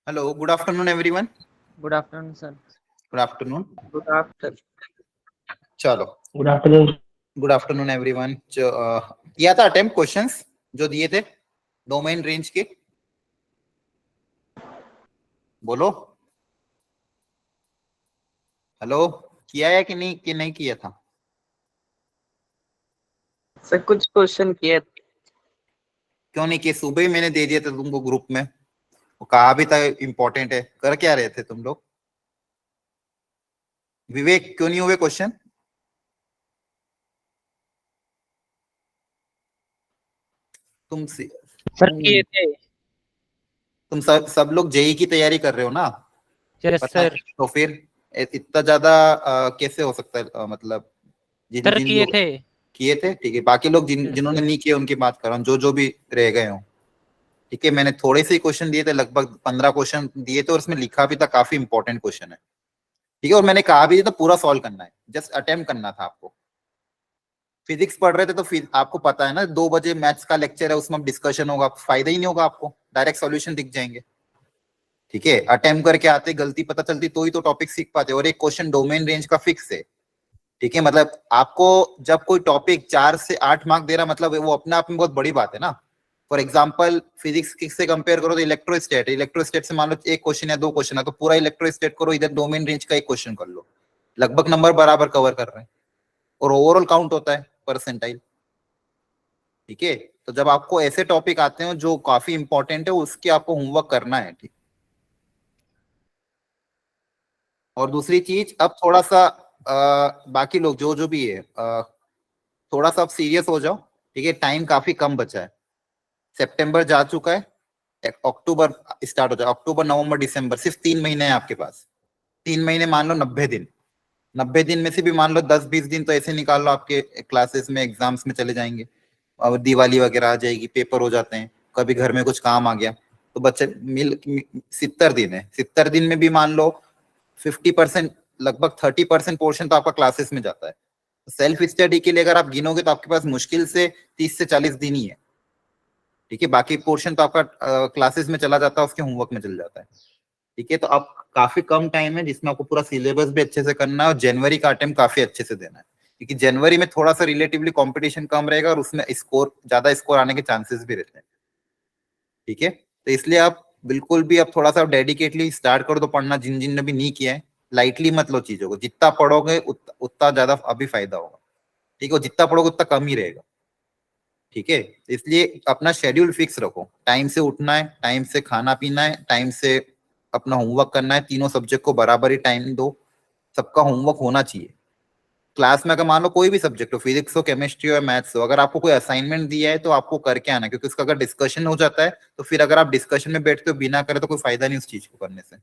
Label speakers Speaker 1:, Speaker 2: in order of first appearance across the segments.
Speaker 1: Hello, good afternoon, everyone.
Speaker 2: Good afternoon, sir.
Speaker 1: Good afternoon.
Speaker 2: Good afternoon.
Speaker 1: चलो,
Speaker 3: good afternoon.
Speaker 1: Good afternoon everyone. जो किया था attempt questions जो दिए थे डोमेन रेंज के, बोलो। हेलो, किया है कि नहीं किया था?
Speaker 2: सर कुछ क्वेश्चन किए
Speaker 1: क्यों नहीं किए? सुबह ही मैंने दे दिया था तुमको ग्रुप में, वो कहा भी था इम्पोर्टेंट है। कर क्या रहे थे तुम लोग? विवेक, क्यों नहीं हुए क्वेश्चन? तुम
Speaker 2: सर किए थे।
Speaker 1: तुम सब लोग जेई की तैयारी कर रहे हो ना?
Speaker 2: यस
Speaker 1: पता है,
Speaker 2: सर।
Speaker 1: तो फिर इतना ज्यादा कैसे हो सकता है? मतलब जिन
Speaker 2: सर
Speaker 1: जिन
Speaker 2: किए
Speaker 1: लोग
Speaker 2: थे।
Speaker 1: किए थे, ठीक है। बाकी लोग
Speaker 2: यस
Speaker 1: जिन्होंने
Speaker 2: सर।
Speaker 1: नहीं किए उनकी बात कर रहा हूँ, जो जो भी रह गए हो। ठीक है, मैंने थोड़े से क्वेश्चन दिए थे, लगभग 15 क्वेश्चन दिए थे, और उसमें लिखा भी था काफी इंपॉर्टेंट क्वेश्चन है। ठीक है, और मैंने कहा भी था पूरा सॉल्व करना है, जस्ट अटेम्प्ट करना था आपको। फिजिक्स पढ़ रहे थे तो फिर आपको पता है ना, 2 बजे मैथ्स का लेक्चर है, उसमें डिस्कशन होगा, फायदा ही नहीं होगा आपको, डायरेक्ट सॉल्यूशन दिख जाएंगे। ठीक है, अटेम्प्ट करके आते, गलती पता चलती तो ही तो टॉपिक सीख पाते। और एक क्वेश्चन डोमेन रेंज का फिक्स है। ठीक है, मतलब आपको जब कोई टॉपिक 4 से 8 मार्क दे रहा, मतलब वो अपने आप में बहुत बड़ी बात है ना। फॉर एग्जाम्पल, फिजिक्स से कंपेयर करो तो इलेक्ट्रोस्टेट से मान लो एक क्वेश्चन या 2 क्वेश्चन है, तो पूरा इलेक्ट्रोस्टेट करो, इधर डोमेन रेंज का एक क्वेश्चन कर लो, लगभग नंबर बराबर कवर कर रहे हैं, और ओवरऑल काउंट होता है परसेंटाइल। ठीक है, तो जब आपको ऐसे टॉपिक आते हैं जो काफी इंपॉर्टेंट है, उसकी आपको होमवर्क करना है। ठीक, और दूसरी चीज, अब थोड़ा सा बाकी लोग जो जो भी है, थोड़ा सा अब सीरियस हो जाओ। ठीक है, टाइम काफी कम बचा है, सितंबर जा चुका है, अक्टूबर स्टार्ट हो जाए, अक्टूबर नवंबर दिसंबर, सिर्फ 3 महीने हैं आपके पास। 3 महीने मान लो 90 दिन, 90 दिन में से भी मान लो 10-20 दिन तो ऐसे निकाल लो, आपके क्लासेस में एग्जाम्स में चले जाएंगे। अब दिवाली वगैरह आ जाएगी, पेपर हो जाते हैं, कभी घर में कुछ काम आ गया, तो बच्चे 70 दिन है, 70 दिन में भी मान लो 50%, लगभग 30% पोर्शन तो आपका क्लासेस में जाता है। सेल्फ स्टडी के लिए अगर आप गिनोगे तो आपके पास मुश्किल से 30 से 40 दिन ही है। ठीक है, बाकी पोर्शन तो आपका क्लासेस में चला जाता है, उसके होमवर्क में चल जाता है। ठीक है, तो आप काफी कम टाइम है जिसमें आपको पूरा सिलेबस भी अच्छे से करना है, और जनवरी का अटेम्प्ट काफी अच्छे से देना है, क्योंकि जनवरी में थोड़ा सा रिलेटिवली कंपटीशन कम रहेगा, और उसमें ज्यादा स्कोर आने के चांसेस भी रहते हैं। ठीक है, तो इसलिए आप बिल्कुल भी अब थोड़ा सा डेडिकेटली स्टार्ट कर दो पढ़ना, जिन जिन ने भी नहीं किया है। लाइटली मत लो चीजों को, जितना पढ़ोगे उतना ज्यादा अभी फायदा होगा। ठीक है, जितना पढ़ोगे उतना कम ही रहेगा। ठीक है, इसलिए अपना शेड्यूल फिक्स रखो, टाइम से उठना है, टाइम से खाना पीना है, टाइम से अपना होमवर्क करना है, तीनों सब्जेक्ट को बराबर ही टाइम दो, सबका होमवर्क होना चाहिए। क्लास में अगर मान लो कोई भी सब्जेक्ट हो, फिजिक्स हो, केमिस्ट्री हो, मैथ्स हो, अगर आपको कोई असाइनमेंट दिया है तो आपको करके आना, क्योंकि उसका अगर डिस्कशन हो जाता है तो फिर अगर आप डिस्कशन में बैठते हो बिना करे तो कोई फायदा नहीं उस चीज को करने से।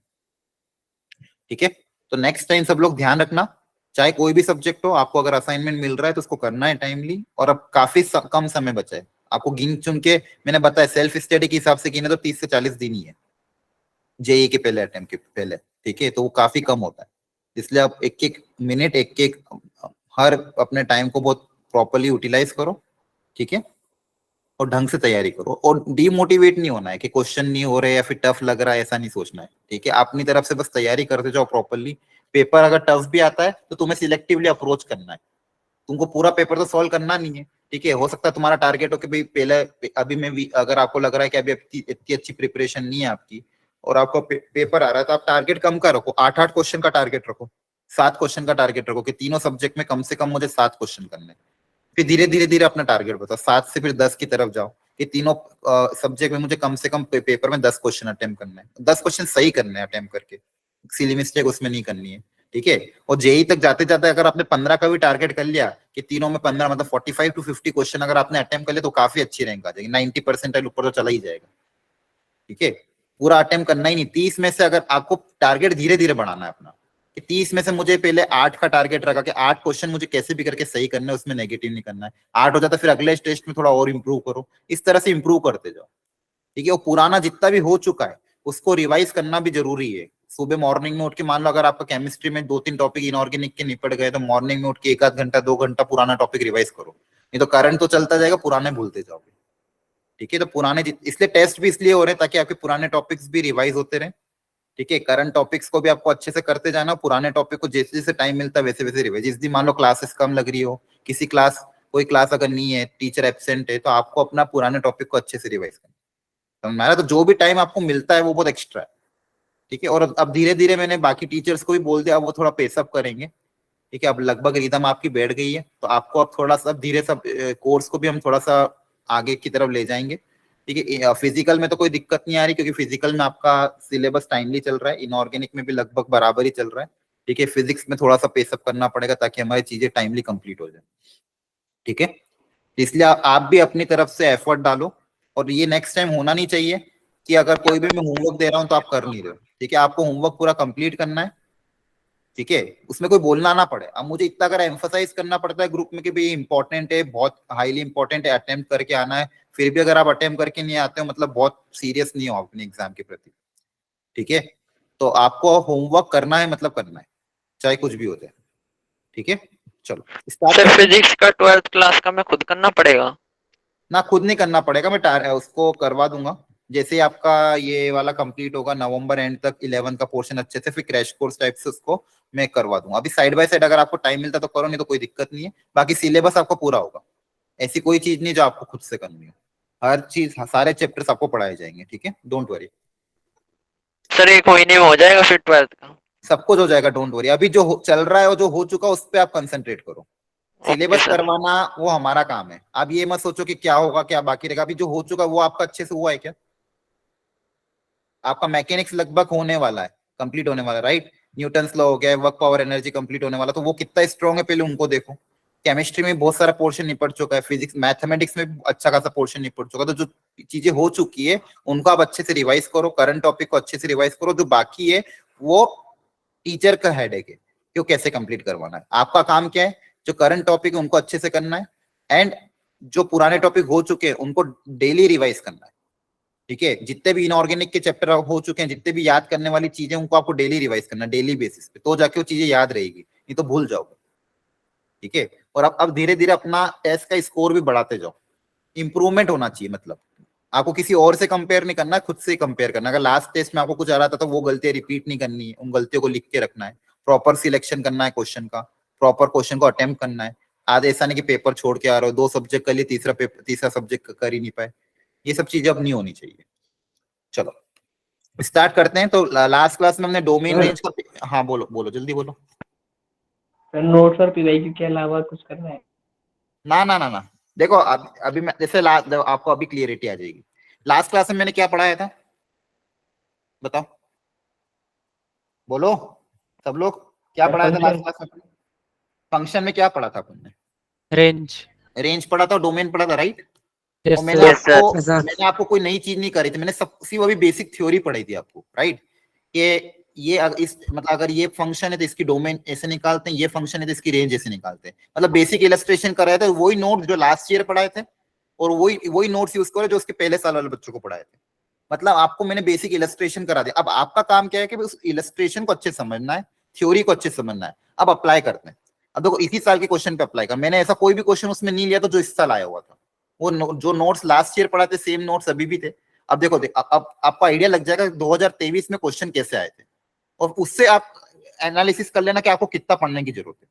Speaker 1: ठीक है, तो नेक्स्ट टाइम सब लोग ध्यान रखना, चाहे कोई भी सब्जेक्ट हो, आपको अगर असाइनमेंट मिल रहा है तो उसको करना है टाइमली। और अब काफी कम समय बचा है, आपको गिन चुन के मैंने बताया, सेल्फ स्टडी के हिसाब से गिने तो 30 से 40 दिन ही है, जेई के पहले अटेम्प्ट के पहले। ठीक है, तो वो काफी कम होता है, इसलिए आप एक एक मिनट, एक एक हर अपने टाइम को बहुत प्रॉपरली यूटिलाइज करो। ठीक है, और ढंग से तैयारी करो, और डीमोटिवेट नहीं होना है कि क्वेश्चन नहीं हो रहे या फिर टफ लग रहा है, ऐसा नहीं सोचना है। ठीक है, अपनी तरफ से बस तैयारी करते जाओ प्रॉपरली। पेपर अगर टफ भी आता है तो तुम्हें सिलेक्टिवली अप्रोच करना है, तुमको पूरा पेपर तो सॉल्व करना नहीं है। ठीक है, हो सकता है तुम्हारा टारगेट हो कि भाई पहले, अभी में भी अगर आपको लग रहा है कि अभी इतनी अच्छी प्रिपरेशन नहीं है आपकी, और आपको पेपर आ रहा है, तो आप टारगेट कम का रखो, 8-8 क्वेश्चन का टारगेट रखो, 7 क्वेश्चन का टारगेट रखो, कि तीनों सब्जेक्ट में कम से कम मुझे 7 क्वेश्चन करने हैं। फिर धीरे धीरे धीरे अपना टारगेट बताओ, 7 से फिर 10 की तरफ जाओ, कि तीनों सब्जेक्ट में मुझे कम से कम पेपर में 10 क्वेश्चन अटेम्प्ट करने हैं, 10 क्वेश्चन सही करने हैं अटेम्प्ट करके, सिली मिस्टेक उसमें नहीं करनी है। ठीक है, और जेई तक जाते जाते अगर आपने 15 का भी टारगेट कर लिया, कि तीनों में 15, मतलब 45 to 50 क्वेश्चन अगर आपने अटेम्प्ट कर लिया, तो काफी अच्छी रैंक आ जाएगी, 90% ऊपर तो चला ही जाएगा। ठीक है, पूरा अटेम्प्ट करना ही नहीं, 30 में से अगर आपको टारगेट धीरे धीरे बढ़ाना है अपना, कि 30 में से मुझे पहले 8 का टारगेट रखा, कि 8 क्वेश्चन मुझे कैसे भी करके सही करना है, उसमें नेगेटिव नहीं करना है। 8 हो जाता फिर अगले टेस्ट में थोड़ा और इंप्रूव करो, इस तरह से इंप्रूव करते जाओ। ठीक है, वो पुराना जितना भी हो चुका है उसको रिवाइज करना भी जरूरी है। सुबह मॉर्निंग में उठ के, मान लो अगर आपका केमिस्ट्री में 2-3 टॉपिक इनऑर्गेनिक के निपट गए, तो मॉर्निंग में उठ के 1 आध घंटा 2 घंटा पुराना टॉपिक रिवाइज करो, नहीं तो करंट तो चलता जाएगा, पुराने भूलते जाओगे। ठीक है, तो पुराने इसलिए टेस्ट भी इसलिए हो रहे हैं ताकि आपके पुराने टॉपिक्स भी रिवाइज होते रहे, ठीक है। करंट टॉपिक्स को भी आपको अच्छे से करते जाना, पुराने टॉपिक को जैसे जैसे टाइम मिलता है वैसे वैसे रिवाइज। जिस दिन मान लो क्लासेस कम लग रही हो, किसी क्लास कोई क्लास अगर नहीं है, टीचर एब्सेंट है, तो आपको अपना पुराने टॉपिक को अच्छे से रिवाइज करना। समझ में आ रहा है? तो जो भी टाइम आपको मिलता है वो बहुत एक्स्ट्रा है, ठीक है। और अब धीरे धीरे मैंने बाकी टीचर्स को भी बोल दिया, अब वो थोड़ा पेसअप करेंगे, ठीक है। अब लगभग रिदम आपकी बैठ गई है, तो आपको अब थोड़ा सा धीरे सब कोर्स को भी हम थोड़ा सा आगे की तरफ ले जाएंगे, ठीक है। फिजिकल में तो कोई दिक्कत नहीं आ रही, क्योंकि फिजिकल में आपका सिलेबस टाइमली चल रहा है, इनऑर्गेनिक में भी लगभग बराबर ही चल रहा है, ठीक है। फिजिक्स में थोड़ा सा पेसअप करना पड़ेगा ताकि हमारी चीजें टाइमली कंप्लीट हो जाए, ठीक है। इसलिए आप भी अपनी तरफ से एफर्ट डालो, और ये नेक्स्ट टाइम होना नहीं चाहिए कि अगर कोई भी मैं होमवर्क दे रहा हूँ तो आप कर नहीं रहे हो, ठीक है। आपको होमवर्क पूरा कंप्लीट करना है, ठीक है। उसमें कोई बोलना ना पड़े। अब मुझे इतना अगर एम्फसाइज करना पड़ता है ग्रुप में कि भाई इंपॉर्टेंट है, बहुत हाईली इंपॉर्टेंट है, अटेम्प्ट करके आना है, फिर भी अगर आप अटेम्प्ट करके नहीं आते हो, मतलब बहुत सीरियस नहीं हो अपने एग्जाम के प्रति, ठीक है। तो आपको होमवर्क करना है, मतलब करना है, चाहे कुछ भी हो जाए, ठीक है। चलो स्टार्ट
Speaker 2: सर
Speaker 1: करते हैं।
Speaker 2: फिजिक्स का 12th क्लास का मैं खुद करना पड़ेगा?
Speaker 1: ना खुद नहीं करना पड़ेगा, मैं उसको करवा दूंगा। जैसे ही आपका ये वाला कंप्लीट होगा नवंबर एंड तक 11 का पोर्शन अच्छे से, फिर क्रैश कोर्स टाइप से उसको मैं करवा दूंगा। अभी साइड बाय साइड अगर आपको टाइम मिलता तो करो, नहीं तो कोई दिक्कत नहीं है। बाकी सिलेबस आपको पूरा होगा, ऐसी कोई चीज नहीं जो आपको खुद से करनी हो। हर चीज, सारे चैप्टर्स आपको पढ़ाए जाएंगे, ठीक है, डोंट वरी।
Speaker 2: सर एक महीने में हो जाएगा फिर 12th का?
Speaker 1: सब कुछ हो जाएगा, डोंट वरी। अभी जो चल रहा है और जो हो चुका उस पर आप कंसंट्रेट करो।
Speaker 2: Okay
Speaker 1: syllabus
Speaker 2: sir.
Speaker 1: करवाना वो हमारा काम है। आप ये मत सोचो कि क्या होगा, क्या बाकी रहेगा। अभी जो हो चुका वो आपका अच्छे से हुआ है क्या? आपका मैकेनिक्स लगभग होने वाला है, कंप्लीट होने वाला है, राइट। न्यूटन्स लॉ हो गया, वर्क पावर एनर्जी कंप्लीट होने वाला, तो वो कितना स्ट्रॉन्ग है पहले उनको देखो। केमिस्ट्री में बहुत सारा पोर्शन निपट चुका है, फिजिक्स मैथमेटिक्स में अच्छा खासा पोर्शन निपट चुका है। तो जो चीजें हो चुकी है उनको आप अच्छे से रिवाइज करो, करंट टॉपिक को अच्छे से रिवाइज करो। जो बाकी है वो टीचर का हेडेक है कि वो कैसे कंप्लीट करवाना है। आपका काम क्या है, जो करंट टॉपिक है उनको अच्छे से करना है, एंड जो पुराने टॉपिक हो चुके हैं उनको डेली रिवाइज करना है, ठीक है। जितने भी इनऑर्गेनिक के चैप्टर हो चुके हैं, जितने भी याद करने वाली चीजें, उनको आपको डेली रिवाइज करना, डेली बेसिस पे, तो जाके वो चीजें याद रहेगी, नहीं तो भूल जाओगे, ठीक है। और अब धीरे धीरे अपना टेस्ट का स्कोर भी बढ़ाते जाओ। इंप्रूवमेंट होना चाहिए, मतलब आपको किसी और से कंपेयर नहीं करना, खुद से कंपेयर करना। अगर लास्ट टेस्ट में आपको कुछ आ रहा था तो वो गलतियां रिपीट नहीं करनी है, उन गलतियों को लिख के रखना है। प्रॉपर सिलेक्शन करना है क्वेश्चन का, प्रॉपर क्वेश्चन को अटेम्प्ट करना है। आज ऐसा नहीं कि पेपर छोड़ के आ रहे हो, 2 सब्जेक्ट कर लिए, तीसरा सब्जेक्ट कर ही नहीं पाए। ये सब चीजें अब नहीं होनी चाहिए। चलो स्टार्ट करते हैं। तो लास्ट क्लास में हमने डोमेन रेंज का, हाँ बोलो बोलो जल्दी बोलो।
Speaker 3: नोट्स और पीवाईक्यू के अलावा कुछ करना है?
Speaker 1: ना ना ना ना, देखो अभी मैं जैसे आपको अभी क्लियरिटी आ जाएगी। लास्ट क्लास में मैंने क्या पढ़ाया था, बताओ, बोलो सब लोग, क्या पढ़ाया था लास्ट क्लास में? फंक्शन में क्या पढ़ा था अपन ने?
Speaker 2: रेंज।
Speaker 1: रेंज पढ़ा था, डोमेन पढ़ा था, राइट।
Speaker 2: यस
Speaker 1: और
Speaker 2: सर।
Speaker 1: मैंने आपको कोई नई चीज नहीं करी थी, मैंने सब सिर्फ अभी बेसिक थ्योरी पढ़ाई थी आपको, राइट। ये इस मतलब अगर ये फंक्शन है तो इसकी डोमेन ऐसे निकालते हैं, ये फंक्शन है तो इसकी रेंज ऐसे निकालते हैं। मतलब बेसिक इलस्ट्रेशन कराए थे, वही नोट्स जो लास्ट ईयर पढ़ाए थे, और वही नोट्स यूज करो जो उसके पहले साल वाले बच्चों को पढ़ाए थे। मतलब आपको मैंने बेसिक इलस्ट्रेशन करा दिया। अब आपका काम क्या है कि उस इलस्ट्रेशन को अच्छे समझना है, थ्योरी को अच्छे समझना है। अब अप्लाई करते हैं। अब देखो इसी साल के क्वेश्चन पे अप्लाई कर, मैंने ऐसा कोई भी क्वेश्चन उसमें नहीं लिया तो जो इस साल आया हुआ था, वो जो नोट्स लास्ट ईयर पढ़ाते सेम नोट्स अभी भी थे। अब देखो अब आपको आइडिया लग जाएगा 2023 में क्वेश्चन कैसे आए थे, और उससे आप एनालिसिस कर लेना कि आपको कितना पढ़ने की जरूरत है,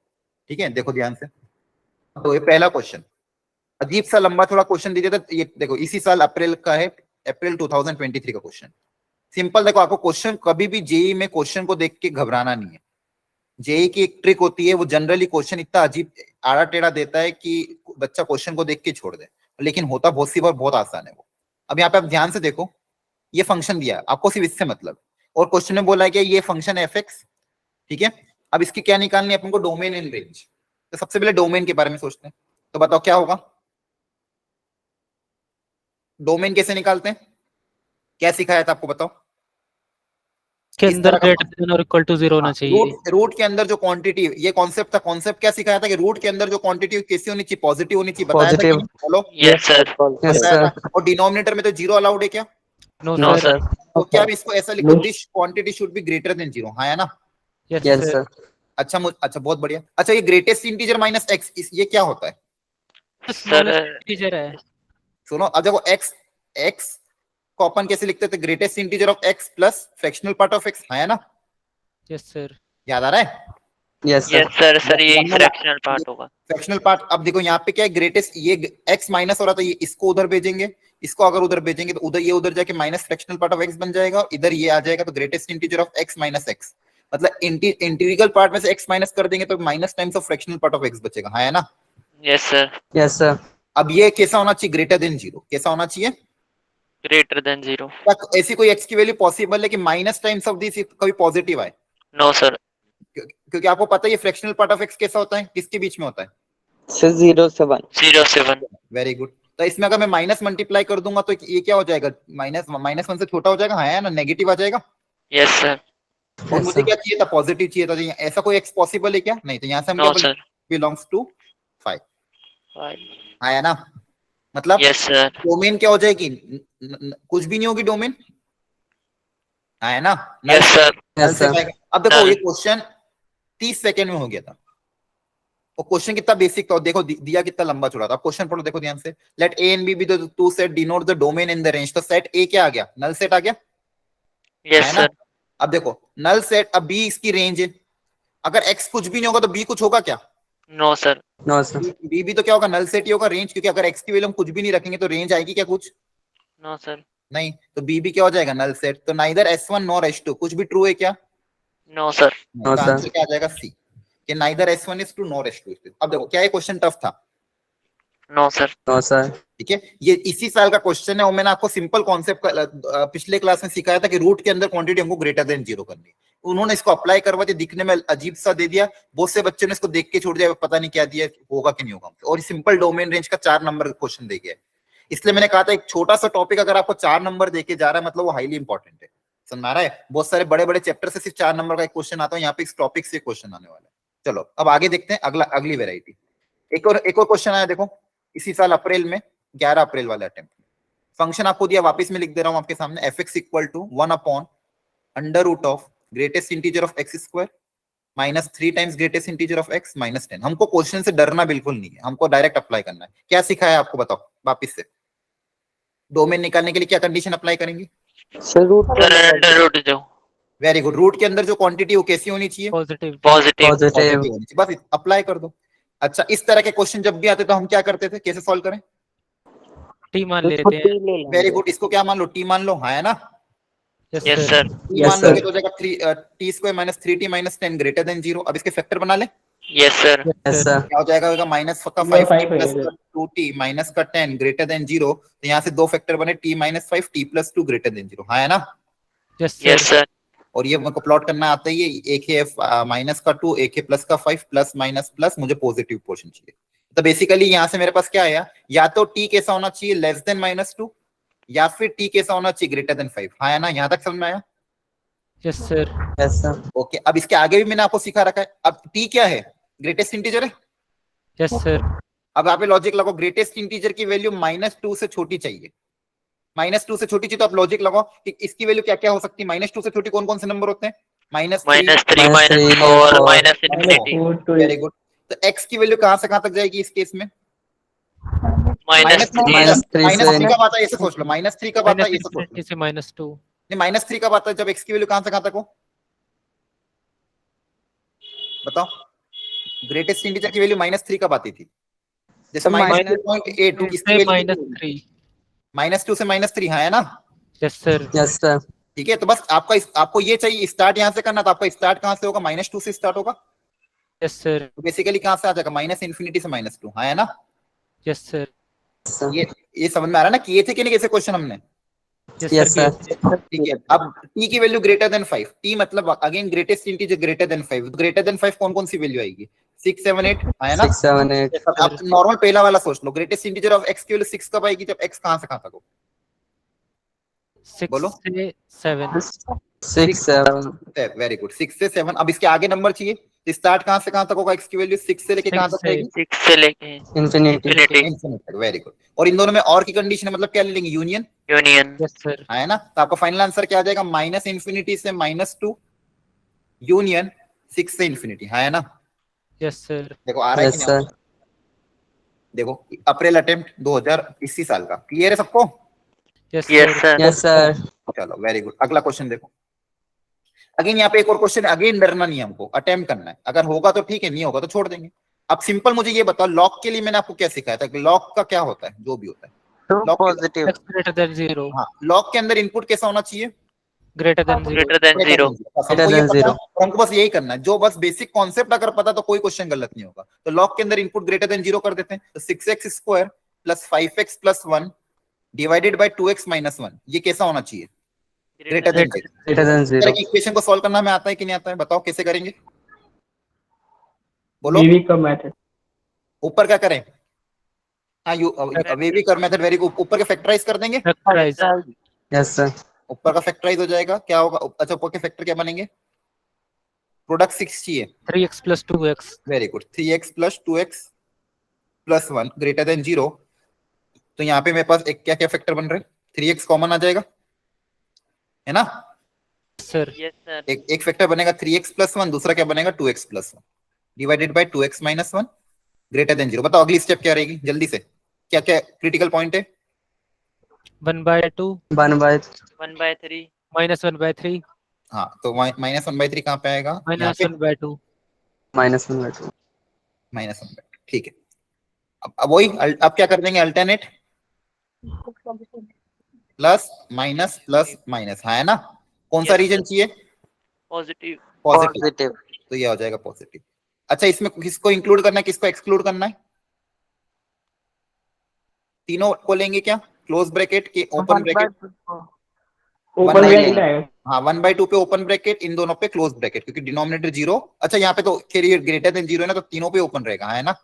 Speaker 1: ठीक है। देखो ध्यान से, तो ये पहला क्वेश्चन अजीब सा लंबा थोड़ा क्वेश्चन दीजिए। तो ये देखो इसी साल अप्रैल का है, अप्रैल 2023 का क्वेश्चन। सिंपल देखो, आपको क्वेश्चन कभी भी जेई में क्वेश्चन को देख के घबराना नहीं है। जेई की एक ट्रिक होती है, वो जनरली क्वेश्चन इतना अजीब आड़ा टेढ़ा देता है कि बच्चा क्वेश्चन को देख के छोड़ दे, लेकिन होता बहुत सी बार बहुत आसान है वो। अब यहाँ पे आप ध्यान से देखो, ये फंक्शन दिया है आपको, सिर्फ इससे मतलब, और क्वेश्चन में बोला है कि ये फंक्शन एफ एक्स, ठीक है। अब इसकी क्या निकालनी है अपन को, डोमेन एंड रेंज। तो सबसे पहले डोमेन के बारे में सोचते हैं, तो बताओ क्या होगा, डोमेन कैसे निकालते हैं, क्या सिखाया था आपको, बताओ।
Speaker 2: के
Speaker 1: इस
Speaker 2: अंदर
Speaker 1: तरह का
Speaker 2: ग्रेटर देन और इक्वल टू 0 होना चाहिए।
Speaker 1: रूट के अंदर जो क्वांटिटी, ये कॉन्सेप्ट था। कॉन्सेप्ट क्या सिखाया था कि रूट के अंदर जो क्वांटिटी कैसी होनी चाहिए, पॉजिटिव होनी चाहिए, बताया था कि नहीं? बोलो।
Speaker 2: Yes sir.
Speaker 1: बताया था। और डिनोमिनेटर में तो जीरो अलाउड है क्या?
Speaker 2: No sir.
Speaker 1: तो क्या आप इसको ऐसा लिखो, this quantity should be greater than zero, हाँ है ना?
Speaker 2: Yes sir.
Speaker 1: अच्छा बहुत बढ़िया। अच्छा ये ग्रेटेस्ट इंटीजर माइनस एक्स, ये क्या होता है?
Speaker 2: सर टीचर है।
Speaker 1: सुनो, अब देखो एक्स एक्स को अपन कैसे लिखते थे, greatest integer of x plus fractional part of x, है ना?
Speaker 4: Yes sir.
Speaker 1: याद आ रहा है?
Speaker 5: Yes sir.
Speaker 2: Yes sir, sir ये
Speaker 1: One वाला-
Speaker 2: फ्रैक्शनल पार्ट होगा।
Speaker 1: Fractional part. अब देखो यहाँ पे क्या है, ग्रेटेस्ट, ये एक्स माइनस हो रहा था, ये इसको उधर भेजेंगे, इसको अगर उधर भेजेंगे तो उधर ये उधर जाके minus fractional part of x बन जाएगा, और इधर ये आ जाएगा तो greatest integer of x minus x, मतलब इंटीग्रल पार्ट में से एक्स माइनस कर देंगे तो minus times of fractional part of x बचेगा, है ना?
Speaker 2: Yes sir.
Speaker 5: Yes sir.
Speaker 1: अब ये कैसा होना चाहिए, ग्रेटर देन जीरो, कैसा होना चाहिए?
Speaker 2: Greater than 0।
Speaker 1: क्या ऐसी कोई एक्स की वैल्यू पॉसिबल है कि माइनस टाइम्स ऑफ दिस कभी पॉजिटिव आए?
Speaker 2: No sir.
Speaker 1: क्योंकि आपको पता है ये फ्रैक्शनल पार्ट ऑफ एक्स कैसा होता है, किसके बीच में होता है?
Speaker 5: सर 0 से 1।
Speaker 2: 0 से 1।
Speaker 1: Very good. तो इसमें अगर मैं माइनस मल्टीप्लाई कर दूंगा तो ये क्या हो जाएगा, माइनस वन से छोटा हो जाएगा, है ना? नेगेटिव आ जाएगा।
Speaker 2: Yes sir.
Speaker 1: और मुझे क्या चाहिए था, पॉजिटिव चाहिए था, तो ऐसा कोई एक्स पॉसिबल है क्या? नहीं। तो यहाँ से हम
Speaker 2: नो
Speaker 1: क्या
Speaker 2: सर।
Speaker 1: बिलोंग्स टू 5, आया ना? मतलब
Speaker 2: यस सर।
Speaker 1: डोमेन क्या हो जाएगी, कुछ भी नहीं होगी डोमेन, आया ना?
Speaker 2: Yes sir.
Speaker 5: Yes sir.
Speaker 1: अब देखो
Speaker 2: Null.
Speaker 1: ये क्वेश्चन 30 सेकंड में हो गया था, और क्वेश्चन कितना बेसिक था, और देखो दिया कितना लंबा चौड़ा था। क्वेश्चन पढ़ो, देखो ध्यान से। Let A and B be the two set denote the domain in the range. तो सेट ए क्या आ गया, नल सेट आ गया,
Speaker 2: यस
Speaker 1: है ना?
Speaker 2: सर।
Speaker 1: अब देखो नल सेट, अब बी इसकी रेंज है, अगर एक्स कुछ भी नहीं होगा तो बी कुछ होगा क्या?
Speaker 2: No sir.
Speaker 5: No sir.
Speaker 1: B भी तो क्या होगा, नल सेट ही होगा, रेंज, क्योंकि अगर एक्स की वैल्यू हम कुछ भी नहीं रखेंगे तो रेंज आएगी क्या कुछ?
Speaker 2: No sir.
Speaker 1: नहीं। तो बी भी क्या हो जाएगा, नल सेट। तो नाइदर S1 नॉर S2, कुछ भी ट्रू है क्या?
Speaker 2: No sir.
Speaker 5: No,
Speaker 1: तो
Speaker 5: sir.
Speaker 1: आंसर क्या आ जाएगा, सी, कि neither S1 is true nor S2 is true। अब देखो क्या ये क्वेश्चन टफ था,
Speaker 2: नो सर।
Speaker 5: No sir.
Speaker 1: ठीक है? ये इसी साल का क्वेश्चन है, और मैंने आपको सिंपल कॉन्सेप्ट पिछले क्लास में सिखाया था कि रूट के अंदर क्वांटिटी हमको ग्रेटर देन जीरो करनी है। उन्होंने इसको अप्लाई करवा दिया, दिखने में अजीब सा दे दिया, बहुत से बच्चों ने इसको देख के छोड़ दिया, पता नहीं क्या दिया, होगा कि नहीं होगा। और सिंपल डोमेन रेंज का 4 नंबर का क्वेश्चन दे गया है। इसलिए मैंने कहा था एक छोटा सा टॉपिक अगर आपको 4 नंबर देके जा रहा है मतलब वो हाईली इंपॉर्टेंट है, समझ आ रहा है? बहुत सारे बड़े बड़े चैप्टर से सिर्फ 4 नंबर का एक क्वेश्चन आता है, यहाँ पे इस टॉपिक से क्वेश्चन आने वाला है। चलो अब आगे देखते हैं अगली वेराइटी। एक और क्वेश्चन आया, देखो इसी साल अप्रैल में, 11 अप्रैल वाले अटेम्प्ट में। फंक्शन आपको दिया, वापस में लिख दे रहा हूं आपके सामने, f x equal to 1 upon under root of greatest integer of x square minus 3 times greatest integer of x minus 10। हमको क्वेश्चन से डरना बिल्कुल नहीं है, हमको डायरेक्ट अप्लाई करना है। क्या सिखाया है आपको, बताओ वापस से। डोमेन निकालने के लिए क्या कंडीशन अप्लाई करेंगे?
Speaker 5: Sir root
Speaker 2: sir under root जो
Speaker 1: वेरी गुड। रूट के अंदर जो क्वांटिटी वो कैसी होनी चाहिए,
Speaker 4: पॉजिटिव।
Speaker 2: पॉजिटिव।
Speaker 5: पॉजिटिव।
Speaker 1: पॉजिटिव होनी चाहिए, बस अप्लाई कर दो। अच्छा, इस तरह के क्वेश्चन जब भी आते तो हम क्या करते थे, कैसे सॉल्व करें?
Speaker 4: टी मान लेते हैं।
Speaker 1: Very good. इसको क्या मान लो, टी मान लो, है ना?
Speaker 4: Yes
Speaker 2: yes
Speaker 4: sir.
Speaker 2: Sir.
Speaker 1: T
Speaker 5: Yes,
Speaker 1: मान लोगे
Speaker 5: sir.
Speaker 1: तो हो जाएगा 3t square minus 3t minus 10 greater than 0। अब इसके फैक्टर बना ले,
Speaker 2: यस सर।
Speaker 5: Yes sir.
Speaker 1: क्या हो जाएगा, होगा माइनस का
Speaker 3: 5
Speaker 1: 5t
Speaker 3: है
Speaker 1: प्लस
Speaker 3: इधर।
Speaker 1: 2t माइनस का 10 ग्रेटर देन 0। तो यहाँ से दो फैक्टर बने, t minus 5 t plus 2 greater than 0, है ना?
Speaker 4: Yes
Speaker 2: yes
Speaker 4: sir.
Speaker 2: सर।
Speaker 1: और ये मेरे को प्लॉट करना आता ही है, एक है माइनस का 2, एक है प्लस का 5, प्लस माइनस प्लस, मुझे पॉजिटिव पोर्शन चाहिए। तो बेसिकली यहाँ से मेरे पास क्या आया, या तो t कैसा होना चाहिए, लेस देन माइनस 2, या फिर t कैसा होना चाहिए, ग्रेटर देन 5, है ना? यहाँ तक समझ में आया?
Speaker 4: Yes sir.
Speaker 5: Yes sir.
Speaker 1: Okay. अब इसके आगे भी मैंने आपको सिखा रखा है। अब t क्या है, ग्रेटेस्ट इंटीजर है।
Speaker 4: Yes sir.
Speaker 1: अब यहाँ पे लॉजिक लगाओ, ग्रेटेस्ट इंटीजर की वैल्यू -2 से छोटी चाहिए, -2 से छोटी चाहिए। तो आप लॉजिक लगाओ कि इसकी वैल्यू क्या क्या हो सकती है, -2 से छोटी कौन कौन से नंबर होते हैं, -3,
Speaker 2: -3
Speaker 5: -3,
Speaker 2: -4
Speaker 5: 4,
Speaker 2: -infinity।
Speaker 3: 4 to
Speaker 1: very good. तो x की वैल्यू कहां से कहां तक जाएगी इस केस में,
Speaker 2: -3
Speaker 5: -3 से
Speaker 1: -3 कब आता है, ऐसे सोच लो, -3 कब आता है, ऐसे सोच लो।
Speaker 4: -infinity से -2।
Speaker 1: नहीं, -3 कब आता है, जब x की वैल्यू कहां से कहां तक हो, बताओ। ग्रेटेस्ट इंटीजर की वैल्यू -3 कब आती थी, जैसे -2.8 इसकी वैल्यू -2 से -3, है ना?
Speaker 4: Yes sir.
Speaker 5: Yes sir.
Speaker 1: ठीक है। तो बस आपको ये चाहिए, स्टार्ट यहां से करना, तो आपका स्टार्ट कहां से होगा, -2 से स्टार्ट होगा।
Speaker 4: Yes sir.
Speaker 1: तो बेसिकली कहां से आ जाएगा, -infinity से -2, है ना?
Speaker 4: Yes sir.
Speaker 1: ये समझ में आ रहा है ना, किए थे कि नहीं कैसे क्वेश्चन हमने?
Speaker 5: Yes sir.
Speaker 1: ठीक है। अब t की वैल्यू ग्रेटर देन 5, t मतलब again greatest integer greater than 5, greater than 5 कौन कौन सी वैल्यू आएगी, 6 7 8, है ना?
Speaker 5: 6 7 8।
Speaker 1: अब नॉर्मल पहला वाला सोच लो, ग्रेटेस्ट इंटीजर ऑफ x की वैल्यू 6 कब आएगी, जब x कहां से कहां तक हो,
Speaker 4: 6
Speaker 1: बोलो।
Speaker 4: से 7।
Speaker 5: 6 7।
Speaker 1: वेरी गुड, 6 से 7। अब इसके आगे नंबर चाहिए, तो स्टार्ट कहां से कहां तक होगा, x की वैल्यू 6 से लेके कहां तक जाएगी,
Speaker 2: 6 से लेके
Speaker 5: इन्फिनिटी।
Speaker 2: infinity।
Speaker 1: Very good. और इन दोनों में और की कंडीशन है, मतलब क्या ले लेंगे, यूनियन,
Speaker 2: यूनियन।
Speaker 4: Yes sir.
Speaker 1: है ना? तो आपका फाइनल आंसर क्या आ जाएगा, -infinity से -2 यूनियन 6 से इंफिनिटी, है ना?
Speaker 4: Yes sir.
Speaker 1: देखो आ रहा है कि
Speaker 5: यस
Speaker 1: नहीं आ
Speaker 5: सर।
Speaker 1: रहा? देखो अप्रैल अटेम्प्ट 2021 साल का, क्लियर है सबको?
Speaker 4: Yes,
Speaker 2: Yes,
Speaker 4: sir.
Speaker 2: sir.
Speaker 5: Yes, sir.
Speaker 1: चलो वेरी गुड, अगला क्वेश्चन देखो। अगेन यहाँ पे एक और क्वेश्चन है, अगेन डरना नहीं है हमको, अटेम्प्ट करना है, अगर होगा तो ठीक है, नहीं होगा तो छोड़ देंगे। अब सिंपल मुझे ये बताओ, लॉग के लिए मैंने आपको क्या सिखाया था, लॉग का क्या होता है, जो भी होता है
Speaker 2: True
Speaker 1: log
Speaker 2: positive.
Speaker 4: X greater than 0.
Speaker 1: हाँ, लॉग के अंदर इनपुट कैसा होना चाहिए,
Speaker 4: Greater than 0.
Speaker 2: Greater than
Speaker 1: greater
Speaker 2: 0.
Speaker 1: than zero। बस
Speaker 5: Greater
Speaker 1: हमको ये
Speaker 5: than
Speaker 1: पता है,
Speaker 5: zero।
Speaker 1: और हमको बस यही करना है, जो बस बेसिक कॉन्सेप्ट अगर पता तो कोई क्वेश्चन गलत नहीं होगा। तो लॉग के अंदर इनपुट ग्रेटर देन 0 कर देते हैं, तो 6x square plus 5x plus 1 divided by 2x minus 1, ये कैसा होना चाहिए, ग्रेटर देन 0।
Speaker 5: Greater than
Speaker 1: इस तरह
Speaker 5: zero।
Speaker 1: की इक्वेशन को सॉल्व करना हमें आता है कि नहीं आता है, बताओ कैसे करेंगे, बोलो।
Speaker 3: वीवी का मेथड।
Speaker 1: ऊपर क्या करें, हाँ यू वेवी कर मेथड, वेरी गुड, ऊपर के फैक्टराइज कर देंगे,
Speaker 4: Factorize.
Speaker 5: Yes, sir।
Speaker 1: ऊपर का फैक्टराइज हो जाएगा, क्या होगा, अच्छा ऊपर के फैक्टर क्या बनेंगे, प्रोडक्ट 6 चाहिए,
Speaker 4: 3x plus 2x.
Speaker 1: Very good, 3x plus 2x plus 1 greater than 0। तो यहाँ पे मेरे पास एक क्या क्या फैक्टर बन रहे हैं, 3x कॉमन आ जाएगा, है ना,
Speaker 4: Sir.
Speaker 2: Yes, sir.
Speaker 1: एक फैक्टर बनेगा 3x प्लस 1, दूसरा क्या बनेगा 2x plus 1 divided by 2x minus 1 greater than 0। बताओ अगली स्टेप क्या रहेगी, जल्दी से, क्या क्या क्रिटिकल पॉइंट है,
Speaker 4: 1 by 2
Speaker 5: 1 by
Speaker 2: 1 by 3.
Speaker 4: minus 1 by 3
Speaker 1: हाँ तो माइनस 1/3 कहाँ पे आएगा, यहाँ
Speaker 4: minus
Speaker 1: पे
Speaker 4: 1 by 2.
Speaker 5: -1 by 2।
Speaker 1: माइनस 1/2, ठीक है। अब वही अब क्या कर देंगे, अल्टरनेट प्लस माइनस, हाँ है ना, कौन सा
Speaker 2: Yes,
Speaker 1: रीजन चाहिए,
Speaker 2: Positive.
Speaker 1: Positive,
Speaker 2: Positive.
Speaker 1: तो ये हो जाएगा पॉजिटिव। अच्छा इसमें किसको इंक्लूड करना है, किसको एक्सक्लूड करना है, तीनों को लेंगे क्या, क्लोज ब्रैकेट के ओपन ब्रैकेट,
Speaker 3: ओपन ब्रैकेट आएगा।
Speaker 1: हाँ 1/2 पे ओपन ब्रैकेट, इन दोनों पे क्लोज ब्रैकेट, क्योंकि डिनोमिनेटर 0। अच्छा यहाँ पे तो खैर ये ग्रेटर देन 0 है ना, तो तीनों पे ओपन रहेगा, है ना,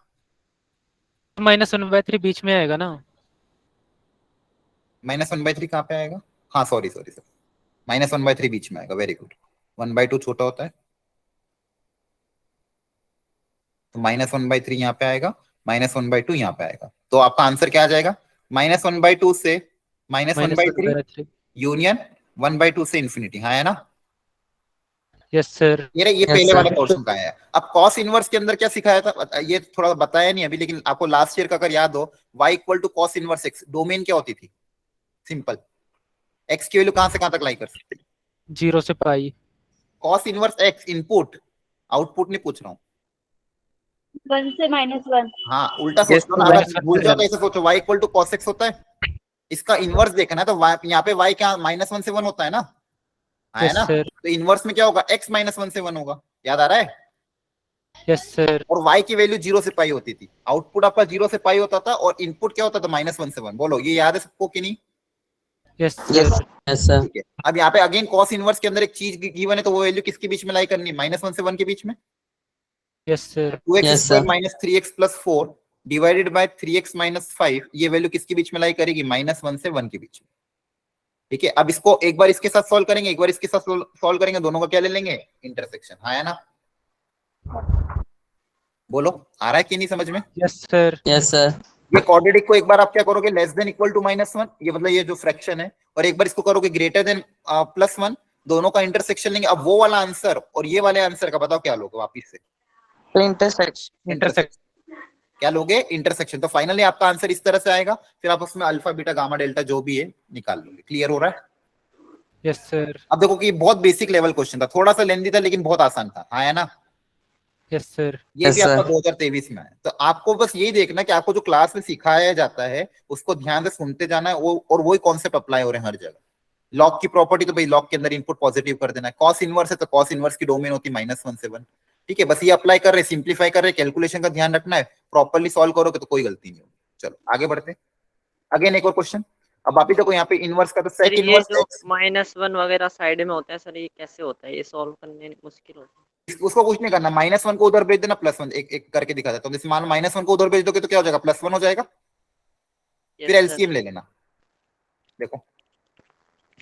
Speaker 4: minus 1 by 3 बीच में आएगा ना।
Speaker 1: -1/3 कहाँ पे आएगा, हाँ सॉरी -1/3 बीच में आएगा, वेरी गुड, 1/2 छोटा होता है, तो -1/3 यहाँ पे आएगा, -1/2 यहाँ पे आएगा, तो आपका आंसर क्या आ जाएगा, -1/2 से
Speaker 4: minus 1
Speaker 1: -1/3
Speaker 4: by 3.
Speaker 1: यूनियन 1/2 से इंफिनिटी, हाँ है ना।
Speaker 4: Yes, sir.
Speaker 1: ये
Speaker 5: Yes,
Speaker 1: पहले
Speaker 5: sir।
Speaker 1: वाले पोर्शन का है। अब कॉस इनवर्स के अंदर क्या सिखाया था, ये थोड़ा बताया नहीं अभी, लेकिन आपको लास्ट ईयर का अगर याद हो, y equal to cos inverse x, domain क्या होती थी, सिंपल, x की वैल्यू कहां से कहां तक लाई कर सकते,
Speaker 4: 0 से pi.
Speaker 1: Cos inverse x input, output नहीं पूछ रहा हूँ,
Speaker 6: 1 से -1।
Speaker 1: हाँ उल्टा
Speaker 5: Yes,
Speaker 1: सोचो ना,
Speaker 4: minus
Speaker 1: अगर
Speaker 4: one
Speaker 1: भूल
Speaker 4: से
Speaker 1: जाओ तो ऐसे सोचो, y equal to cos x होता है, इसका इनवर्स देखना है, तो यहाँ पे y क्या -1 से 1 होता है ना, है
Speaker 4: Yes,
Speaker 1: ना,
Speaker 4: sir.
Speaker 1: तो इनवर्स में क्या होगा, x -1 से 1 होगा, याद आ रहा है,
Speaker 4: Yes, sir.
Speaker 1: और y की वैल्यू 0 से पाई होती थी, आउटपुट आपका 0 से पाई होता था, और इनपुट क्या होता था -1 से 1, बोलो ये याद है सबको कि नहीं,
Speaker 4: Yes,
Speaker 5: Yes,
Speaker 4: sir.
Speaker 5: yes, sir।
Speaker 1: ठीक है। अब यहाँ पे अगेन कॉस इनवर्स के अंदर एक चीज गिवन है, तो वो वैल्यू किसके बीच में लाई करनी है, -1 से 1 के बीच में,
Speaker 4: Yes, sir.
Speaker 1: 2x
Speaker 5: Yes,
Speaker 1: square
Speaker 5: sir।
Speaker 1: Minus 3x plus 4 divided by 3x minus 5, ये वैल्यू किसके बीच में लाई करेगी, -1 से 1 के बीच में, ठीक है। अब इसको एक बार इसके साथ सॉल्व करेंगे, एक बार इसके साथ सॉल्व करेंगे, दोनों का क्या ले लेंगे, इंटरसेक्शन, हाँ है ना, बोलो आ रहा है कि नहीं समझ में,
Speaker 4: Yes, sir.
Speaker 5: Yes, sir।
Speaker 1: ये क्वाड्रेटिक को एक बार आप क्या करोगे, लेस देन इक्वल टू -1, ये मतलब ये जो फ्रैक्शन है, और एक बार इसको करोगे ग्रेटर देन +1, दोनों का इंटरसेक्शन लेंगे। अब वो वाला आंसर और ये वाले आंसर का बताओ क्या लोगे वापिस से,
Speaker 4: Intersection.
Speaker 1: क्या लोगे, इंटरसेक्शन। तो फाइनली आपका आंसर इस तरह से आएगा, फिर आप उसमें अल्फा बीटा गामा डेल्टा जो भी है निकाल लोगे, क्लियर हो रहा है।
Speaker 4: Yes, sir.
Speaker 1: अब देखो कि बहुत बेसिक लेवल क्वेश्चन था, थोड़ा सा लेंदी था लेकिन बहुत आसान था, हाँ है ना,
Speaker 4: Yes, sir.
Speaker 1: ये
Speaker 5: Yes,
Speaker 1: भी आपका
Speaker 5: sir।
Speaker 1: 2023 में है। तो आपको बस यही देखना कि आपको जो क्लास में सिखाया जाता है उसको ध्यान से सुनते जाना है, वो और वही कॉन्सेप्ट अप्लाई हो रहे हैं हर जगह। लॉग की प्रॉपर्टी, तो भाई लॉग के अंदर इनपुट पॉजिटिव कर देना है, कॉस इनवर्स है तो कॉस इनवर्स की डोमेन होती है -1 से 1, ठीक है, बस ये अप्लाई कर रहे, सिंप्लीफाई कर रहे, कैलकुलेशन का ध्यान रखना है, प्रॉपर्ली सॉल्व करोगे तो कोई गलती नहीं होगी। चलो आगे बढ़ते हैं, अगेन एक और क्वेश्चन। अब आप ही देखो यहाँ पे इनवर्स का तो
Speaker 2: सर
Speaker 1: सेक
Speaker 2: ये
Speaker 1: इनवर्स
Speaker 2: जो -1 वगैरह साइड में होता है सर, ये कैसे होता है, ये सॉल्व करने में मुश्किल होता है।
Speaker 1: उसको कुछ नहीं करना, -1 को उधर भेज देना, +1 एक एक करके दिखा देता हूँ। जैसे मान लो -1 को उधर भेज दोगे तो क्या हो जाएगा, +1 हो जाएगा,
Speaker 2: Yes,
Speaker 1: फिर
Speaker 2: sir.
Speaker 1: एलसीएम ले लेना, देखो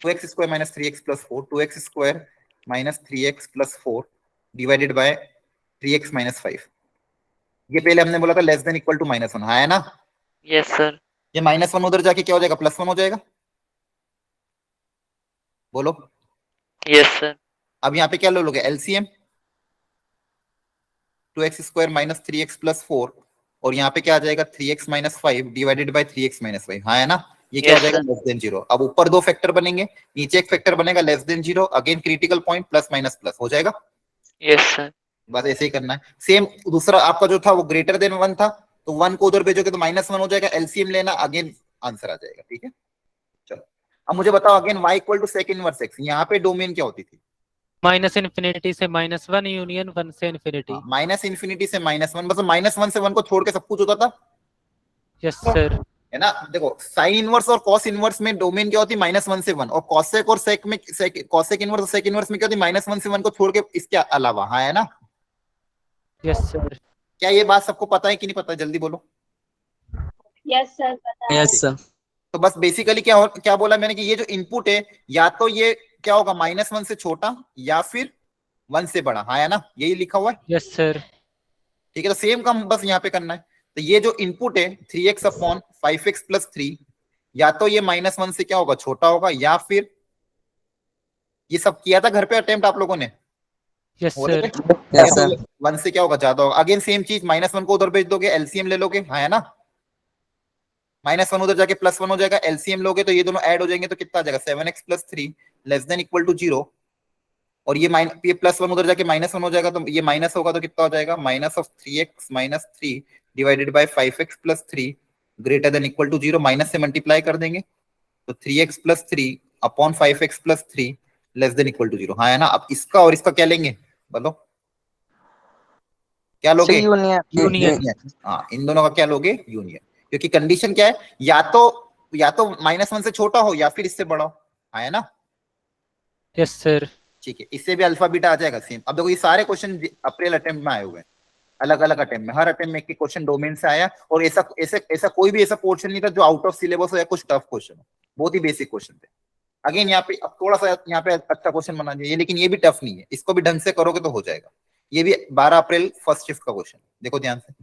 Speaker 1: 2x square minus 3x plus 4, 2x square minus 3x plus 4 divided by 3x minus 5, ये पहले हमने बोला था लेस देन इक्वल टू -1, हाँ है ना,
Speaker 2: Yes, sir.
Speaker 1: ये -1 उधर जाके क्या हो जाएगा, +1 हो जाएगा, बोलो।
Speaker 2: Yes, sir.
Speaker 1: अब यहाँ पे क्या लोगे, LCM, 2x square minus 3x plus 4, और यहाँ पे क्या आ जाएगा 3x minus 5 divided by 3x minus 5, हाँ है ना, ये क्या हो
Speaker 2: Yes,
Speaker 1: जाएगा,
Speaker 2: sir.
Speaker 1: Less than 0। अब ऊपर दो फैक्टर बनेंगे, नीचे एक फैक्टर बनेगा less than 0, again critical point plus minus plus हो जाएगा।
Speaker 2: Yes, sir.
Speaker 1: बस ऐसे ही करना है। सेम दूसरा आपका जो था वो ग्रेटर देन 1 था, तो 1 को उधर भेजोगे तो -1 हो जाएगा, एलसीएम लेना, अगेन आंसर आ जाएगा। ठीक है, चलो अब मुझे बताओ again y equal to sec inverse x, यहाँ पे डोमेन क्या होती थी?
Speaker 4: माइनस इन्फिनिटी से -1 यूनियन 1 से इन्फिनिटी।
Speaker 1: माइनस इन्फिनिटी से -1, मतलब -1 से 1 को छोड़ के सब कुछ होता था,
Speaker 4: यस सर।
Speaker 1: है ना। देखो साइन इनवर्स और कॉस इनवर्स में डोमेन क्या होती है, -1 से 1, और कॉसेक और सेक में, कॉसेक इनवर्स और सेक इनवर्स में क्या होती है, -1 से 1 को छोड़ के इसके अलावा, हाँ है ना।
Speaker 4: Yes sir.
Speaker 1: क्या ये बात सबको पता है कि नहीं पता, जल्दी बोलो।
Speaker 6: यस सर, पता है।
Speaker 5: Yes sir.
Speaker 1: तो बस बेसिकली क्या बोला मैंने कि ये जो इनपुट है या तो ये क्या होगा, -1 से छोटा या फिर 1 से बड़ा, हाँ है ना, यही लिखा हुआ है।
Speaker 4: Yes sir.
Speaker 1: ठीक है, तो सेम काम बस यहाँ पे करना है। तो ये जो इनपुट है 3x अपॉन 5x प्लस 3, या तो ये -1 से क्या होगा, छोटा होगा, या फिर ये सब किया था घर पे अटेम्प्ट आप लोगों ने,
Speaker 4: यस
Speaker 1: हो रहे
Speaker 4: सर।
Speaker 1: थे?
Speaker 5: यस
Speaker 1: या
Speaker 5: सर।
Speaker 1: तो 1 से क्या होगा, ज्यादा होगा, अगेन सेम चीज, -1 को उधर भेज दोगे, एलसीएम ले लोगे, हाँ है ना, -1 उधर जाके +1 हो जाएगा, एलसीएम लोगे तो ये दोनों ऐड हो जाएंगे, तो कितना आ जाएगा, 7x plus 3 less than equal to 0, और ये +1 उधर जाके -1 हो जाएगा, तो ये माइनस होगा, तो कितना हो जाएगा, -3x minus 3 divided by 5x plus 3 greater than equal to 0, minus से मल्टीप्लाई कर देंगे, तो 3x plus 3 upon 5x plus 3 less than equal to 0, हाँ है ना। अब इसका और इसका क्या लेंगे, बोलो क्या लोगे,
Speaker 4: यूनियन।
Speaker 1: हाँ इन दोनों का क्या लोगे, यूनियन, क्योंकि कंडीशन क्या है, या तो -1 से छोटा हो या फिर इससे बड़ा हो, हाँ है ना।
Speaker 4: Yes sir.
Speaker 1: ठीक है, इससे भी अल्फा बीटा आ जाएगा सेम। अब देखो ये सारे क्वेश्चन अप्रैल अटेम्प्ट में आए हुए हैं, अलग अलग अटेम्प्ट में, हर अटेम्प्ट में एक क्वेश्चन डोमेन से आया, और ऐसा कोई भी ऐसा पोर्शन नहीं था जो आउट ऑफ सिलेबस हो या कुछ टफ क्वेश्चन हो, बहुत ही बेसिक क्वेश्चन थे। अगेन यहाँ पे अब थोड़ा सा यहाँ पे अच्छा क्वेश्चन बना दिया, लेकिन ये भी टफ नहीं है, इसको भी ढंग से करोगे तो हो जाएगा। ये भी 12 अप्रैल फर्स्ट शिफ्ट का क्वेश्चन, देखो ध्यान से।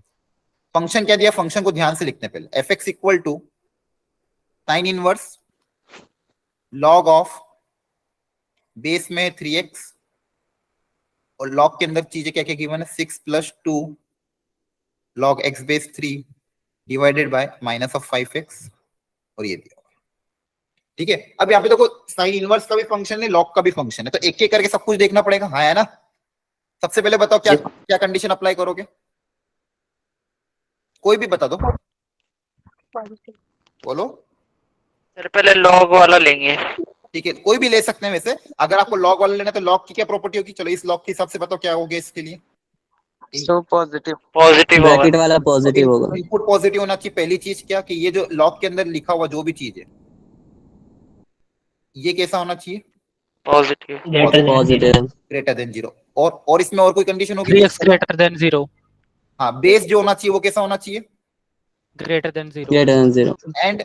Speaker 1: फंक्शन क्या दिया, फंक्शन को ध्यान से लिखने पहले, f(x) equal to sine inverse log of base में 3x, और लॉग के अंदर चीजें क्या क्या गिवन है, 6 + 2 log x base 3 divided by -5x, और ये दिया। ठीक है, अब यहाँ पे देखो साइन इनवर्स का भी फंक्शन है, लॉग का भी फंक्शन है, तो एक एक करके सब कुछ देखना पड़ेगा, हाँ है ना। सबसे पहले बताओ क्या क्या कंडीशन अप्लाई करोगे, कोई भी बता दो, बोलो।
Speaker 2: सर पहले लॉग वाला लेंगे।
Speaker 1: ठीक है, कोई भी ले सकते हैं वैसे, अगर आपको लॉग वाला लेना है तो लॉग की क्या प्रॉपर्टी होगी, चलो इस लॉग के हिसाब से बताओ क्या होगा इसके लिए।
Speaker 5: सो पॉजिटिव
Speaker 2: पॉजिटिव होगा।
Speaker 5: ब्रैकेट वाला पॉजिटिव होगा।
Speaker 1: इनपुट पॉजिटिव होना चाहिए, पहली चीज क्या, कि ये जो लॉग के अंदर लिखा हुआ जो भी चीज है ये कैसा होना चाहिए,
Speaker 2: पॉजिटिव।
Speaker 5: पॉजिटिव
Speaker 1: ग्रेटर देन 0, और इसमें और कोई कंडीशन होगी,
Speaker 4: 3x ग्रेटर देन 0।
Speaker 1: हाँ बेस जो होना चाहिए वो कैसा होना चाहिए,
Speaker 4: greater than 0।
Speaker 5: Greater than 0
Speaker 1: and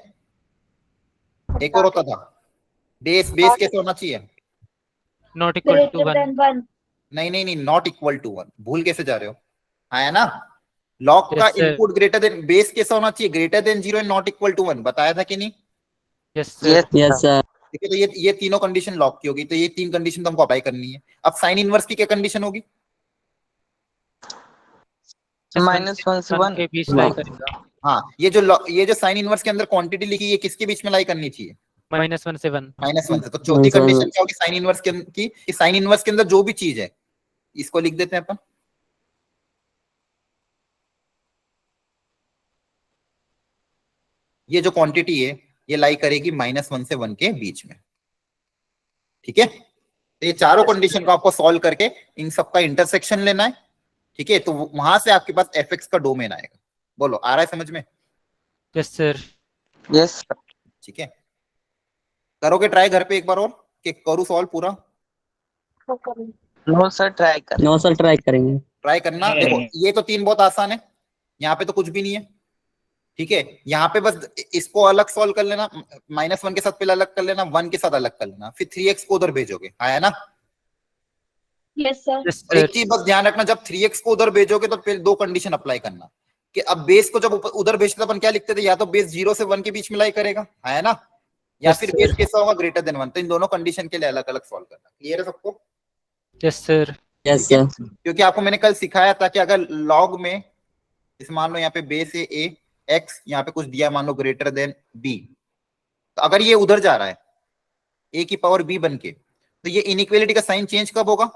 Speaker 1: एक और होता था, बेस कैसा होना चाहिए,
Speaker 4: not equal to
Speaker 6: greater
Speaker 4: 1।
Speaker 6: Than 1।
Speaker 1: नहीं, नॉट इक्वल टू 1, भूल कैसे जा रहे हो, हाँ है ना। लॉग का
Speaker 4: Yes, sir.
Speaker 1: Input greater than, base कैसा होना चाहिए, greater than 0 and not equal to 1, बताया था कि नहीं।
Speaker 4: Yes sir.
Speaker 5: Yes sir.
Speaker 1: ठीक है, तो ये तीनों कंडीशन लॉग की होगी, तो ये 3 कंडीशन तो हमको अप्लाई करनी है। अब साइन इनवर्स की क्या कंडीशन होगी,
Speaker 5: -1 से 1
Speaker 4: के बीच लाई करेगा।
Speaker 1: हाँ ये जो साइन इनवर्स के अंदर क्वांटिटी लिखी है किसके बीच में लाई करनी चाहिए,
Speaker 4: -1 से 1।
Speaker 1: -1 से। तो चौथी कंडीशन क्या होगी साइन इनवर्स की, कि साइन इनवर्स के अंदर जो भी चीज है, इसको लिख देते हैं अपन, ये जो क्वांटिटी है ये लाई करेगी -1 से 1 के बीच में। ठीक है, तो ये चारों कंडीशन को आपको सॉल्व करके इन सबका इंटरसेक्शन लेना है। ठीक है, तो वहां से आपके पास f(x) का डोमेन आएगा। बोलो आ रहा है समझ में,
Speaker 4: यस सर।
Speaker 5: यस
Speaker 1: ठीक है। करोगे ट्राई घर पे एक बार और, कि करूँ सॉल्व पूरा,
Speaker 5: नो सर ट्राई करेंगे।
Speaker 1: ट्राई करना। देखो ये तो 3 बहुत आसान है, यहाँ पे तो कुछ भी नहीं है। ठीक है, यहाँ पे बस इसको अलग सॉल्व कर लेना, -1 के साथ पहले अलग कर लेना, 1 के साथ अलग कर लेना, फिर 3x को उधर भेजोगे, आया ना।
Speaker 6: Yes sir.
Speaker 4: यस
Speaker 1: और एक
Speaker 4: सर।
Speaker 1: चीज बस ध्यान रखना, जब 3x को उधर भेजोगे तो फिर 2 कंडीशन अप्लाई करना, कि अब बेस को जब उधर भेजते अपन क्या लिखते थे, या तो बेस 0 से 1 के बीच में लाई करेगा, है ना, या
Speaker 4: Yes,
Speaker 1: फिर
Speaker 4: sir.
Speaker 1: बेस कैसा होगा, ग्रेटर देन 1। तो इन दोनों कंडीशन के लिए अलग अलग सॉल्व करना। क्लियर है सबको,
Speaker 4: यस सर।
Speaker 5: यस
Speaker 1: ठीक है?
Speaker 5: सर।
Speaker 1: क्योंकि आपको मैंने कल सिखाया था कि अगर लॉग में इस मान लो यहाँ पे बेस है a x, यहाँ पे कुछ दिया मान लो ग्रेटर देन b, तो अगर ये उधर जा रहा है a की पावर b बन के, तो ये इनइक्वालिटी का साइन चेंज कब होगा?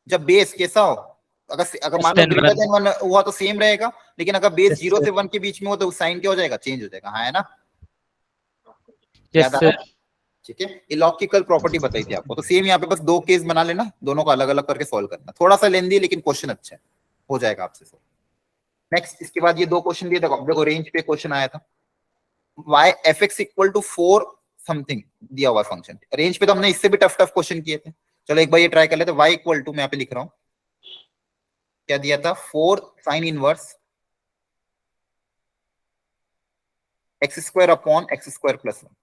Speaker 1: जब बेस कैसा हो, अगर मान लो
Speaker 4: Less than
Speaker 1: ग्रेटर
Speaker 4: one.
Speaker 1: देन 1 हुआ तो सेम रहेगा, लेकिन अगर बेस
Speaker 4: Yes,
Speaker 1: 0
Speaker 4: sir.
Speaker 1: से 1 के बीच में हो तो साइन क्या हो जाएगा? चेंज हो जाएगा। हाँ है ना?
Speaker 4: यस
Speaker 1: याद आ रहा
Speaker 4: सर।
Speaker 1: है? ठीक है, ये लॉजिकल प्रॉपर्टी बताई थी आपको। तो सेम यहाँ पे बस दो केस बना लेना, दोनों को अलग अलग करके सॉल्व करना। थोड़ा सा लेंदी है लेकिन क्वेश्चन अच्छा है, हो जाएगा आपसे सॉल्व। नेक्स्ट, इसके बाद ये दो क्वेश्चन दिए, देखो रेंज पे क्वेश्चन आया था, y fx equal to 4 something दिया हुआ फंक्शन। रेंज पे तो हमने इससे भी टफ क्वेश्चन किए थे। चलो एक बार ये ट्राई कर लेते हैं। y इक्वल टू, मैं यहाँ पे लिख रहा हूँ, क्या दिया था? 4 sine inverse x square upon x square plus 1।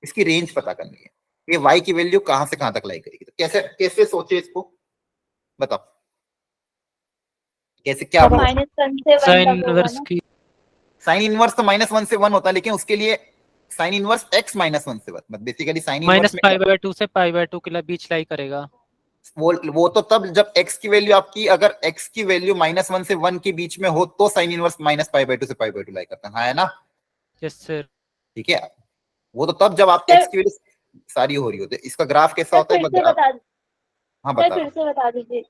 Speaker 1: इसकी रेंज पता करनी है, ये y की वैल्यू कहां से कहां तक लाई करेगी। तो कैसे कैसे सोचे इसको, बताओ कैसे, क्या
Speaker 6: तो -1 से 1
Speaker 4: साइन
Speaker 6: तक होगा
Speaker 4: इनवर्स
Speaker 6: ना?
Speaker 4: की
Speaker 1: साइन इनवर्स तो -1 से 1 होता है, लेकिन उसके लिए साइन इनवर्स x -1 से 1, बेसिकली साइन इनवर्स में
Speaker 4: -π/2 से π/2 के लिए बीच लाई करेगा।
Speaker 1: वो तो तब जब x की वैल्यू आपकी, अगर x की वैल्यू -1 से 1 के बीच में हो तो साइन इनवर्स -π/2 से π/2 लाई करता है। हाँ है ना?
Speaker 4: Yes sir.
Speaker 1: ठीक है, वो तो तब जब आप
Speaker 6: सर-
Speaker 1: x की वैल्यू सारी हो रही होती है। इसका ग्राफ कैसा
Speaker 6: सर
Speaker 1: होता है
Speaker 6: फिर से बता
Speaker 1: हाँ
Speaker 6: सर
Speaker 1: बता,
Speaker 6: फिर से बता दीजिए।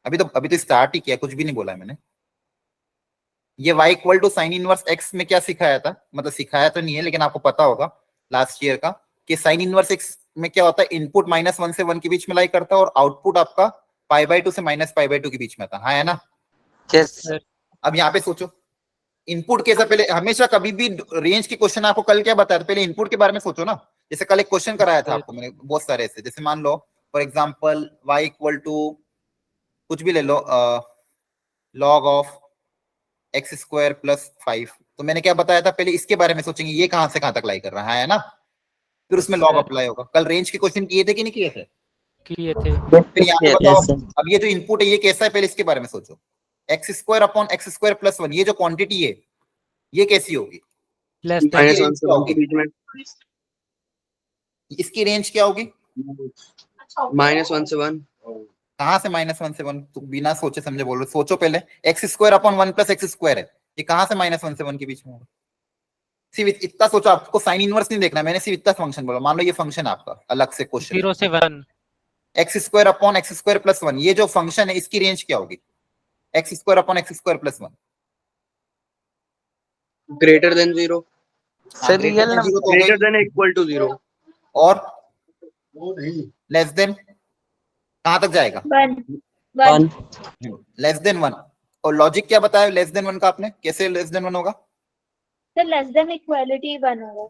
Speaker 1: अभी तो स्टार्ट ही किया, कुछ भी नहीं बोला है मैंने। ये y equal to sine inverse x में क्या सिखाया था, मतलब सिखाया तो नहीं है लेकिन आपको पता होगा लास्ट ईयर का, कि साइन इनवर्स x में क्या होता है, इनपुट -1 से 1 के बीच में लाई करता है और आउटपुट आपका π/2 से -π/2 के बीच में आता है। हाँ है ना?
Speaker 5: Yes.
Speaker 4: सर
Speaker 1: अब यहाँ पे सोचो इनपुट कैसा, पहले हमेशा कभी भी रेंज की क्वेश्चन आपको कल क्या बताया था, पहले इनपुट के बारे में सोचो ना। जैसे कल एक क्वेश्चन कराया था आपको मैंने बहुत सारे ऐसे, जैसे मान लो for example y equal to कुछ भी ले लो, log of x square plus 5, तो मैंने क्या बताया था, पहले इसके बारे में सोचेंगे ये कहां से कहां तक लाई कर रहा है ना, फिर उसमें लॉग अप्लाई होगा। कल रेंज के क्वेश्चन किए थे कि नहीं किए थे?
Speaker 4: किए थे।
Speaker 1: फिर यहाँ पे
Speaker 5: Yes,
Speaker 1: बताओ,
Speaker 5: sir.
Speaker 1: अब ये जो इनपुट है ये कैसा है, पहले इसके बारे में सोचो। X square upon x square plus 1, ये जो क्वांटिटी है ये कैसी होगी?
Speaker 4: लेस
Speaker 1: इसकी
Speaker 4: देन
Speaker 1: रेंज क्या होगी? इसकी रेंज क्या होगी?
Speaker 7: -1 से 1।
Speaker 1: कहां से -1 से 1? तो बिना सोचे समझे बोल रहे, सोचो पहले। X square upon 1 plus x square है, ये कहां से -1 से 1 के बीच में होगा? सिर्फ इतना सोचो, आपको साइन इनवर्स नहीं देखना, मैंने सिर्फ इतना फंक्शन बोला। मान लो ये फंक्शन आपका अलग से क्वेश्चन,
Speaker 4: 0 से 1
Speaker 1: x square upon x square plus 1, ये जो फंक्शन है इसकी रेंज क्या होगी? X square upon x square plus 1
Speaker 7: greater than 0।
Speaker 5: Sir, real number.
Speaker 7: Greater than equal to 0।
Speaker 1: और लेस देन कहां तक जाएगा?
Speaker 6: 1
Speaker 1: लेस देन 1। और लॉजिक क्या बताया लेस देन 1 का आपने? कैसे लेस देन 1 होगा?
Speaker 6: सर लेस देन इक्वालिटी 1 होगा।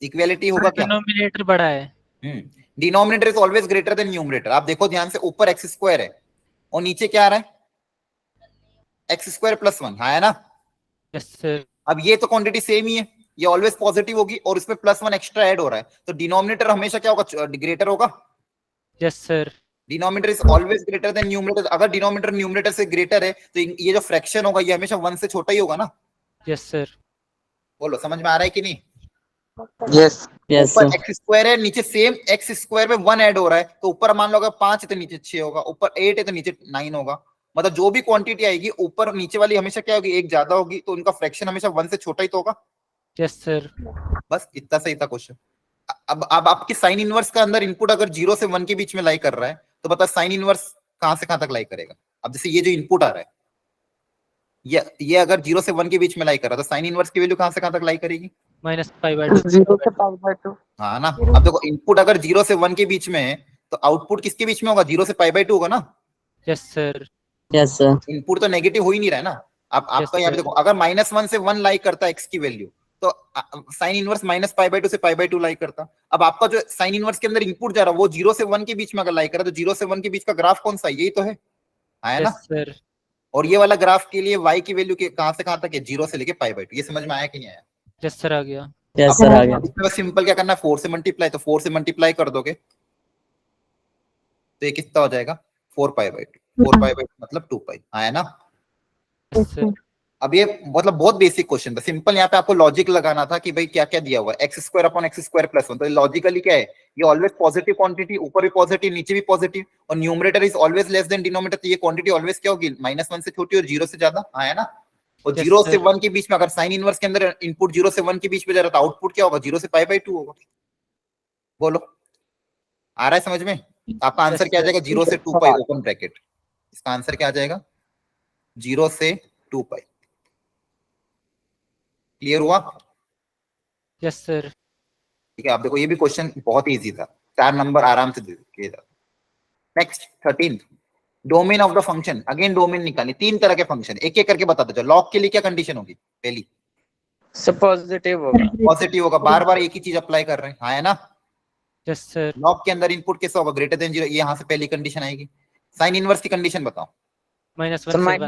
Speaker 1: इक्वालिटी होगा क्या?
Speaker 4: डिनोमिनेटर बड़ा है।
Speaker 1: Denominator is always greater than numerator. आप देखो ध्यान से, ऊपर एक्स स्क्वायर है और नीचे क्या आ रहा है? X square plus 1। हाँ है ना?
Speaker 4: Yes sir.
Speaker 1: अब ये तो क्वांटिटी सेम ही है, ये ऑलवेज पॉजिटिव होगी और इसमें प्लस 1 एक्स्ट्रा ऐड हो रहा है, तो डिनोमिनेटर हमेशा क्या होगा? ग्रेटर होगा।
Speaker 4: Yes sir.
Speaker 1: Denominator is always greater than numerator. अगर डिनोमिनेटर न्यूमरेटर से ग्रेटर है तो ये जो फ्रैक्शन होगा ये हमेशा 1 से छोटा ही होगा ना।
Speaker 4: Yes sir.
Speaker 1: बोलो समझ में आ रहा है कि नहीं?
Speaker 5: Yes. Yes,
Speaker 1: ऊपर
Speaker 5: sir.
Speaker 1: एक्स स्क्वायर है, नीचे सेम एक्स स्क्वायर में 1 ऐड हो रहा है, तो ऊपर मान लो अगर 5 है तो नीचे 6 होगा, ऊपर 8 है तो नीचे 9 होगा। मतलब जो भी क्वांटिटी आएगी ऊपर नीचे वाली हमेशा क्या होगी? एक ज्यादा होगी, तो उनका फ्रैक्शन हमेशा 1 से छोटा ही तो होगा।
Speaker 4: Yes sir.
Speaker 1: बस इतना सही था क्वेश्चन। अब आपकी साइन इनवर्स का अंदर इनपुट अगर 0 से 1 के बीच में लाई कर रहा है तो बता साइन इनवर्स कहां से कहां तक लाई करेगा? अब जैसे ये जो इनपुट आ रहा है ये अगर 0 से 1 के बीच में लाई कर रहा है तो साइन इनवर्स की वैल्यू कहां से कहां तक लाई करेगी?
Speaker 4: -π/2
Speaker 5: 0 से π/2।
Speaker 1: हाँ ना? अब देखो इनपुट अगर 0 से 1 के बीच में है तो आउटपुट किसके बीच में होगा? 0 से π/2 होगा ना?
Speaker 4: Yes sir.
Speaker 5: Yes, sir.
Speaker 1: Input तो नेगेटिव हो ही नहीं रहा है ना। अब आपका यहाँ पे
Speaker 4: sir.
Speaker 1: देखो, अगर -1 से 1 लाई करता है एक्स की वैल्यू तो साइन इनवर्स -π/2 से π/2 लाई करता। अब आपका जो साइन इनवर्स के अंदर इनपुट जा रहा है वो 0 से 1 के बीच में अगर लाई कर रहा है तो 0 से 1 के बीच का ग्राफ कौन सा है? यही तो है। हाँ है ना?
Speaker 4: Yes sir.
Speaker 1: और ये वाला ग्राफ के लिए y की वैल्यू कहां से कहां तक है? 0 से लेके π/2। ये समझ में आया कि नहीं आया?
Speaker 4: यस सर आ गया।
Speaker 5: Yes, sir. आ गया।
Speaker 1: इसमें बस सिंपल क्या करना है, 4 से मल्टीप्लाई, तो 4 से मल्टीप्लाई कर दोगे तो ये कितना हो जाएगा? 4π/2। 4π/2 मतलब 2π। हाँ है ना?
Speaker 4: Yes sir.
Speaker 1: अब ये मतलब बहुत बेसिक क्वेश्चन था, सिंपल। यहाँ पे आपको लॉजिक लगाना था कि भाई क्या क्या दिया हुआ है, x square upon x square plus 1, तो लॉजिकली क्या है? ये ऑलवेज पॉजिटिव क्वांटिटी, ऊपर भी पॉजिटिव नीचे भी पॉजिटिव, और numerator is always less than denominator, तो ये क्वांटिटी ऑलवेज क्या होगी? -1 से छोटी और 0 से ज्यादा। हाँ है ना? और
Speaker 4: Yes,
Speaker 1: 0 से
Speaker 4: sir.
Speaker 1: 1 के बीच में अगर साइन इनवर्स के अंदर इनपुट 0 से 1 के बीच में जा रहा तो आउटपुट क्या होगा? 0 से π/2 होगा। बोलो, आ रहा है समझ में? आपका आंसर
Speaker 4: Yes,
Speaker 1: क्या आ
Speaker 4: sir.
Speaker 1: जाएगा? 0 से 2π ओपन ब्रैकेट। इसका आंसर क्या आ जाएगा? 0 से 2π। क्लियर हुआ?
Speaker 4: Yes, sir.
Speaker 1: ठीक है, आप देखो ये भी क्वेश्चन बहुत इजी था, 4 नंबर आराम से दे दिए था। Next 13, domain of the function. Again domain निकालनी, 3 तरह के फंक्शन, एक एक करके बताते जाओ। लॉग के लिए क्या कंडीशन होगी? पहली
Speaker 5: सब पॉजिटिव होगा।
Speaker 1: पॉजिटिव होगा, बार बार एक ही चीज अप्लाई कर रहे हैं, हाँ है ना?
Speaker 4: Yes, sir.
Speaker 1: लॉग के अंदर इनपुट कैसा होगा? ग्रेटर देन 0, ये यहाँ से पहली कंडीशन आएगी। साइन इनवर्स की कंडीशन बताओ।
Speaker 4: -1
Speaker 5: तो
Speaker 4: से 1.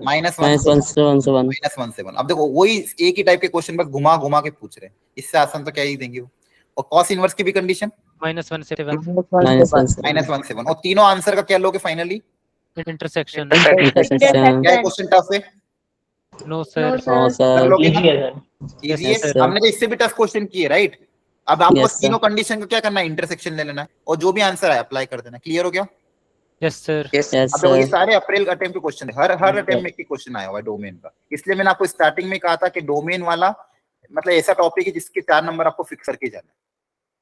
Speaker 1: -1
Speaker 5: -1 से 1।
Speaker 1: अब देखो वही एक ही टाइप के क्वेश्चन बस घुमा घुमा के पूछ रहे हैं, इससे आसान तो क्या ही देंगे वो। और कॉस इनवर्स की भी कंडीशन
Speaker 4: -1 से 1.
Speaker 1: -1 से 1। और तीनों आंसर का क्या लोगे फाइनली?
Speaker 4: Intersection.
Speaker 5: इंटरसेक्शन।
Speaker 1: क्या क्वेश्चन टफ है?
Speaker 4: No, sir.
Speaker 6: No,
Speaker 5: no
Speaker 6: sir.
Speaker 1: कर
Speaker 5: सर।
Speaker 1: लोगे ना?
Speaker 3: इजी है सर।
Speaker 1: इजी
Speaker 4: Yes,
Speaker 1: है।
Speaker 4: sir.
Speaker 1: हमने तो इससे भी टफ क्वेश्चन किए, राइट? अब आपको
Speaker 5: Yes, sir.
Speaker 1: तीनों कंडीशन का क्या करना है? इंटरसेक्शन ले लेना है और जो भी आंसर है अप्लाई कर देना। क्लियर हो गया?
Speaker 4: Yes, sir.
Speaker 5: यस
Speaker 1: अब देखो ये
Speaker 5: सर।
Speaker 1: सारे अप्रैल अटेम्प्ट के क्वेश्चन है, हर अटेम्प्ट में एक क्वेश्चन आया हुआ है डोमेन का। इसलिए मैंने आपको स्टार्टिंग में कहा था कि डोमेन वाला मतलब ऐसा टॉपिक है जिसके 4 नंबर आपको फिक्स करके जाना है।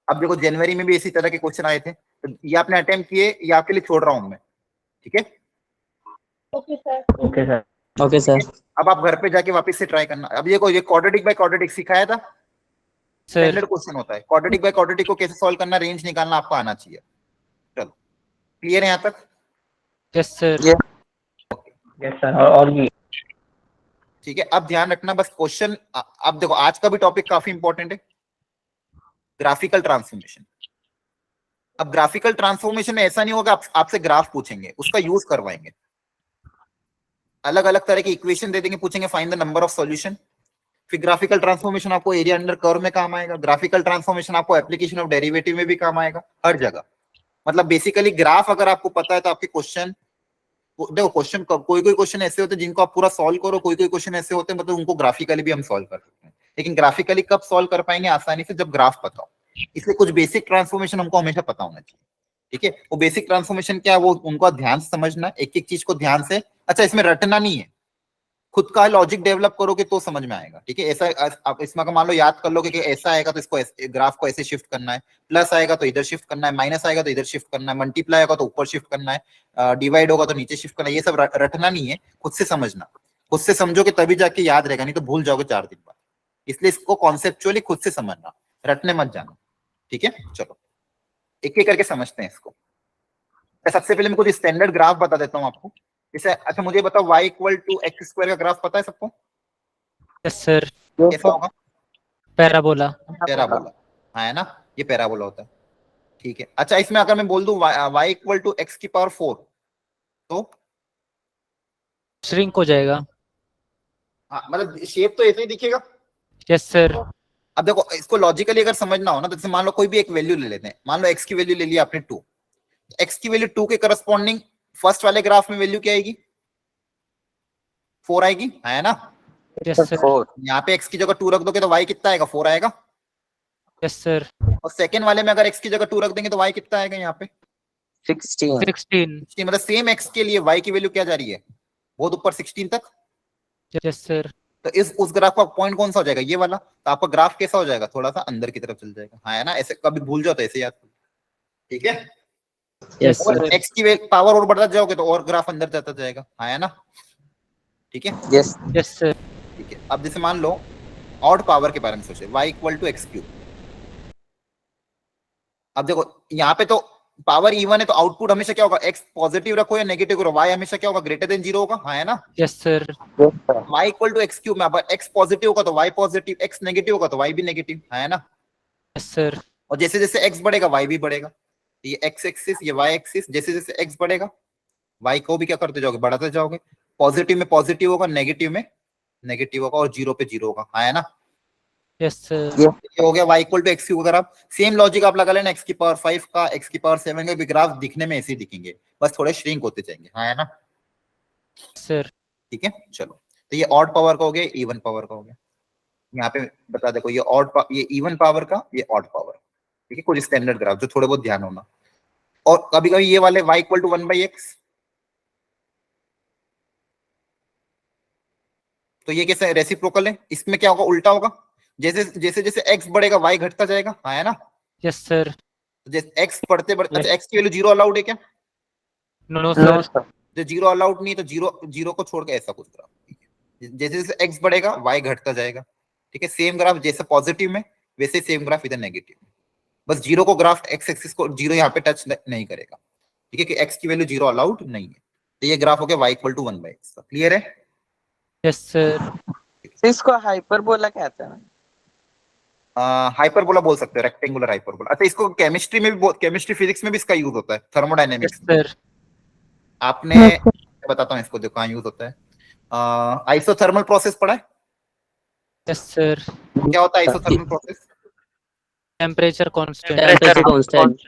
Speaker 1: अब देखो जनवरी में भी इसी तरह के क्वेश्चन आए थे, तो ये आपने अटेम्प्ट किए, ये आपके लिए छोड़ रहा हूं मैं, ठीक है?
Speaker 6: Okay, sir.
Speaker 3: Okay sir.
Speaker 5: Okay sir.
Speaker 1: अब आप घर पे जाके वापस से ट्राई करना। अब ये क्वाड्रेटिक बाय क्वाड्रेटिक सिखाया था,
Speaker 4: Sir.
Speaker 1: स्टैंडर्ड क्वेश्चन होता है। क्वाड्रेटिक बाय क्वाड्रेटिक को कैसे सॉल्व करना, रेंज निकालना आपको आना चाहिए। चलो क्लियर है यहाँ तक?
Speaker 4: Yes, sir.
Speaker 3: Yes sir. और भी
Speaker 1: ठीक है, अब ध्यान रखना बस क्वेश्चन। अब देखो आज का भी टॉपिक काफी इंपॉर्टेंट है, ग्राफिकल ट्रांसफॉर्मेशन। अब ग्राफिकल ट्रांसफॉर्मेशन में ऐसा नहीं होगा आपसे ग्राफ पूछेंगे, उसका यूज करवाएंगे। अलग अलग तरह के इक्वेशन दे देंगे, पूछेंगे find the number of solution. फिर ग्राफिकल ट्रांसफॉर्मेशन आपको एरिया अंडर कर्व में काम आएगा। ग्राफिकल ट्रांसफॉर्मेशन आपको एप्लीकेशन ऑफ डेरिवेटिव में भी काम आएगा, हर जगह। मतलब बेसिकली ग्राफ अगर आपको पता है तो आपके क्वेश्चन, देखो क्वेश्चन कोई कोई क्वेश्चन ऐसे होते हैं जिनको आप पूरा सॉल्व करो, कोई कोई क्वेश्चन ऐसे होते हैं मतलब उनको ग्राफिकली भी हम सॉल्व कर सकते हैं। लेकिन ग्राफिकली कब सॉल्व कर पाएंगे आसानी से? जब ग्राफ पता हो। इसलिए कुछ बेसिक ट्रांसफॉर्मेशन हमको हमेशा पता होना चाहिए, ठीक है? वो बेसिक ट्रांसफॉर्मेशन क्या है वो उनको ध्यान से समझना, एक एक चीज को ध्यान से। अच्छा इसमें रटना नहीं है, खुद का लॉजिक डेवलप करोगे तो समझ में आएगा, ठीक है? ऐसा आप इसमें मान लो याद कर लोगे कि ऐसा आएगा तो इसको ग्राफ को ऐसे शिफ्ट करना है, प्लस आएगा तो इधर शिफ्ट करना है, माइनस आएगा तो इधर शिफ्ट करना है, मल्टीप्लाई होगा तो ऊपर शिफ्ट करना है, डिवाइड होगा तो नीचे शिफ्ट करना है। ये सब रटना नहीं है, खुद से समझना। खुद से समझोगे तभी जाके याद रहेगा, नहीं तो भूल जाओगे 4 दिन बाद। इसलिए इसको कॉन्सेप्चुअली खुद से समझना, रटने मत जाना, ठीक है? चलो एक एक करके समझते हैं इसको। सबसे पहले मैं कुछ स्टैंडर्ड ग्राफ बता देता हूँ आपको। जैसे अच्छा मुझे बताओ y = x² का ग्राफ पता है सबको?
Speaker 4: Yes, sir.
Speaker 1: कैसा होगा?
Speaker 4: Parabola.
Speaker 1: पैराबोला, हाँ है ना? ये पैराबोला होता है, ठीक है? अच्छा इसमें अगर मैं बोल दूं y = x⁴ तो
Speaker 4: Shrink हो जाएगा.
Speaker 1: हाँ, मतलब शेप तो ऐसे ही दिखेगा।
Speaker 4: Yes, sir.
Speaker 1: अब देखो इसको लॉजिकली अगर समझना हो ना तो जैसे मान लो कोई भी एक वैल्यू ले लेते हैं, मान लो x की वैल्यू ले ली आपने 2, x की वैल्यू 2 के करस्पॉन्डिंग फर्स्ट वाले ग्राफ में वैल्यू क्या आएगी? 4 आएगी, है ना?
Speaker 4: Yes, sir.
Speaker 1: यहाँ पे x की जगह 2 रख दोगे तो y कितना आएगा? 4 आएगा।
Speaker 4: Yes, sir.
Speaker 1: और सेकंड वाले में अगर x की जगह 2 रख देंगे तो y कितना आएगा? यहाँ पे
Speaker 5: 16।
Speaker 4: 16.
Speaker 1: मतलब सेम x के लिए y की वैल्यू क्या जा रही है? बहुत ऊपर 16 तक।
Speaker 4: Yes, sir.
Speaker 1: तो उस ग्राफ का पॉइंट कौन सा हो जाएगा? ये वाला। तो आपका ग्राफ कैसा हो जाएगा? थोड़ा सा अंदर की तरफ चल जाएगा, हाँ है ना? ऐसे कभी भूल जाओ तो ऐसे याद, ठीक है?
Speaker 5: यस
Speaker 1: और
Speaker 5: सर।
Speaker 1: x की पावर और बढ़ता जाओगे तो और ग्राफ अंदर जाता जाएगा, हाँ है ना? ठीक है,
Speaker 5: यस।
Speaker 4: Yes, sir.
Speaker 1: ठीक है। अब जैसे मान लो ऑड पावर के बारे में सोचे, y = x³। अब देखो यहाँ पे तो पावर इवन है तो आउटपुट हमेशा क्या होगा? x पॉजिटिव रखो या नेगेटिव करो, y हमेशा क्या होगा? ग्रेटर देन 0 होगा, हाँ है ना?
Speaker 4: Yes, sir.
Speaker 1: y = x³ में अब x पॉजिटिव होगा तो y पॉजिटिव, x नेगेटिव होगा तो y भी नेगेटिव, है ना?
Speaker 4: Yes, sir.
Speaker 1: और जैसे जैसे x बढ़ेगा y भी बढ़ेगा। ये x एक्सिस, ये y एक्सिस, जैसे जैसे x बढ़ेगा y को भी क्या करते जाओगे? बढ़ाते जाओगे। पॉजिटिव में पॉजिटिव होगा, नेगेटिव में नेगेटिव होगा और 0 पे 0 होगा, हाँ है ना?
Speaker 4: Yes, sir.
Speaker 1: ये हो गया y = x³। अगर आप सेम लॉजिक आप लगा लेना x⁵ का, x⁵ का भी ग्राफ दिखने में ऐसे ही दिखेंगे, बस थोड़े श्रिंक होते जाएंगे, हाँ है ना?
Speaker 4: Sir.
Speaker 1: ठीक है, चलो। तो ये ऑड पावर का हो गया, इवन पावर का हो गया। यहाँ पे बता देखो ये ये इवन पावर का, ये ऑड पावर, ठीक है? कुछ स्टैंडर्ड ग्राफ जो थोड़े बहुत ध्यान होना। और कभी कभी ये वाले y = 1/x, तो ये कैसे रेसिप्रोकल है, इसमें क्या होगा, उल्टा होगा, जैसे जैसे जैसे x बढ़ेगा y घटता जाएगा, हाँ है ना।
Speaker 4: Yes sir.
Speaker 1: जैसे x बढ़ते बढ़ते,
Speaker 3: Yes.
Speaker 1: अच्छा x की वैल्यू 0 अलाउड है क्या,
Speaker 4: नो सर।
Speaker 1: जो 0 अलाउड नहीं है तो 0 को छोड़ के ऐसा कुछ ग्राफ, जैसे जैसे x बढ़ेगा y घटता जाएगा, ठीक है। सेम ग्राफ जैसे पॉजिटिव में वैसे सेम ग्राफ इधर नेगेटिव में, बस 0 को ग्राफ x एक्सिस को 0 यहाँ पे टच नहीं करेगा, ठीक है, कि x की वैल्यू 0 अलाउड नहीं है। तो ये ग्राफ हो गया y equal to 1/x, clear है।
Speaker 4: Yes sir.
Speaker 8: इसको हाइपरबोला कहते हैं।
Speaker 1: हाइपरबोला बोल सकते हैं, रेक्टेंगुलर हाइपरबोला। अच्छा, इसको केमिस्ट्री में भी, केमिस्ट्री फिजिक्स में भी इसका यूज होता है,
Speaker 4: यस
Speaker 1: थर्मोडायनेमिक्स।
Speaker 4: सर।
Speaker 1: आपने, बताता हूँ इसको, देखो कहाँ यूज होता है। आइसोथर्मल प्रोसेस पढ़ा है,
Speaker 4: यस सर।
Speaker 1: क्या होता है isothermal process,
Speaker 4: temperature constant.
Speaker 5: Temperature constant.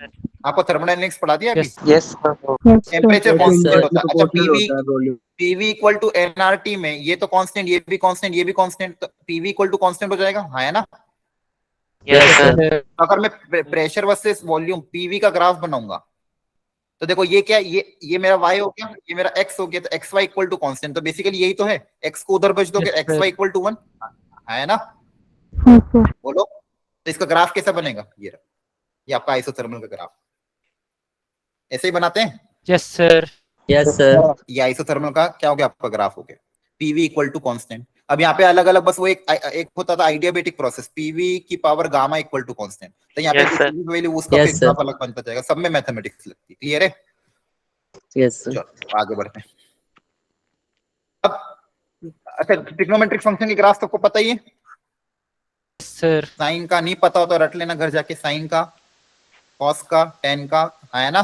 Speaker 1: आपको थर्मोडायनेमिक्स पढ़ा दिया अभी।
Speaker 5: Yes.
Speaker 8: Yes
Speaker 1: temperature
Speaker 5: Yes,
Speaker 1: constant
Speaker 5: sir.
Speaker 1: होता है। अच्छा, पीवी इक्वल टू एनआरटी में ये तो कांस्टेंट, ये भी कांस्टेंट, ये भी कांस्टेंट, तो पीवी इक्वल टू कांस्टेंट हो जाएगा, हाँ है ना।
Speaker 5: Yes, sir.
Speaker 1: तो अगर मैं प्रेशर वर्सेस वॉल्यूम पीवी का ग्राफ बनाऊंगा तो देखो ये क्या, ये मेरा y हो गया, ये मेरा x हो गया, तो xy इक्वल टू कांस्टेंट, तो बेसिकली यही तो है, x को उधर बच दोगे,
Speaker 4: Yes, sir.
Speaker 1: xy equal to 1 है ना। बोलो, तो इसका ग्राफ कैसा बनेगा, ये रहा, ये आपका आइसोथर्मल का ग्राफ, ऐसे ही बनाते हैं।
Speaker 4: Yes sir.
Speaker 5: Yes, sir.
Speaker 1: ये आइसोथर्मल का क्या हो गया, आपका ग्राफ हो गया, पीवी इक्वल टू कांस्टेंट। अब यहाँ पे अलग अलग बस वो एक होता था आइडियाबेटिक प्रोसेस, पीवी की power gamma equal to constant, तो यहाँ
Speaker 2: Yes, sir.
Speaker 1: पे वैल्यू उसका
Speaker 5: Yes,
Speaker 1: फिर
Speaker 5: sir.
Speaker 1: ग्राफ अलग बनता जाएगा, सब में मैथमेटिक्स लगती है, क्लियर है।
Speaker 5: Yes, sir.
Speaker 1: चलो आगे बढ़ते हैं। अब अच्छा, ट्रिग्नोमेट्रिक फंक्शन के ग्राफ सबको पता ही है,
Speaker 4: सर।
Speaker 1: साइन का नहीं पता हो तो रट लेना घर जाके, साइन का, कॉस का, टेन का, है ना।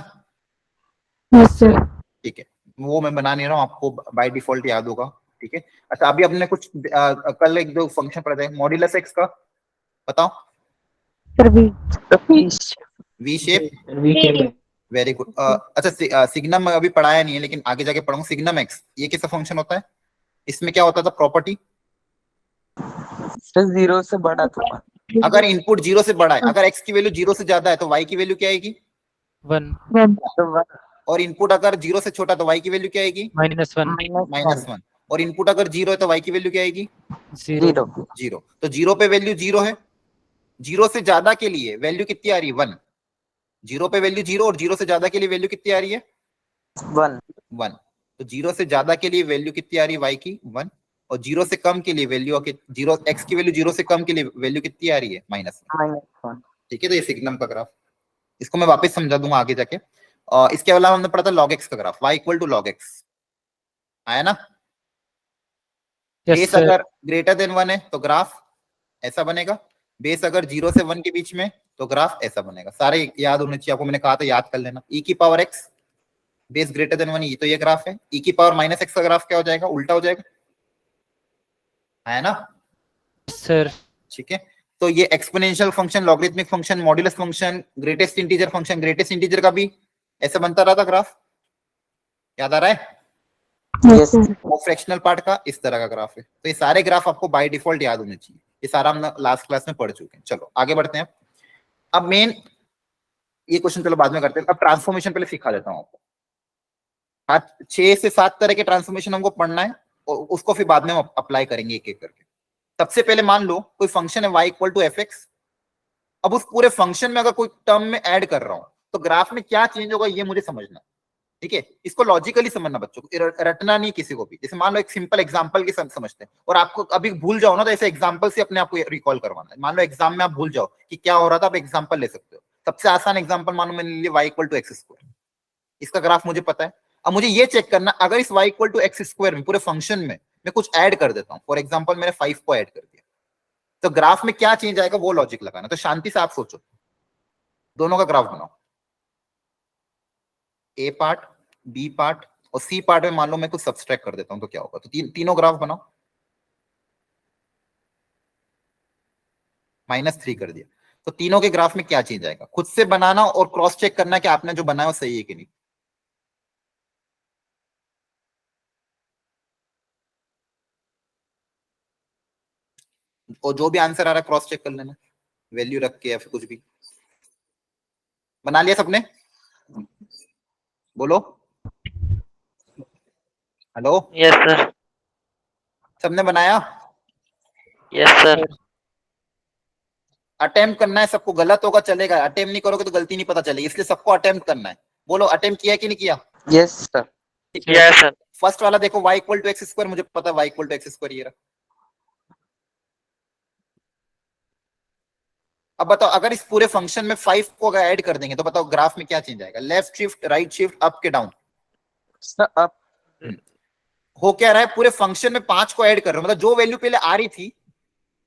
Speaker 1: ठीक है, वो मैं बना नहीं रहा हूँ, आपको बाय डिफॉल्ट याद होगा, ठीक है। अच्छा, अभी अपने कुछ कल एक दो फंक्शन पढ़े थे, मॉड्यूलस एक्स का बताओ, वी शेप, वेरी गुड। अच्छा, सिग्नम अभी पढ़ाया नहीं है लेकिन आगे जाके पढ़ूंगा। सिग्नम एक्स ये कैसा फंक्शन होता है, इसमें क्या होता था प्रॉपर्टी,
Speaker 8: जीरो से बड़ा था।
Speaker 1: अगर इनपुट 0 से बड़ा है, अगर x की वैल्यू 0 से ज्यादा है तो y की वैल्यू क्या आएगी,
Speaker 4: 1
Speaker 1: और इनपुट अगर 0 से छोटा तो y की वैल्यू क्या आएगी,
Speaker 4: -1
Speaker 1: -1, और इनपुट अगर 0 है तो y की वैल्यू क्या आएगी,
Speaker 4: 0
Speaker 1: 0। तो 0 पे वैल्यू 0 है, 0 से ज्यादा के लिए वैल्यू कितनी आ रही है, 1। 0 पे वैल्यू 0 और 0 से ज्यादा के लिए वैल्यू कितनी आ रही है, 1। तो 0 से ज्यादा के लिए वैल्यू कितनी आ रही है y की, 1, और 0 से कम के लिए वैल्यू, 0 x की वैल्यू 0 से कम के लिए वैल्यू कितनी आ रही है, -1, ठीक है। तो ये सिग्नम का ग्राफ, इसको मैं वापस समझा दूंगा आगे जाके। इसके अलावा हमने पढ़ा था log x का graph, y equal to log x, आया ना।
Speaker 4: Yes
Speaker 1: base
Speaker 4: sir.
Speaker 1: अगर ग्रेटर देन 1 है तो ग्राफ ऐसा बनेगा, बेस अगर 0 से 1 के बीच में तो ग्राफ ऐसा बनेगा। सारे याद होने चाहिए आपको, मैंने कहा था याद कर लेना। e की power x, base greater than 1, ये तो ये ग्राफ है। e की पावर -x का ग्राफ क्या हो जाएगा, उल्टा हो जाएगा, है ना
Speaker 4: सर।
Speaker 1: ठीक है। तो ये exponential function, logarithmic function, modulus function, greatest integer function, greatest integer का भी ऐसा बनता रहा था ग्राफ, याद आ रहा है। वो फ्रैक्शनल पार्ट का इस तरह का ग्राफ है। तो ये सारे ग्राफ आपको बाय डिफॉल्ट याद होने चाहिए, ये सारा हम लास्ट क्लास में पढ़ चुके हैं। चलो आगे बढ़ते हैं। अब मेन ये क्वेश्चन चलो बाद में करते हैं, अब ट्रांसफॉर्मेशन पहले सिखा देता हूँ आपको। 6 से 7 तरह के ट्रांसफॉर्मेशन हमको पढ़ना है और उसको फिर बाद में हम अप्लाई करेंगे एक एक करके। सबसे पहले मान लो कोई फंक्शन है y equal to f x, अब उस पूरे फंक्शन में अगर कोई टर्म में ऐड कर रहा हूं तो ग्राफ में क्या चेंज होगा ये मुझे समझना, ठीक है। इसको लॉजिकली समझना बच्चों को, रटना नहीं किसी को भी। जैसे मान लो एक सिंपल एग्जांपल के समझते हैं, और आपको अभी भूल जाओ ना तो ऐसे एग्जांपल से अपने आप को रिकॉल करवाना है। मान लो एग्जाम में आप भूल जाओ कि क्या हो रहा था, आप एग्जांपल ले सकते हो। सबसे आसान एग्जांपल मानो मैंने लिया y equal to x square, इसका ग्राफ मुझे पता है। अब मुझे ये चेक करना, अगर इस y equal to x square में पूरे फंक्शन में मैं कुछ ऐड कर देता हूँ, फॉर एग्जाम्पल मैंने 5 को ऐड कर दिया, तो ग्राफ में क्या चेंज आएगा वो लॉजिक लगाना। तो शांति से आप सोचो, दोनों का ग्राफ बनाओ, ए पार्ट, बी पार्ट और सी पार्ट में मान लो मैं कुछ सब्सट्रैक्ट कर देता हूं तो क्या होगा। तो तीनों ग्राफ बनाओ, -3 कर दिया, तो तीनों के ग्राफ में क्या चेंज आएगा खुद से बनाना और क्रॉस चेक करना कि आपने जो बनाया वो सही है कि नहीं। और जो भी आंसर आ रहा है क्रॉस चेक कर लेना, वैल्यू रख के या फिर कुछ भी। बना लिया सबने, बोलो हेलो।
Speaker 2: Yes sir.
Speaker 1: सबने बनाया?
Speaker 2: Yes sir.
Speaker 1: अटेम्प्ट करना है सबको, गलत होगा चलेगा, अटेम्प्ट नहीं करोगे तो गलती नहीं पता चलेगी, इसलिए सबको अटेम्प्ट करना है। बोलो अटेम्प्ट किया कि नहीं किया?
Speaker 8: Yes sir.
Speaker 2: Yes sir.
Speaker 1: First वाला देखो y equal to x square, मुझे पता है y equal to x square ये रहा। अब बताओ अगर इस पूरे फंक्शन में 5 को अगर ऐड कर देंगे तो बताओ ग्राफ में क्या चेंज आएगा? Left shift, right shift, up के डाउन?
Speaker 8: सर अब
Speaker 1: हो क्या रहा है, पूरे फंक्शन में 5 को ऐड कर रहे हो, मतलब जो वैल्यू पहले आ रही थी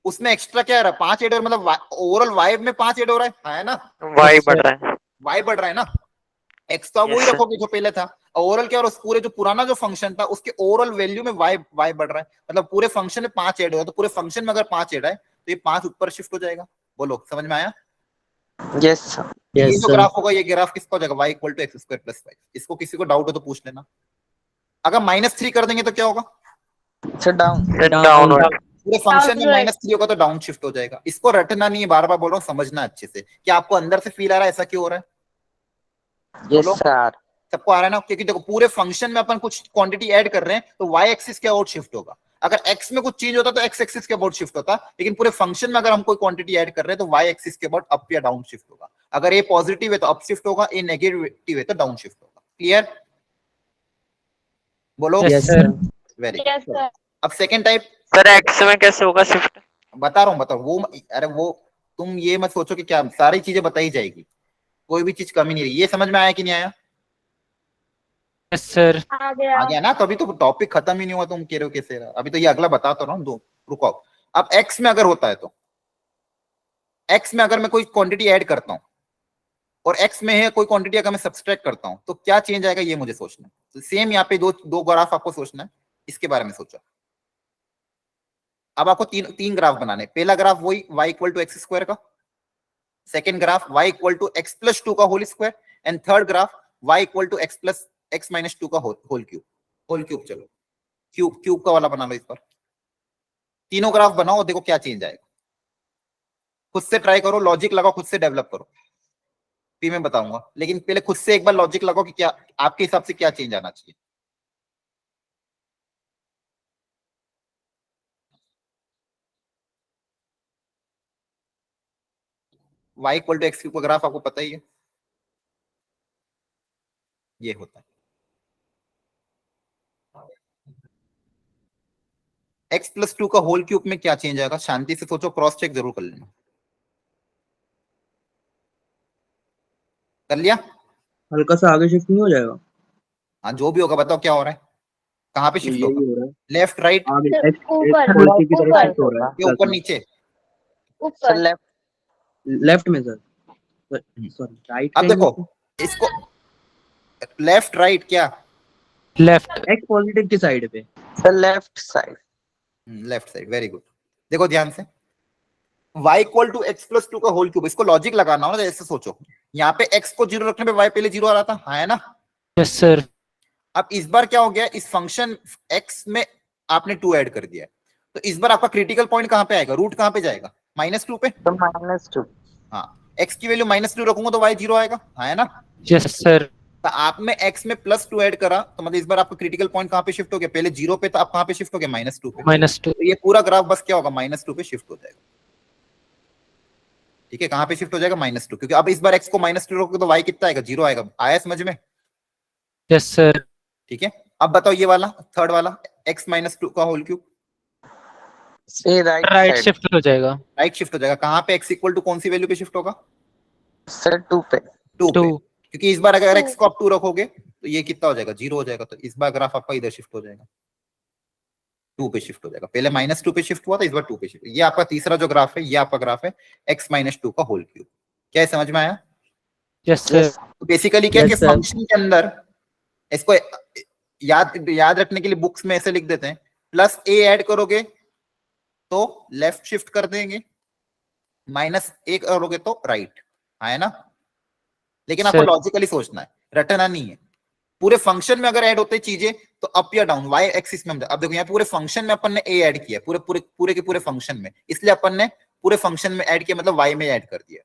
Speaker 1: उसमें एक्स्ट्रा क्या आ रहा है? 5 ऐड हो रहा है, मतलब ओवरऑल y में 5 ऐड हो रहा है ना?
Speaker 2: वाई बढ़ रहा है।
Speaker 1: y बढ़ रहा है ना? x तो वही
Speaker 2: Yes, sir.
Speaker 1: रखोगे जो पहले था। ओवरऑल क्या, और उस पूरे जो पुराना जो फंक्शन था उसके ओवरऑल वैल्यू में y बढ़ रहा है, मतलब पूरे फंक्शन में 5 ऐड हो रहा है, तो पूरे फंक्शन में अगर 5 ऐड है तो ये 5 ऊपर शिफ्ट हो जाएगा। बोलो समझ में आया?
Speaker 8: Yes sir.
Speaker 1: ये
Speaker 5: Yes,
Speaker 1: जो
Speaker 5: sir.
Speaker 1: ग्राफ होगा, ये ग्राफ किसका हो जाएगा? y equal to x square plus 5। इसको किसी को डाउट हो तो पूछ लेना। अगर -3 कर देंगे तो क्या होगा?
Speaker 8: Sir down.
Speaker 2: डाउनवर्ड।
Speaker 1: पूरे फंक्शन में
Speaker 6: Downward.
Speaker 1: -3 होगा तो डाउन शिफ्ट हो जाएगा। इसको रटना नहीं है, बार बार बोल रहा हूँ, समझना अच्छे से। क्या आपको अंदर से फील आ रहा है ऐसा क्यों हो रहा है?
Speaker 8: यस
Speaker 1: बोलो।
Speaker 8: सर।
Speaker 1: सबको आ रहा है ना? क्योंकि देखो पूरे फंक्शन में अपन कुछ क्वांटिटी ऐड कर रहे हैं तो y एक्सिस के अबाउट शिफ्ट होगा। अगर x में कुछ चेंज होता तो x एक्सिस के अबाउट शिफ्ट होता, लेकिन पूरे फंक्शन में अगर हम कोई क्वांटिटी ऐड कर रहे हैं तो y एक्सिस के अबाउट अप या डाउन शिफ्ट होगा। अगर ये पॉजिटिव है तो अप शिफ्ट होगा, ये नेगेटिव है तो डाउन शिफ्ट होगा। क्लियर? बोलो।
Speaker 4: Yes,
Speaker 5: Yes,
Speaker 4: sir.
Speaker 5: sir.
Speaker 1: Very
Speaker 6: Yes,
Speaker 1: good.
Speaker 6: sir.
Speaker 1: अब सेकेंड टाइप
Speaker 2: सर एक्स में कैसे होगा शिफ्ट?
Speaker 1: बता रहा हूँ, बताओ वो, अरे वो तुम ये मत सोचो कि क्या सारी चीजें बताई जाएगी, कोई भी चीज कमी नहीं रही। ये समझ में आया कि नहीं आया?
Speaker 4: Yes, sir.
Speaker 6: आ गया।
Speaker 1: आ गया ना? तो अभी तो टॉपिक खत्म ही नहीं हुआ, तुम कह रहे हो कैसे रहा? अभी तो ये अगला बता तो रहा हूँ, दो रुको। अब x में अगर होता है तो x में अगर मैं कोई क्वांटिटी ऐड करता हूँ और x में है कोई क्वांटिटी अगर मैं सब्सट्रैक्ट करता हूँ तो क्या चेंज आएगा, ये मुझे सोचना है। तो सेम यहाँ पे दो ग्राफ आपको सोचना है, इसके बारे में सोचो। अब आपको तीन ग्राफ बनाने। पहला ग्राफ वही y equal to x square का, second graph y equal to x plus 2 का whole square, and third graph y equal to x plus x minus 2 का होल क्यूब। चलो क्यूब का वाला बना लो इस पर। तीनों ग्राफ बनाओ, देखो क्या चेंज आएगा। खुद से ट्राई करो, लॉजिक लगाओ, खुद से डेवलप करो, फिर मैं बताऊंगा। लेकिन पहले खुद से एक बार लॉजिक लगाओ कि क्या आपके हिसाब से क्या चेंज आना चाहिए। y equal to x cube का ग्राफ आपको पता ही है, ये होता है। x प्लस 2 का होल क्यूब में क्या चेंज आएगा? शांति से सोचो, क्रॉस चेक जरूर कर लेना। कर लिया?
Speaker 7: हल्का सा आगे शिफ्ट नहीं हो जाएगा?
Speaker 1: हाँ जो भी होगा बताओ क्या हो रहा है, कहाँ पे शिफ्ट होगा?
Speaker 7: हो रहा है
Speaker 1: लेफ्ट राइट
Speaker 7: आगे
Speaker 6: ऊपर।
Speaker 7: की तरफ
Speaker 6: ऊपर।
Speaker 7: शिफ्ट हो रहा
Speaker 1: या ऊपर नीचे?
Speaker 8: सर
Speaker 6: ऊपर।
Speaker 8: लेफ्ट।
Speaker 7: लेफ्ट में सर, सॉरी राइट।
Speaker 1: अब देखो इसको लेफ्ट राइट क्या?
Speaker 4: Left.
Speaker 7: एक्स पॉजिटिव की साइड पे।
Speaker 8: Sir left side.
Speaker 1: Left side, very good. देखो ध्यान से, y equal to x plus 2 का होल क्यूब, इसको लॉजिक लगाना हो ना, ऐसे सोचो। यहाँ पे x को 0 रखने पे y पहले 0 आ रहा था, हाँ है ना?
Speaker 4: Yes, sir.
Speaker 1: अब इस बार क्या हो गया, इस फंक्शन x में आपने 2 ऐड कर दिया है, तो इस बार आपका क्रिटिकल पॉइंट कहाँ पे आएगा? रूट कहाँ पे जाएगा? -2 पे।
Speaker 8: तो -2।
Speaker 1: हाँ, x की वैल्यू -2 रखूंगा तो y 0 आएगा, हाँ है ना?
Speaker 4: Yes, sir.
Speaker 1: तो आपने x में +2 ऐड करा तो मतलब इस बार आपका क्रिटिकल पॉइंट कहाँ पे शिफ्ट हो गया? पहले 0 पे था, अब कहाँ पे शिफ्ट हो गया? -2 पे।
Speaker 4: -2.
Speaker 1: तो ये पूरा ग्राफ बस क्या होगा? -2 पे शिफ्ट हो जाएगा। ठीक है, कहाँ पे शिफ्ट हो जाएगा? -2, क्योंकि अब इस बार x को -2 रखोगे तो y कितना आएगा? 0 आएगा। आया समझ में?
Speaker 4: Yes, sir.
Speaker 1: ठीक है, अब बताओ ये वाला थर्ड वाला x -2 का होल क्यूब
Speaker 8: से राइट
Speaker 4: Right
Speaker 8: साइड।
Speaker 4: shift हो जाएगा.
Speaker 1: राइट शिफ्ट हो जाएगा। कहाँ पे x इक्वल टू कौन सी वैल्यू पे शिफ्ट होगा?
Speaker 8: सर 2 पे।
Speaker 1: 2 पे,
Speaker 4: 2.
Speaker 1: क्योंकि इस बार अगर x को आप 2 रखोगे तो ये कितना हो जाएगा? 0 हो जाएगा। तो इस बार ग्राफ आपका इधर शिफ्ट हो जाएगा, 2 पे शिफ्ट हो जाएगा। पहले -2 पे शिफ्ट हुआ था, इस बार 2 पे शिफ्ट। ये आपका तीसरा जो ग्राफ है, ये आपका ग्राफ है x -2 का होल क्यूब। क्या है, समझ में आया?
Speaker 4: Yes, sir.
Speaker 1: तो बेसिकली क्या है कि
Speaker 5: Yes, sir.
Speaker 1: फंक्शन के अंदर इसको याद रखने के लिए बुक्स में ऐसे लिख देते हैं, +a ऐड करोगे तो लेफ्ट शिफ्ट कर देंगे, -a करोगे तो राइट, है ना? लेकिन आपको
Speaker 4: Sir.
Speaker 1: लॉजिकली सोचना है, रटना नहीं है। पूरे फंक्शन में अगर ऐड होते चीजें तो अप या डाउन, y एक्सिस में। अब देखो यहाँ पूरे फंक्शन में अपन ने a ऐड किया, पूरे के पूरे फंक्शन में, इसलिए अपन ने पूरे फंक्शन में ऐड किया, मतलब y में ऐड कर दिया।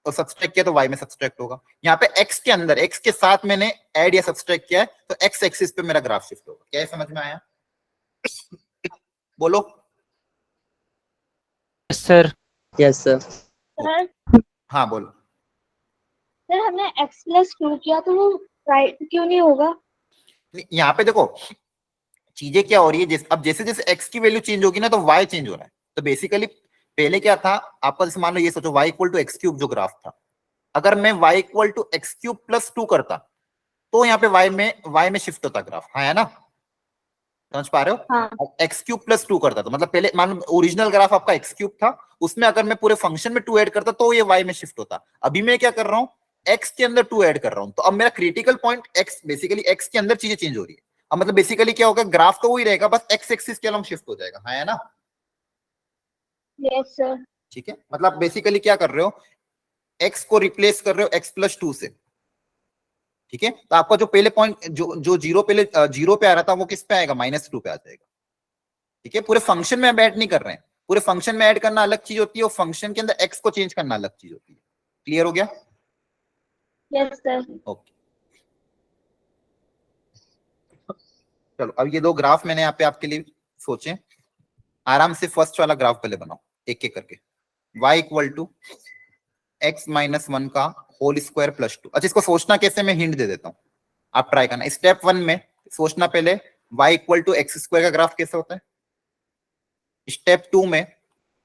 Speaker 1: तो सब्सट्रैक्ट किया तो y में सब्सट्रैक्ट होगा। यहाँ पे x के अंदर, x के साथ मैंने ऐड या सब्सट्रैक्ट किया है तो x एक्सिस पे मेरा ग्राफ शिफ्ट होगा। क्या है, समझ में आया? बोलो।
Speaker 4: Yes sir.
Speaker 5: Yes, sir.
Speaker 6: Sir
Speaker 1: हाँ बोलो।
Speaker 6: सर हमने x प्लस टू किया तो वो राइट क्यों नहीं होगा?
Speaker 1: यहाँ पे देखो चीजें क्या हो रही है, अब जैसे जैसे x की वैल्यू चेंज होगी ना तो y चेंज हो रहा है। तो बेसिकली पहले क्या था आपका, जैसे मान लो ये सोचो y equal to x cube जो ग्राफ था, अगर मैं y equal to x cube plus 2 करता तो यहाँ पे y में शिफ्ट होता ग्राफ, हाँ है ना, समझ पा रहे हो?
Speaker 6: हाँ
Speaker 1: एक्स क्यूब प्लस 2 करता था, मतलब पहले मान लो ओरिजिनल ग्राफ आपका एक्स क्यूब था, उसमें अगर मैं पूरे फंक्शन में 2 ऐड करता तो ये y में शिफ्ट होता। अभी मैं क्या कर रहा हूँ, x के अंदर 2 ऐड कर रहा हूँ, तो अब मेरा critical point x, basically x के अंदर चीजें चेंज हो रही है। अब मतलब बेसिकली क्या होगा, ग्राफ तो वही रहेगा, बस x एक्सिस के अलॉन्ग शिफ्ट हो जाएगा, हाँ है ना?
Speaker 6: Yes sir.
Speaker 1: ठीक है, मतलब बेसिकली क्या कर रहे हो, x को रिप्लेस कर रहे हो x प्लस 2 से। ठीक है, तो आपका जो पहले पॉइंट जो जीरो पहले जीरो पे आ रहा था वो किस पे आएगा, -2 पे आ जाएगा। ठीक है, पूरे फंक्शन में हम ऐड नहीं कर रहे हैं, पूरे फंक्शन में ऐड करना अलग चीज होती है और फंक्शन के अंदर x को चेंज करना अलग चीज होती है। क्लियर हो गया?
Speaker 6: Yes sir.
Speaker 1: ओके, चलो अब ये दो ग्राफ मैंने यहाँ पे आपके लिए सोचे, आराम से फर्स्ट वाला ग्राफ पहले बनाओ एक एक करके। y equal to x minus 1 का होल स्क्वायर प्लस 2। अच्छा, इसको सोचना कैसे, मैं हिंट दे देता हूँ, आप ट्राई करना। स्टेप 1 में सोचना पहले y equal to x square का ग्राफ कैसे होता है। स्टेप 2 में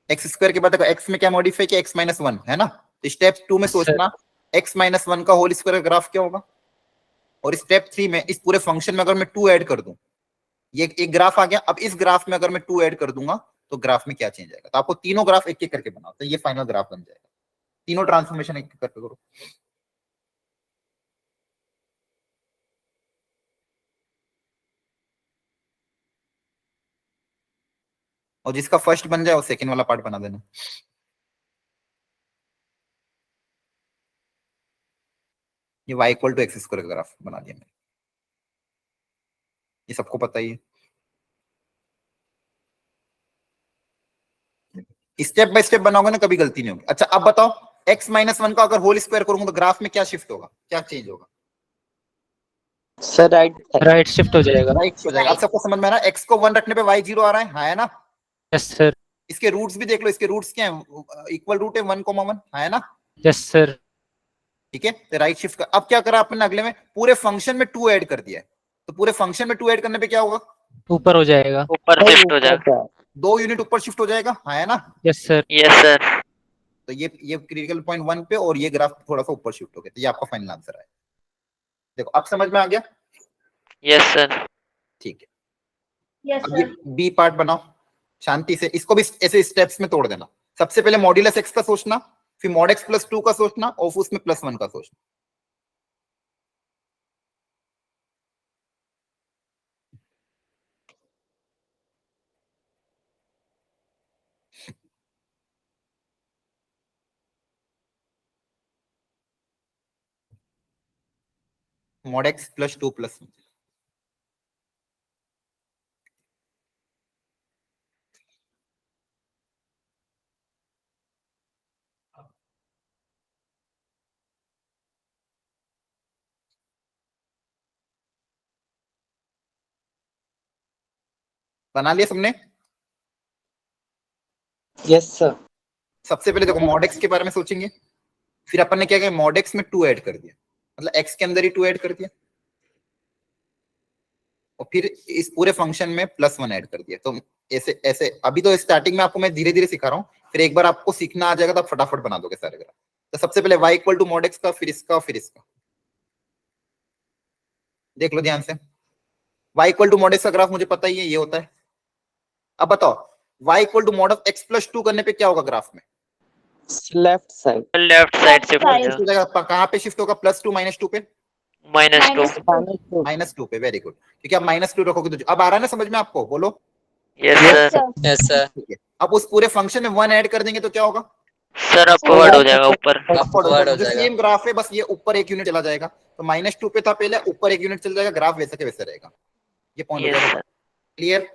Speaker 1: एक्स स्क्वायर के बाद देखो x में क्या मॉडिफाई किया, x माइनस 1 है ना, तो स्टेप 2 में सोचना x माइनस 1 का होल स्क्वायर का ग्राफ क्या होगा। और स्टेप 3 में इस पूरे फंक्शन में अगर मैं 2 ऐड कर दूं, ये एक ग्राफ आ गया, अब इस ग्राफ में अगर मैं 2 ऐड कर दूंगा तो ग्राफ में क्या चेंज आएगा। तो आपको तीनों ग्राफ एक एक करके बनाओ, तो ये फाइनल ग्राफ बन जाएगा। तीनों ट्रांसफॉर्मेशन एक एक करके करो। और जिसका फर्स्ट बन जाए वो सेकंड वाला पार्ट बना देना। ये y equal to x square का ग्राफ बना दिया मैंने, ये सबको पता ही है। स्टेप बाय स्टेप बनाओगे ना, कभी गलती नहीं होगी। अच्छा अब बताओ, x माइनस 1 का अगर होल स्क्वायर करूंगा तो ग्राफ में क्या शिफ्ट होगा, क्या चेंज होगा?
Speaker 8: Sir, right side.
Speaker 4: Right shift हो जाएगा।
Speaker 1: राइट हो जाएगा। अब सबको समझ में आ रहा है, x को 1 रखने पे y 0 आ रहा है, हाँ है ना?
Speaker 4: Yes sir.
Speaker 1: इसके रूट्स भी देख लो, इसके रूट्स क्या है, इक्वल रूट है 1,1, हाँ है ना?
Speaker 4: Yes sir.
Speaker 1: ठीक है, तो राइट शिफ्ट कर। अब क्या करा आपने अगले में, पूरे फंक्शन में 2 ऐड कर दिया है, तो पूरे फंक्शन में 2 ऐड करने पे क्या होगा,
Speaker 4: ऊपर हो जाएगा।
Speaker 2: ऊपर शिफ्ट हो जाएगा।
Speaker 1: 2 यूनिट ऊपर शिफ्ट हो जाएगा, हाँ है ना?
Speaker 4: Yes sir.
Speaker 2: Yes sir.
Speaker 1: तो ये क्रिटिकल पॉइंट 1 पे और ये ग्राफ थोड़ा सा ऊपर शिफ्ट हो गया, तो ये आपका फाइनल आंसर है। देखो अब समझ में आ गया?
Speaker 2: Yes sir.
Speaker 1: ठीक है,
Speaker 6: यस
Speaker 1: अब ये
Speaker 6: सर।
Speaker 1: बी पार्ट बनाओ शांति से, इसको भी ऐसे स्टेप्स में तोड़ देना। सबसे पहले मॉड्यूलस एक्स का सोचना, फिर मॉड एक्स प्लस 2 का सोचना और उसमें प्लस 1 का सोचना। Mod x plus 2 plus 1। बना लिया सबने?
Speaker 8: Yes, sir.
Speaker 1: सबसे पहले देखो मॉड एक्स के बारे में सोचेंगे, फिर अपन ने क्या किया, मॉड एक्स में 2 ऐड कर दिया, मतलब एक्स के अंदर ही 2 ऐड कर दिया, और फिर इस पूरे फंक्शन में प्लस 1 ऐड कर दिया। तो ऐसे ऐसे अभी तो स्टार्टिंग में आपको मैं धीरे धीरे सिखा रहा हूँ, फिर एक बार आपको सीखना आ जाएगा तो आप फटाफट बना दोगे सारे ग्राफ। तो सबसे पहले y equal to mod x का, फिर इसका, फिर इसका। देख लो ध्यान से, y equal to mod x का ग्राफ मुझे पता ही है, ये होता है। अब बताओ y equal to mod of x plus 2 करने पे क्या होगा ग्राफ में?
Speaker 8: Left side.
Speaker 2: Left side shift हो
Speaker 6: Side.
Speaker 2: जाएगा।
Speaker 1: कहाँ पे शिफ्ट होगा, +2 -2 पे?
Speaker 2: -2।
Speaker 1: -2 पे, वेरी गुड। क्योंकि आप -2 रखोगे तो अब आ रहा है ना समझ में आपको, बोलो।
Speaker 2: Yes
Speaker 6: yes
Speaker 2: sir.
Speaker 6: Sir.
Speaker 5: Yes, sir.
Speaker 1: ठीक है, अब उस पूरे फंक्शन में 1 ऐड कर देंगे तो क्या होगा,
Speaker 2: सर अपवर्ड हो जाएगा ऊपर।
Speaker 5: Upward हो
Speaker 1: जो
Speaker 5: जाएगा।
Speaker 1: सेम ग्राफ है बस ये ऊपर 1 यूनिट चला जाएगा। तो -2 पे था पहले, ऊपर 1 यूनिट चल जाएगा, ग्राफ वैसे के वैसे रहेगा। ये पॉइंट हो
Speaker 2: यस
Speaker 1: जाएगा
Speaker 2: sir.
Speaker 1: Clear?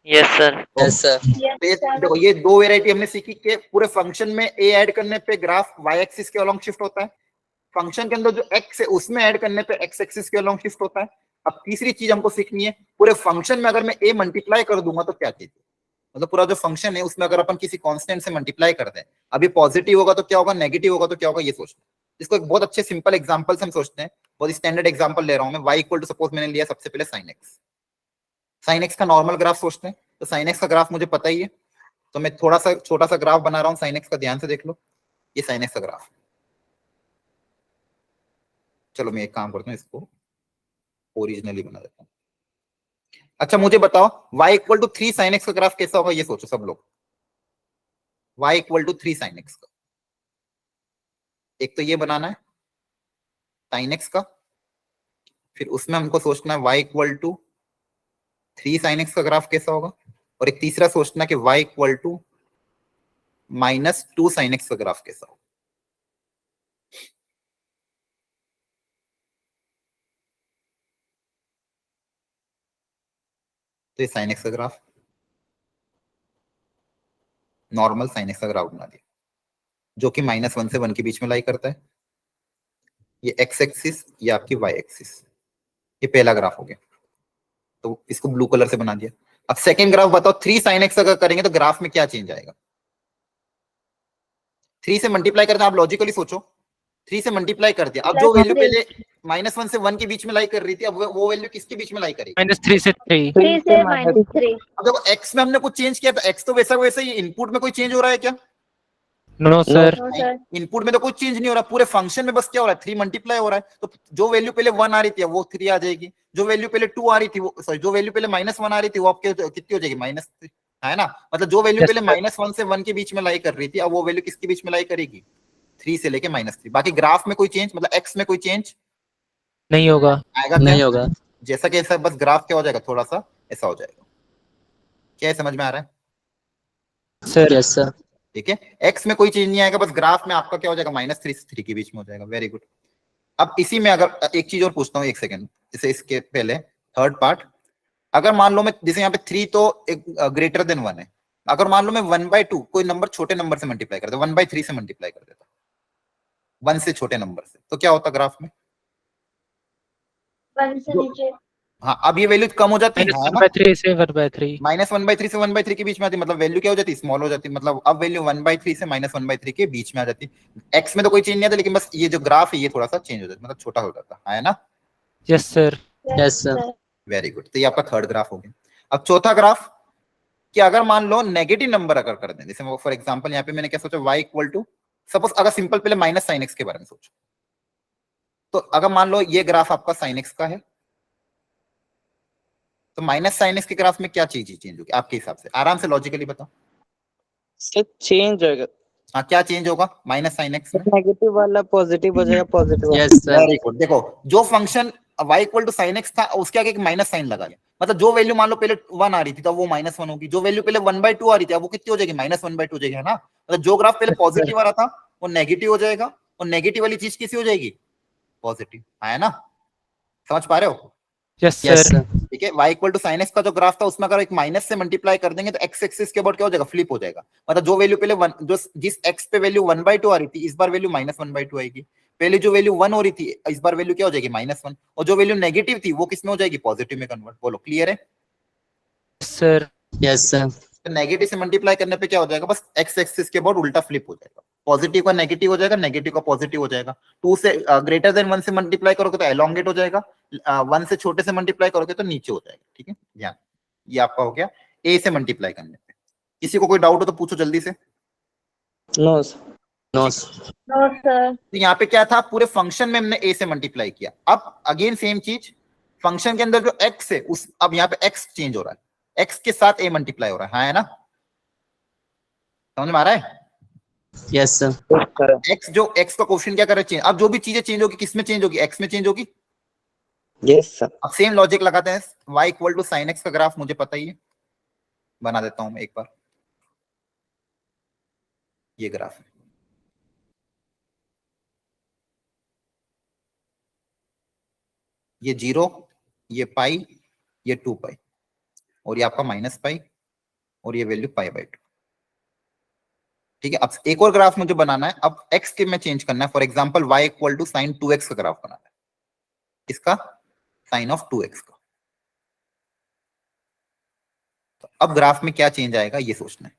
Speaker 2: Yes sir.
Speaker 5: Yes, sir.
Speaker 6: Yes sir.
Speaker 1: देखो ये दो वेराइटी हमने सीखी कि पूरे फंक्शन में a ऐड करने पे ग्राफ y एक्सिस के अलोंग शिफ्ट होता है, फंक्शन के अंदर जो x है उसमें ऐड करने पे x एक्सिस के अलोंग शिफ्ट होता है। अब तीसरी चीज हमको सीखनी है, पूरे फंक्शन में अगर मैं a मल्टीप्लाई कर दूंगा तो क्या चीज, मतलब पूरा जो फंक्शन है उसमें अगर अपन किसी कांस्टेंट से मल्टीप्लाई कर दें, अभी पॉजिटिव होगा तो क्या होगा, नेगेटिव होगा तो क्या होगा, ये सोचना। इसको एक बहुत अच्छे सिंपल एग्जांपल से हम सोचते हैं, बहुत स्टैंडर्ड एग्जांपल ले रहा हूं मैं। y इक्वल टू सपोज मैंने लिया सबसे पहले sin x, sin x का नॉर्मल ग्राफ सोचते हैं, तो sin x का ग्राफ मुझे पता ही है, तो मैं थोड़ा सा छोटा सा ग्राफ बना रहा हूँ sin x का, ध्यान से देख लो, ये sin x का ग्राफ। चलो मैं एक काम करता हूँ, इसको ओरिजिनली बना देता हूँ। अच्छा मुझे बताओ y equal to 3 sin x का ग्राफ कैसा होगा, ये सोचो सब लोग। y equal to 3 sin x का, एक तो ये बनाना है sin x का, फिर उसमें हमको सोचना है y equal to 3 sin x का ग्राफ कैसा होगा, और एक तीसरा सोचना कि y equal to -2 sin x का ग्राफ कैसा होगा। तो ये sin x का ग्राफ, नॉर्मल sin x का ग्राफ बना दिया, जो कि -1 से 1 के बीच में लाई करता है। ये x एक्सिस, ये आपकी y एक्सिस, ये पहला ग्राफ हो गया, तो इसको ब्लू कलर से बना दिया। अब सेकंड ग्राफ बताओ, 3 sin x अगर करेंगे तो ग्राफ में क्या चेंज आएगा। 3 से मल्टीप्लाई करते हैं, आप लॉजिकली सोचो, 3 से मल्टीप्लाई कर दिया, अब जो वैल्यू पहले -1 से 1 के बीच में लाई कर रही थी, अब वो वैल्यू किसके बीच में लाई करेगी,
Speaker 4: -3 से 3।
Speaker 6: 3 से -3।
Speaker 1: अब देखो x में हमने कुछ चेंज किया, तो x तो वैसा वैसा ही, इनपुट में कोई चेंज हो रहा है क्या,
Speaker 4: no sir.
Speaker 6: No sir.
Speaker 1: Input में तो कुछ चेंज नहीं हो रहा, पूरे फंक्शन में बस क्या हो रहा है, 3 मल्टीप्लाई हो रहा है, तो जो वैल्यू पहले 1 आ रही थी वो 3 आ जाएगी, जो वैल्यू पहले 2 आ रही थी वो, सॉरी जो वैल्यू पहले -1 आ रही थी वो आपके कितनी हो जाएगी, -3, है ना। मतलब जो वैल्यू
Speaker 4: Yes,
Speaker 1: पहले -1 से 1 के बीच में लाई कर रही थी, अब वो वैल्यू किसके बीच में लाई करेगी, 3 से लेके -3। बाकी ग्राफ में कोई चेंज, मतलब x में कोई चेंज
Speaker 4: नहीं होगा।
Speaker 1: आएगा
Speaker 5: नहीं
Speaker 1: क्या,
Speaker 5: होगा।
Speaker 1: जैसा कि ऐसा, बस ग्राफ क्या हो जाएगा, थोड़ा सा ऐसा हो जाएगा। क्या समझ में आ रहा है
Speaker 4: सर
Speaker 5: यस सर।
Speaker 1: ठीक है, x में कोई चेंज नहीं आएगा, बस ग्राफ में आपका क्या हो जाएगा, -3 से 3 के बीच में हो जाएगा। Very good. अब इसी में अगर एक चीज और पूछता हूँ, एक सेकंड, जैसे इसके पहले थर्ड पार्ट, अगर मान लो मैं, जैसे यहाँ पे 3 तो ग्रेटर देन 1 है, अगर मान लो मैं 1/2 कोई नंबर छोटे नंबर से मल्टीप्लाई कर देता, 1/3 से मल्टीप्लाई कर देता, 1 से छोटे नंबर से, तो क्या होता ग्राफ में,
Speaker 6: 1 से नीचे।
Speaker 1: हाँ अब ये वैल्यू कम हो जाती है ना,
Speaker 4: -1/3 से 1/3।
Speaker 1: -1/3 से 1/3 के बीच में आती, मतलब वैल्यू क्या हो जाती है, स्मॉल हो जाती, मतलब अब वैल्यू 1/3 से -1/3 के बीच में आ जाती। एक्स में तो कोई चेंज नहीं आता, लेकिन बस ये जो ग्राफ है ये थोड़ा सा चेंज हो जाता, मतलब छोटा हो जाता है ना।
Speaker 4: Yes sir.
Speaker 5: Yes sir.
Speaker 1: Very good, तो ये आपका थर्ड ग्राफ हो गया। अब चौथा ग्राफ, कि अगर मान लो नेगेटिव नंबर अगर कर दें, जैसे फॉर एग्जांपल यहाँ पे मैंने क्या सोचा, y इक्वल टू, सपोज अगर सिंपल पहले -sin x के बारे में सोचो, तो अगर मान लो ये ग्राफ आपका sin x का है, तो -sin x के ग्राफ में क्या चीज चेंज होगी आपके हिसाब से, आराम से लॉजिकली बताओ।
Speaker 8: सर चेंज होगा,
Speaker 1: हाँ क्या चेंज होगा -sin x में,
Speaker 8: नेगेटिव वाला पॉजिटिव हो जाएगा, पॉजिटिव वाला।
Speaker 5: Yes sir.
Speaker 1: Very good. देखो जो function y equal to sin x था, उसके आगे एक माइनस साइन लगा दिया, मतलब जो वैल्यू मान लो पहले 1 आ रही थी तो वो -1 होगी, जो वैल्यू पहले 1/2 आ रही थी अब वो कितनी हो जाएगी, -1/2 हो जाएगी, है ना। मतलब जो ग्राफ पहले पॉजिटिव आ रहा था वो नेगेटिव हो जाएगा, और नेगेटिव वाली चीज किसी हो जाएगी, पॉजिटिव, है ना। समझ पा रहे हो,
Speaker 4: यस
Speaker 5: यस
Speaker 4: सर।
Speaker 5: सर।
Speaker 1: ठीक है। y equal to sin x का जो ग्राफ था उसमें अगर एक माइनस से मल्टीप्लाई कर देंगे तो x एक्सिस के अबाउट क्या हो जाएगा, फ्लिप हो जाएगा, मतलब जो वैल्यू पहले 1, जो जिस x पे वैल्यू 1/2 आ रही थी, इस बार वैल्यू -1/2 आएगी, पहले जो वैल्यू 1 हो रही थी इस बार वैल्यू क्या हो जाएगी, -1, और जो वैल्यू नेगेटिव थी वो किसमें हो जाएगी, पॉजिटिव में कन्वर्ट। बोलो क्लियर है।
Speaker 4: Sir
Speaker 5: yes sir.
Speaker 1: तो नेगेटिव से मल्टीप्लाई करने पे क्या हो जाएगा, बस x एक्सिस के अबाउट उल्टा फ्लिप हो जाएगा, पॉजिटिव का नेगेटिव हो जाएगा, नेगेटिव का पॉजिटिव हो जाएगा। 2 से ग्रेटर देन 1 से मल्टीप्लाई करोगे तो एलोंगेट हो जाएगा, 1 से छोटे से मल्टीप्लाई करोगे तो नीचे हो जाएगा, ठीक है। ध्यान, ये आपका हो गया a से मल्टीप्लाई करने पे। किसी को कोई डाउट हो तो पूछो जल्दी से।
Speaker 8: No sir.
Speaker 5: No
Speaker 6: no sir.
Speaker 1: तो यहाँ पे क्या था, पूरे फंक्शन में हमने a से मल्टीप्लाई किया। अब अगेन सेम चीज, फंक्शन के अंदर जो x है उस, अब यहाँ पे x चेंज हो रहा है, x के साथ a मल्टीप्लाई हो रहा है, हाँ है ना, समझ में आ रहा है।
Speaker 5: Yes sir.
Speaker 1: x जो x का क्वेश्चन क्या कर रहा है, चेंज। अब जो भी चीजें चेंज होगी किस में चेंज होगी, x में चेंज होगी।
Speaker 8: Yes sir.
Speaker 1: अब सेम लॉजिक लगाते हैं, y equal to sin x का ग्राफ मुझे पता ही है, बना देता हूं मैं एक बार, ये ग्राफ है, ये 0, ये पाई, ये 2 पाई, और ये आपका -पाई, और ये वैल्यू π/2, ठीक है। अब एक और ग्राफ मुझे बनाना है, अब x के में चेंज करना है, for example y equal to sin 2x का ग्राफ बनाना है, इसका साइन ऑफ 2x का। तो अब ग्राफ में क्या चेंज आएगा ये सोचना है,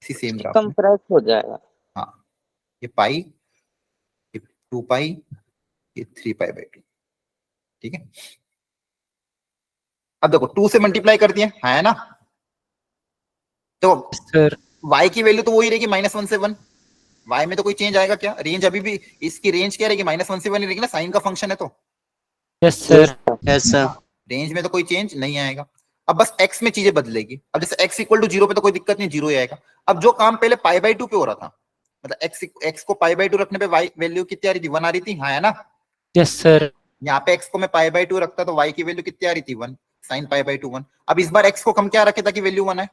Speaker 1: इसी सेम ग्राफ में।
Speaker 8: कंप्रेस हो जाएगा।
Speaker 1: हाँ, ये पाई, ये 2 पाई, ये 3 पाई बाई 2, ठीक है। अब देखो 2 से मल्टीप्लाई कर दिया है ना, तो
Speaker 4: सर
Speaker 1: y की वैल्यू तो वही रहेगी -1 से 1। y में तो कोई चेंज आएगा क्या? रेंज अभी भी इसकी रेंज क्या रहेगी? -1 से 1 ही रहेगी ना, साइन का फंक्शन है तो।
Speaker 4: Yes sir
Speaker 5: Yes, sir.
Speaker 1: Range में तो कोई चेंज नहीं आएगा। अब बस x में चीजें बदलेगी। अब जैसे x इक्वल टू 0 पे तो कोई दिक्कत नहीं, 0 ही आएगा। अब जो काम पहले पाई बाई 2 पे हो रहा था, मतलब x को पाई बाई 2 रखने पे y वैल्यू कितनी आ रही थी? 1 आ रही थी, हाँ है ना।
Speaker 4: यस सर
Speaker 1: यहाँ पे x को मैं पाई बाई 2 रखता तो y की वैल्यू कितनी आ रही थी? 1, साइन पाई बाई 2 1। अब इस बार x को हम क्या रखे ताकि वैल्यू 1 है?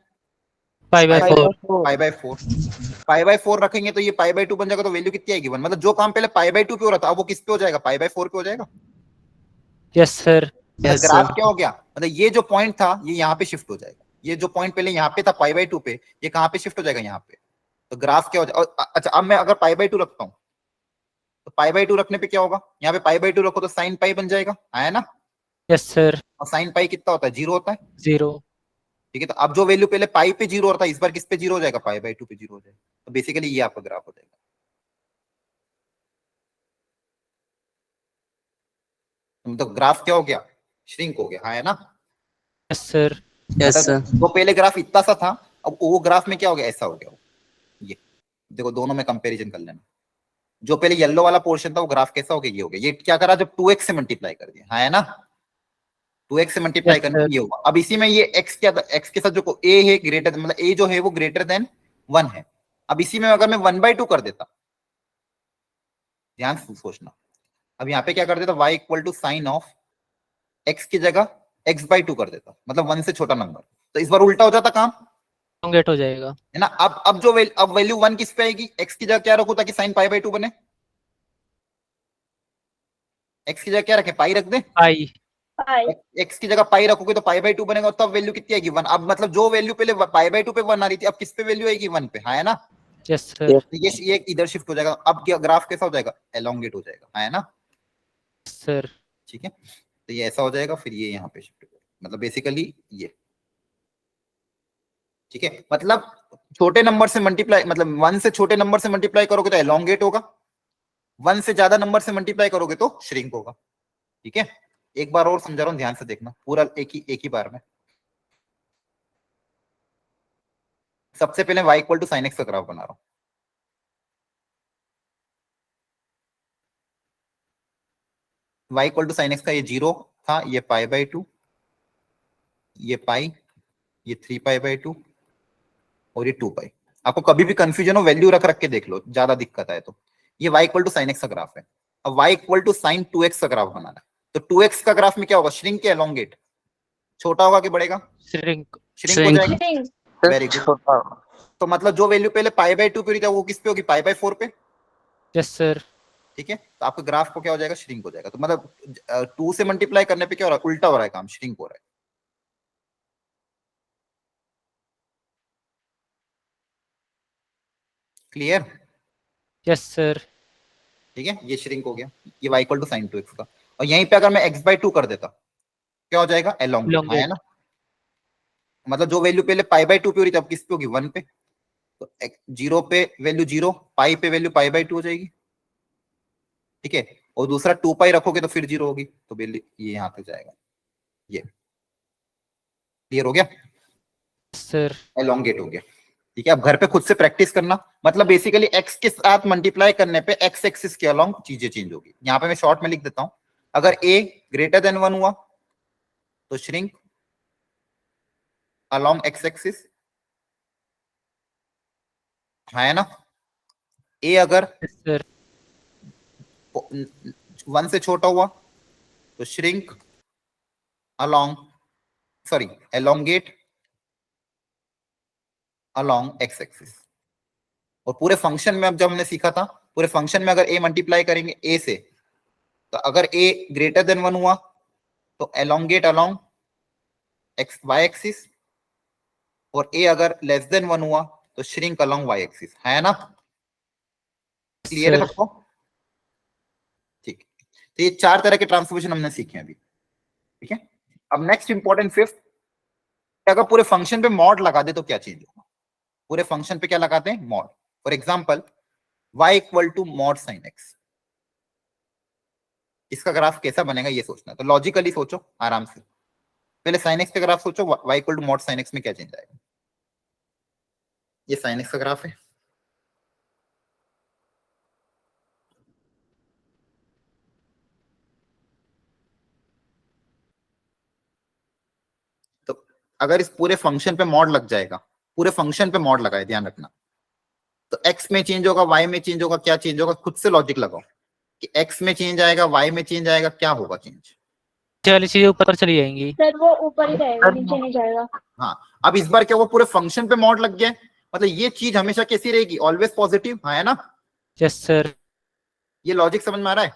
Speaker 4: 5/4
Speaker 1: पाई बाई 4। पाई बाई 4 रखेंगे तो ये पाई बाई 2 बन जाएगा, तो वैल्यू कितनी आएगी? 1। मतलब जो काम पहले पाई बाई 2 पे हो रहा था अब वो किस पे हो जाएगा? पाई बाई 4 पे हो जाएगा।
Speaker 4: Yes sir
Speaker 5: Yes,
Speaker 1: graph
Speaker 5: sir.
Speaker 1: क्या हो गया? मतलब ये जो पॉइंट था ये यहाँ पे शिफ्ट हो जाएगा। ये जो पॉइंट पहले यहाँ पे था पाई बाई 2 पे, ये कहाँ पे शिफ्ट हो जाएगा? यहाँ पे। तो ग्राफ क्या हो जाएगा? अच्छा, अब मैं अगर पाई बाई 2 रखता हूँ तो पाई बाई 2 रखने पे क्या होगा? यहाँ पे पाई बाई 2 रखो तो साइन पाई बन जाएगा, है ना।
Speaker 4: यस सर
Speaker 1: और साइन पाई कितना होता है? 0 होता है,
Speaker 4: 0
Speaker 1: ठीक है। तो अब जो वैल्यू पहले पाई पे 0 होता है, इस बार किस पे 0 हो जाएगा? पाई बाई 2 पे 0 हो जाएगा। तो बेसिकली ये आपका ग्राफ हो जाएगा। तो ग्राफ क्या हो गया? श्रिंक हो गया, हाँ है ना।
Speaker 4: Yes sir
Speaker 5: Yes, sir.
Speaker 1: वो पहले ग्राफ इतना सा था, अब वो ग्राफ में क्या हो गया? ऐसा हो गया। ये देखो, दोनों में कंपैरिजन कर लेना। जो पहले येलो वाला पोर्शन था वो ग्राफ कैसा हो गया? ये हो गया। ये क्या करा? जब 2x से मल्टीप्लाई कर दिया, हाँ है ना। 2x से मल्टीप्लाई
Speaker 4: Yes,
Speaker 1: करने
Speaker 4: sir.
Speaker 1: पे ये होगा। अब इसी में ये x क्या था? x के साथ जो a है ग्रेटर, मतलब a जो है वो ग्रेटर देन 1 है। अब इसी में अगर मैं 1/2 कर देता, ध्यान से सोचना। अब यहाँ पे क्या कर देता? y equal to sine of x की जगह x/2 कर देता, मतलब 1 से छोटा नंबर। तो इस बार उल्टा हो जाता काम,
Speaker 4: लॉन्गेट हो जाएगा।
Speaker 1: है ना। अब जो अब वैल्यू 1 किस पे आएगी? x की जगह क्या रखो ताकि साइन पाई बाई 2 बने? x की जगह क्या रखे? पाई रख दे।
Speaker 4: आई
Speaker 6: पाई
Speaker 1: x की जगह पाई रखोगे तो पाई बाई 2 बनेगा, तब वैल्यू कितनी आएगी? 1। अब मतलब जो वैल्यू पहले पाई बाई 2 पे 1 आ रही थी, अब किस पे वैल्यू आएगी? 1 पे, हाँ है ना।
Speaker 4: यस सर
Speaker 1: तो ये इधर शिफ्ट हो जाएगा। अब क्या ग्राफ कैसा हो जाएगा? एलोंगेट हो जाएगा, हाँ है ना।
Speaker 4: सर
Speaker 1: ठीक है, तो ये ऐसा हो जाएगा, फिर ये यहाँ पे शिफ्ट हो जाएगा, मतलब बेसिकली ये, ठीक है। मतलब छोटे नंबर से मल्टीप्लाई, मतलब 1 से छोटे नंबर से मल्टीप्लाई करोगे तो एलोंगेट होगा, 1 से ज्यादा नंबर से मल्टीप्लाई करोगे तो श्रिंक होगा, ठीक है। एक बार और समझा रहा हूं, ध्यान से देखना पूरा एक ही बार में। सबसे पहले y equal to sine x का ग्राफ बना रहा हूं। y equal to sine x का ये 0 था, ये पाई बाई 2, ये पाई, ये 3 पाई बाई 2 और ये 2 पाई। आपको कभी भी कंफ्यूजन हो वैल्यू रख के देख लो, ज्यादा दिक्कत आए तो। ये y equal to sine x का ग्राफ है। अब y equal to sign 2x का ग्राफ बनाना है, तो 2x का ग्राफ में क्या होगा? श्रिंक के एलोंगेट? छोटा होगा कि बढ़ेगा?
Speaker 4: श्रिंक
Speaker 1: श्रिंक हो
Speaker 5: Shrink.
Speaker 1: जाएगा।
Speaker 6: Shrink.
Speaker 1: Very good.
Speaker 8: छोटा
Speaker 1: तो मतलब जो वैल्यू पहले पाई बाई 2 पे थी वो किस पे होगी? पाई बाई 4 पे,
Speaker 4: यस सर
Speaker 1: ठीक है। तो आपके ग्राफ को क्या हो जाएगा? श्रिंक हो जाएगा। तो मतलब 2 से मल्टीप्लाई करने पे क्या हो रहा है? उल्टा हो रहा है काम, श्रिंक हो रहा है। क्लियर?
Speaker 4: यस सर
Speaker 1: ठीक है, ये श्रिंक हो गया। ये y equal to sign 2x का। और यहीं पे अगर मैं x/2 कर देता क्या हो जाएगा? Elongate,
Speaker 4: Elongate.
Speaker 1: है ना। मतलब जो वैल्यू पहले पाई बाई 2 पे हो रही थी अब किस पे होगी? 1 पे। तो 0 पे वैल्यू 0, पाई पे वैल्यू पाई बाई 2 हो जाएगी, ठीक है। और दूसरा 2 पाई रखोगे तो फिर 0 होगी, तो वैल्यू ये यहाँ पे जाएगा। ये क्लियर हो गया?
Speaker 4: सर
Speaker 1: एलोंगेट हो गया, ठीक है। अब घर पे खुद से प्रैक्टिस करना। मतलब बेसिकली x के साथ मल्टीप्लाई करने पे x एक्सिस के अलोंग चीजें चेंज होगी। यहाँ पे मैं शॉर्ट में लिख देता हूं, अगर a ग्रेटर देन 1 हुआ तो श्रिंक अलोंग x एक्सिस, है ना। a अगर
Speaker 4: यस सर
Speaker 1: 1 से छोटा हुआ तो shrink along, sorry elongate along x axis. और पूरे फंक्शन में अब जब हमने सीखा था, पूरे फंक्शन में अगर a मल्टीप्लाई करेंगे a से, तो अगर a ग्रेटर देन 1 हुआ तो elongate along x y axis, और a अगर लेस देन 1 हुआ तो श्रिंक अलोंग y एक्सिस, है ना। क्लियर है
Speaker 4: सर
Speaker 1: सबको? ठीक। तो ये 4 तरह के ट्रांसफॉर्मेशन हमने सीखे अभी। ठीक है। अब नेक्स्ट इंपॉर्टेंट फिफ्थ, अगर पूरे फंक्शन पे मॉड लगा दे तो क्या चेंज होगा? पूरे फंक्शन पे क्या लगाते हैं? Mod. For example y equal to mod sine x, इसका ग्राफ कैसा बनेगा ये सोचना है। तो लॉजिकली सोचो आराम से, पहले साइन x का ग्राफ सोचो, y equal to mod sine x में क्या चेंज आएगा? ये साइन x का ग्राफ है, तो अगर इस पूरे फंक्शन पे मॉड लग जाएगा, पूरे फंक्शन पे मॉड लगाए, ध्यान रखना, तो x में चेंज होगा, y में चेंज होगा, क्या चेंज होगा? खुद से लॉजिक लगाओ कि x में चेंज आएगा, y में चेंज आएगा, क्या होगा चेंज?
Speaker 4: नीचे वाली चीजें ऊपर चली जाएंगी।
Speaker 6: सर वो ऊपर ही रहेगा, नीचे नहीं जाएगा।
Speaker 1: हाँ, अब इस बार क्या हुआ? पूरे फंक्शन पे मॉड लग गया है, मतलब ये चीज हमेशा कैसी रहेगी? ऑलवेज पॉजिटिव, हाँ है ना?
Speaker 4: Yes sir.
Speaker 1: ये लॉजिक समझ में आ रहा है?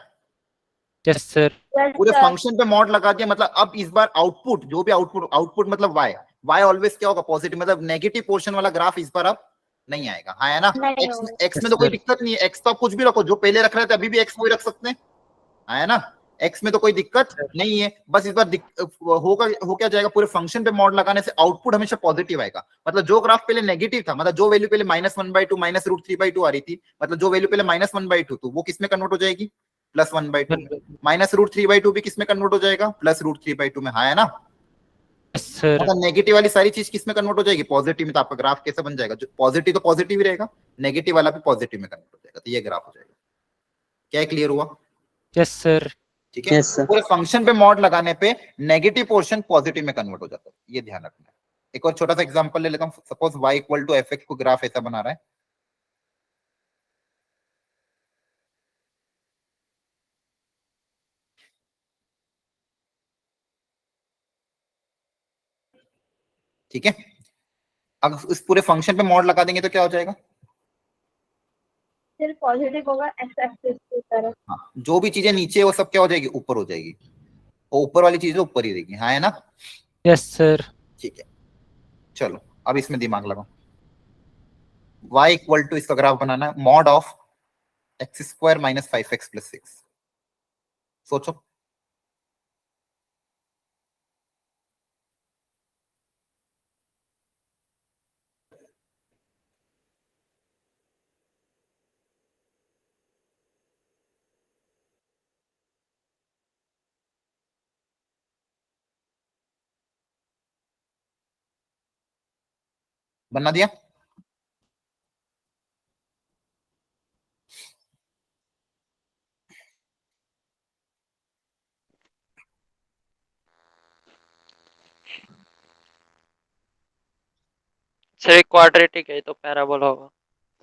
Speaker 4: Yes sir.
Speaker 1: पूरे फंक्शन पे मॉड लगा दिया, मतलब अब इस बार आउटपुट, जो भी आउटपुट मतलब y ऑलवेज क्या होगा? पॉजिटिव, मतलब नेगेटिव पोर्शन वाला ग्राफ इस बार अब नहीं आएगा, हाँ है ना?
Speaker 6: नहीं
Speaker 1: x में तो कोई दिक्कत नहीं है, x तो आप कुछ भी रखो, जो पहले रख रहे थे अभी भी x वही रख सकते हैं, हाँ है ना? x में तो कोई दिक्कत नहीं है, बस इस बार हो क्या जाएगा? पूरे फंक्शन पे मॉड लगाने से आउटपुट हमेशा पॉजिटिव आएगा, मतलब जो ग्राफ पहले नेगेटिव था, मतलब जो वैल्यू पहले -1/2 -√3/2 आ रही थी, मतलब जो वैल्यू पहले -1/2 तो वो किस में कन्वर्ट हो जाएगी? +1/2। -√3/2 भी किस में कन्वर्ट हो जाएगा? +√3/2 में, हाँ है ना?
Speaker 4: Yes sir.
Speaker 1: मतलब नेगेटिव वाली सारी चीज किस में कन्वर्ट हो जाएगी? पॉजिटिव में। तो आपका ग्राफ कैसा बन जाएगा? जो पॉजिटिव तो पॉजिटिव ही रहेगा, नेगेटिव वाला भी पॉजिटिव में कन्वर्ट हो जाएगा, तो ये ग्राफ हो जाएगा। क्या क्लियर हुआ?
Speaker 4: Yes sir.
Speaker 1: ठीक है।
Speaker 5: Yes, sir.
Speaker 1: पूरे फंक्शन पे मॉड लगाने पे नेगेटिव पोर्शन पॉजिटिव में कन्वर्ट हो जाता है, ये ध्यान रखना है। एक और छोटा सा एग्जांपल ले लेता हूं, suppose y equal to f x को ग्राफ ऐसा बना रहा है, ठीक है। अब इस पूरे फंक्शन पे मॉड लगा देंगे तो क्या हो जाएगा?
Speaker 6: सिर्फ पॉजिटिव होगा एक्स एक्सिस की तरफ।
Speaker 1: हाँ, जो भी चीजें नीचे है वो सब क्या हो जाएगी? ऊपर हो जाएगी, और ऊपर वाली चीजें ऊपर ही रहेगी, हाँ है ना?
Speaker 4: Yes sir.
Speaker 1: ठीक है, चलो अब इसमें दिमाग लगाओ। y इक्वल टू, इसका ग्राफ बनाना है, मॉड ऑफ x² - 5x + 6। सोचो, बना दिया?
Speaker 2: सर एक क्वाड्रेटिक है तो पैराबोला होगा।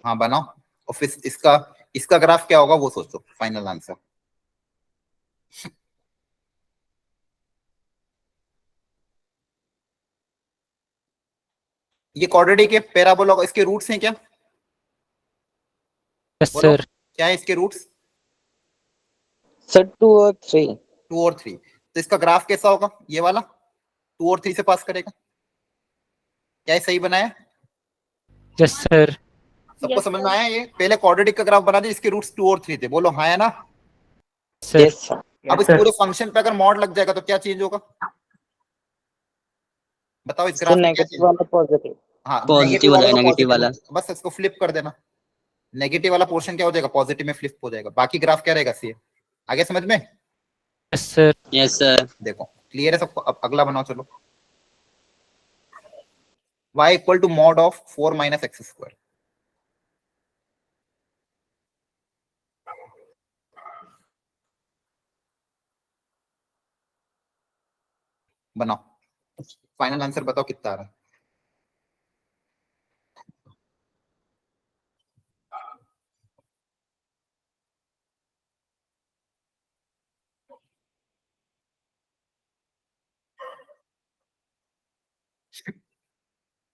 Speaker 1: हाँ बनाओ, और फिर इसका इसका ग्राफ क्या होगा वो सोचो, फाइनल आंसर। ये क्वाड्रेटिक है, पैराबोला होगा, इसके रूट्स हैं क्या?
Speaker 4: यस
Speaker 1: बोलो,
Speaker 4: सर।
Speaker 1: क्या है इसके रूट्स?
Speaker 8: सर 2 और 3।
Speaker 1: 2 और 3। तो इसका ग्राफ कैसा होगा? ये वाला 2 और 3 से पास करेगा, क्या ये सही बनाया?
Speaker 4: Yes sir.
Speaker 1: सबको
Speaker 6: Yes,
Speaker 1: समझ में
Speaker 6: sir.
Speaker 1: आया? ये पहले क्वाड्रेटिक का ग्राफ बना दिया, इसके रूट्स 2 और 3 थे, बोलो हाँ है ना?
Speaker 4: सर।
Speaker 8: Yes sir.
Speaker 1: अब इस पूरे फंक्शन पे अगर मॉड लग जाएगा तो क्या चेंज होगा? बताओ इस
Speaker 8: सर
Speaker 1: ग्राफ में क्या
Speaker 8: नेगेटिव
Speaker 1: चेंज?
Speaker 8: वाला पॉजिटिव।
Speaker 1: हाँ,
Speaker 5: Positive हो जाएगा, negative वाला।
Speaker 1: बस इसको फ्लिप कर देना, नेगेटिव वाला पोर्शन क्या हो जाएगा? पॉजिटिव में फ्लिप हो जाएगा, बाकी ग्राफ क्या रहेगा? सेम। आगे समझ में?
Speaker 4: Yes sir.
Speaker 5: Yes, sir.
Speaker 1: देखो क्लियर है सबको? अब अगला बनाओ, चलो। y equal to mod of 4 - x²। बनाओ, फाइनल आंसर बताओ कितना आ रहा है?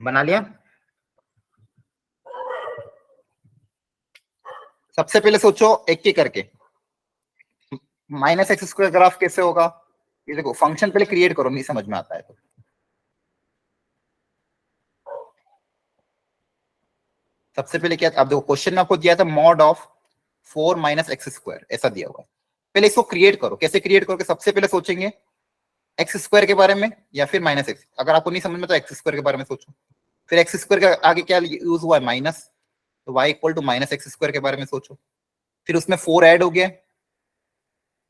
Speaker 1: बना लिया? सबसे पहले सोचो एक एक करके, -x² ग्राफ कैसे होगा? ये देखो, फंक्शन पहले क्रिएट करो, नहीं समझ में आता है तो। सबसे पहले क्या, अब देखो क्वेश्चन में आपको दिया था मॉड ऑफ 4 - x², ऐसा दिया हुआ है। पहले इसको क्रिएट करो, कैसे क्रिएट करोगे? सबसे पहले सोचेंगे एक्स स्क्वायर के बारे में या फिर माइनस एक्स। अगर आपको नहीं समझ में तो एक्स स्क्वायर के बारे में सोचो। फिर एक्स स्क्वायर का आगे क्या यूज हुआ है, माइनस, तो y equal to minus x square के बारे में सोचो। फिर उसमें 4 ऐड हो गया,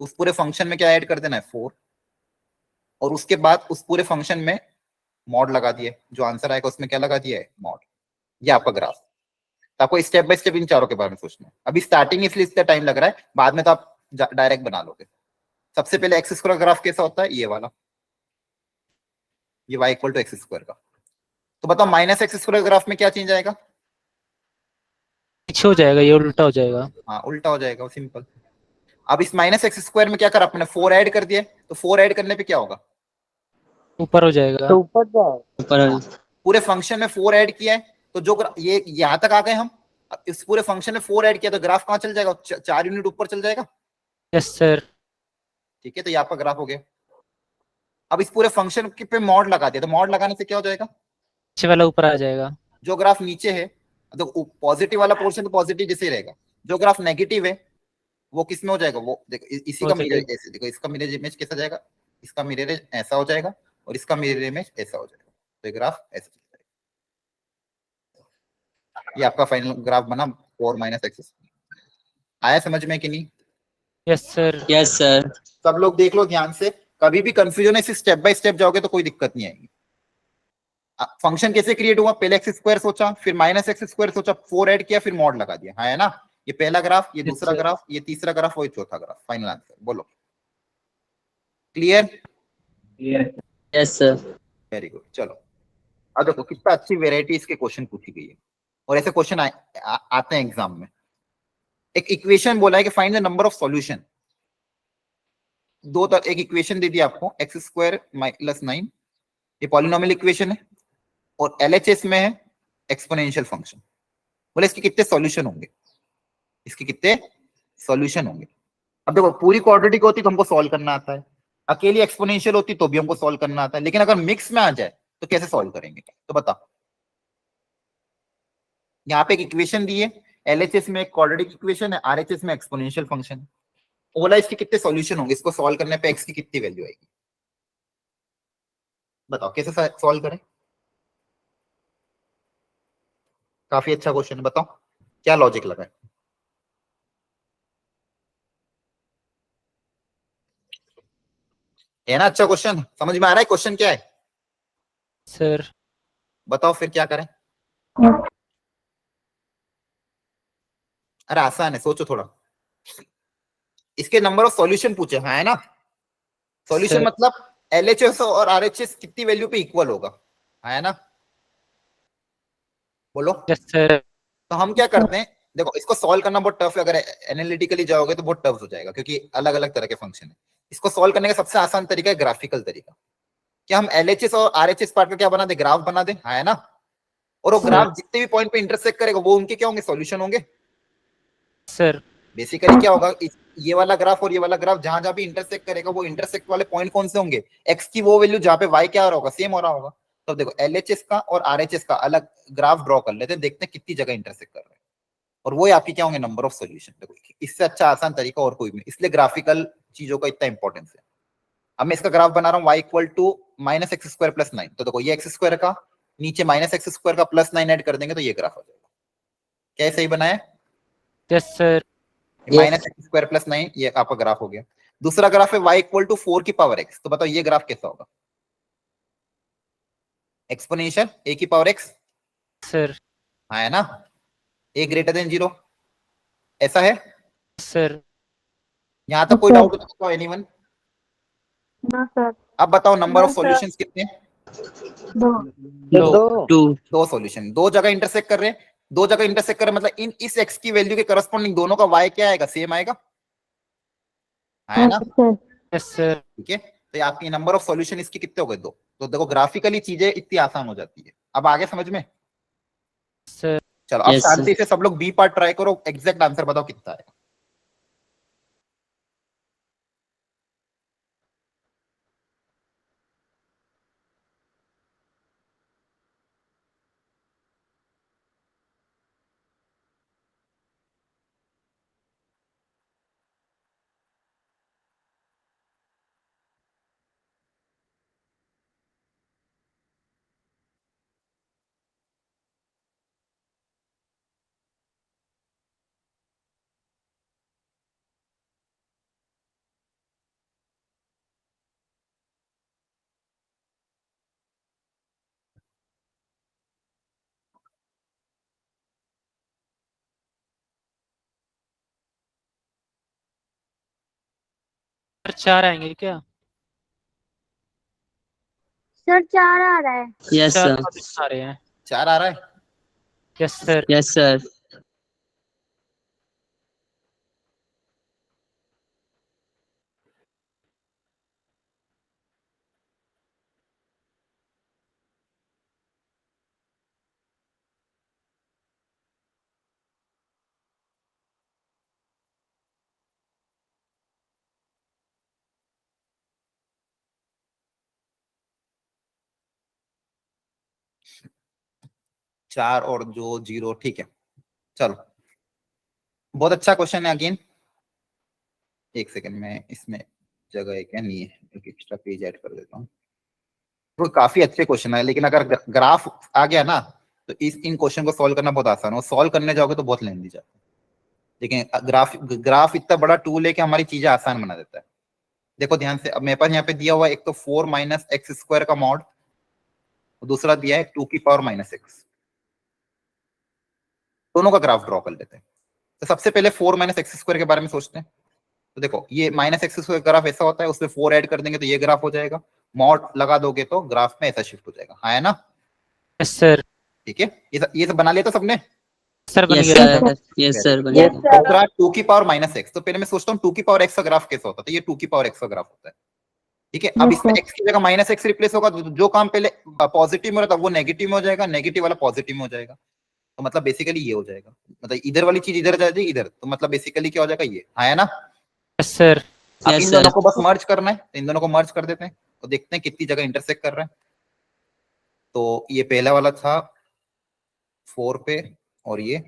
Speaker 1: उस पूरे फंक्शन में क्या ऐड कर देना है, 4, और उसके बाद उस पूरे फंक्शन में मॉड लगा दिए, जो आंसर आएगा उसमें क्या लगा दिया है, मॉड। ये आपका ग्राफ। तो आपको स्टेप बाय स्टेप इन चारों के बारे में सोचना है। अभी स्टार्टिंग इसलिए इतना टाइम लग रहा है, बाद में तो आप डायरेक्ट बना लोगे। सबसे पहले एक्स स्क्वायर ग्राफ कैसा होता है, ये वाला, ये y equal to x square का। तो बताओ माइनस एक्स स्क्वायर ग्राफ में क्या चेंज आएगा,
Speaker 4: पीछे हो जाएगा, ये उल्टा हो जाएगा।
Speaker 1: हाँ उल्टा हो जाएगा, सिंपल। अब इस माइनस एक्स स्क्वायर में क्या करा अपने, 4 ऐड कर दिया, तो 4 ऐड करने पे क्या होगा,
Speaker 4: ऊपर हो जाएगा।
Speaker 8: तो ऊपर जाओ।
Speaker 5: ऊपर
Speaker 1: पूरे फंक्शन में 4 ऐड किया है, तो जो ये यहां तक आ गए हम। अब इस पूरे फंक्शन में 4 ऐड किया तो ग्राफ कहां चल जाएगा, 4 यूनिट ऊपर चल जाएगा।
Speaker 4: Yes sir.
Speaker 1: ठीक है, तो ये आपका ग्राफ हो गया। अब इस पूरे फंक्शन पे मॉड लगा दिया, तो मॉड लगाने से क्या हो जाएगा,
Speaker 4: पीछे वाला ऊपर आ जाएगा।
Speaker 1: जो ग्राफ नीचे है, तो पॉजिटिव वाला पोर्शन तो पॉजिटिव जैसे ही रहेगा, जो ग्राफ नेगेटिव है वो किस में हो जाएगा, वो देखो इसी का मिरर, ऐसे देखो इसका मिरर इमेज कैसा जाएगा, इसका मिरर ऐसा हो जाएगा और इसका मिरर इमेज ऐसा हो जाएगा, तो ये ग्राफ ऐसा चल जाएगा। ये आपका फाइनल ग्राफ बना 4 माइनस एक्स। आया समझ में कि नहीं,
Speaker 4: यस सर।
Speaker 5: Yes sir.
Speaker 1: सब लोग देख लो ध्यान से, कभी भी कंफ्यूजन है, स्टेप बाय स्टेप जाओगे तो कोई दिक्कत नहीं आएगी। फंक्शन कैसे क्रिएट हुआ, पहले एक्स स्क्वायर सोचा, फिर माइनस एक्स स्क्वायर सोचा, 4 ऐड किया, फिर मॉड लगा दिया, हाँ है ना। ये पहला ग्राफ, ये दूसरा ग्राफ, ये तीसरा ग्राफ, वही चौथा ग्राफ, फाइनल आंसर बोलो। Clear,
Speaker 5: yes sir.
Speaker 1: Very good. चलो अब देखो कितना अच्छी वेराइटीज के क्वेश्चन पूछी गई है, और ऐसे क्वेश्चन आते हैं एग्जाम में। एक इक्वेशन बोला है कि find the number of solution. एक इक्वेशन दे दी आपको, एक्स स्क्वायर प्लस 9, ये पॉलिनोमियल इक्वेशन है, और एलएचएस में है एक्सपोनेंशियल फंक्शन। बोले इसके कितने सॉल्यूशन होंगे, इसके कितने सॉल्यूशन होंगे। अब देखो पूरी क्वाड्रेटिक होती तो हमको सॉल्व करना आता है, अकेली एक्सपोनेंशियल होती तो भी हमको सॉल्व करना आता है, लेकिन अगर मिक्स में आ जाए तो कैसे सॉल्व करेंगे, तो बताओ। यहाँ पे एक इक्वेशन दी है, एलएचएस में एक क्वाड्रेटिक इक्वेशन है, आरएचएस में एक्सपोनेंशियल फंक्शन। बोला इसके कितने सॉल्यूशन होंगे, इसको सॉल्व करने पे एक्स की कितनी वैल्यू आएगी, बताओ कैसे सॉल्व करें। काफी अच्छा क्वेश्चन है, बताओ क्या लॉजिक लगा है ना। अच्छा क्वेश्चन, समझ में आ रहा है क्वेश्चन क्या है,
Speaker 4: सर।
Speaker 1: बताओ फिर क्या करें। अरे आसान है, सोचो थोड़ा। इसके नंबर ऑफ सॉल्यूशन पूछे, हाँ है ना। Solution
Speaker 4: sir.
Speaker 1: मतलब एलएचएस और आरएचएस कितनी वैल्यू पे इक्वल होगा, हाँ है ना, बोलो।
Speaker 4: Yes sir.
Speaker 1: तो हम क्या करते हैं, देखो इसको सॉल्व करना बहुत टफ है, अगर एनालिटिकली जाओगे तो बहुत टफ हो जाएगा, क्योंकि अलग अलग तरह के फंक्शन है। इसको सॉल्व करने का सबसे आसान तरीका है ग्राफिकल तरीका। क्या हम एलएचएस और आरएचएस पार्ट का क्या बना दे, ग्राफ बना दे, हाँ है ना। और वो ग्राफ जितने भी पॉइंट पे इंटरसेक्ट करेगा वो उनके क्या होंगे, सॉल्यूशन होंगे।
Speaker 4: सर।
Speaker 1: बेसिकली क्या होगा, ये वाला ग्राफ और ये वाला ग्राफ जहां जहां भी इंटरसेक्ट करेगा, वो इंटरसेक्ट वाले पॉइंट कौन से होंगे, एक्स की वो वैल्यू जहां पे वाई क्या हो रहा होगा, सेम हो रहा होगा। तो देखो एलएचएस का और आरएचएस का अलग ग्राफ ड्रॉ कर लेते हैं, देखते हैं कितनी जगह इंटरसेक्ट कर रहे हैं, और वो आपकी क्या होंगे, नंबर ऑफ सॉल्यूशन। देखो इससे अच्छा आसान तरीका और कोई नहीं, इसलिए ग्राफिकल चीजों का इतना इंपॉर्टेंस है। अब मैं इसका ग्राफ बना रहा हूँ, y equal to minus x square plus 9। तो देखो ये एक्स स्क्वायर का, नीचे माइनस एक्स स्क्वायर का प्लस 9 ऐड कर देंगे तो ये ग्राफ हो जाएगा। क्या है, सही बनाया,
Speaker 4: yes sir.
Speaker 1: Minus x square plus 9, ये आपका ग्राफ हो गया। दूसरा ग्राफ है y इक्वल टू 4 की पावर x। तो बताओ ये ग्राफ कैसा होगा, एक्सपोनेंशियल a की पावर x,
Speaker 4: सर।
Speaker 1: हाँ है ना, a ग्रेटर देन 0, ऐसा है।
Speaker 4: सर।
Speaker 1: यहां तक कोई डाउट हो तो एनीवन।
Speaker 6: ना सर।
Speaker 1: अब बताओ number of
Speaker 6: No, sir.
Speaker 1: Solutions कितने,
Speaker 6: दो।
Speaker 8: दो।
Speaker 5: टू।
Speaker 1: दो सॉल्यूशन, दो जगह इंटरसेक्ट कर रहे हैं, दो जगह इंटरसेक्ट कर रहे हैं, मतलब इन इस x की वैल्यू के करस्पॉन्डिंग दोनों का y क्या आएगा, सेम आएगा, है ना।
Speaker 4: Yes sir.
Speaker 1: ठीक है, तो ये आपकी नंबर ऑफ सॉल्यूशन इसके कितने हो गए, दो। तो देखो ग्राफिकली चीजें इतनी आसान हो जाती है। अब आगे समझ में,
Speaker 4: सर।
Speaker 1: चलो अब
Speaker 5: Yes,
Speaker 1: शांति से सब लोग बी पार्ट ट्राई करो, एग्जैक्ट आंसर बताओ कितना है।
Speaker 4: 4 आएंगे क्या?
Speaker 6: सर 4 आ रहा है।
Speaker 5: Yes,
Speaker 4: 4
Speaker 5: sir.
Speaker 4: तो दिखा रहे हैं।
Speaker 1: 4 आ रहा है।
Speaker 4: Yes sir.
Speaker 5: Yes, sir.
Speaker 1: 4 और जो 0, ठीक है। चलो, बहुत अच्छा क्वेश्चन है अगेन। एक सेकंड में इसमें जगह है क्या? नहीं है, एक एक्स्ट्रा पेज ऐड कर देता हूँ। तो काफी अच्छे क्वेश्चन है, लेकिन अगर ग्राफ आ गया ना तो इन क्वेश्चन को सॉल्व करना बहुत आसान है। सॉल्व करने जाओगे तो बहुत लेंदी जाता है, लेकिन ग्राफ इतना बड़ा टूल है कि हमारी चीजें आसान बना देता है। देखो ध्यान से, अब मेरे पास यहाँ पे दिया हुआ एक तो 4 माइनस एक्स स्क्वायर का मॉड, दूसरा दिया है 2 की पावर माइनस एक्स। दोनों का ग्राफ ड्रॉ कर लेते हैं। तो सबसे पहले 4 माइनस एक्स स्क्वायर के बारे में सोचते हैं। तो देखो ये माइनस एक्स स्क्वायर ग्राफ ऐसा होता है, उसमें 4 ऐड कर देंगे तो ये ग्राफ हो जाएगा, मॉड लगा दोगे तो ग्राफ में ऐसा शिफ्ट हो जाएगा। हाँ है ना?
Speaker 4: Yes sir.
Speaker 1: ठीक है, ये सब बना लिया तो सबने।
Speaker 4: सर बन
Speaker 5: Yes,
Speaker 4: गया।
Speaker 5: sir. Yes, sir. बन
Speaker 6: Yes,
Speaker 5: गया।
Speaker 6: sir.
Speaker 1: दूसरा 2 की पावर माइनस एक्स। तो पहले मैं सोचता हूँ 2 की पावर एक्स का ग्राफ कैसा होता है, तो ये 2 की पावर एक्स का ग्राफ होता है। ठीक है, अब
Speaker 6: Yes,
Speaker 1: इसमें
Speaker 6: sir.
Speaker 1: एक्स की जगह माइनस एक्स रिप्लेस होगा, तो जो काम पहले पॉजिटिव में रहता वो नेगेटिव में हो जाएगा, नेगेटिव वाला पॉजिटिव में हो जाएगा। तो मतलब बेसिकली ये हो जाएगा, मतलब इधर वाली चीज इधर जाएगी इधर, तो मतलब बेसिकली क्या हो जाएगा ये। हाँ है ना?
Speaker 4: Yes sir.
Speaker 1: अब
Speaker 5: Yes,
Speaker 1: इन
Speaker 5: sir.
Speaker 1: दोनों को बस मर्ज करना है, तो इन दोनों को मर्ज कर देते हैं, तो देखते हैं कितनी जगह इंटरसेक्ट कर रहे हैं। तो ये पहला वाला था 4 पे, और ये,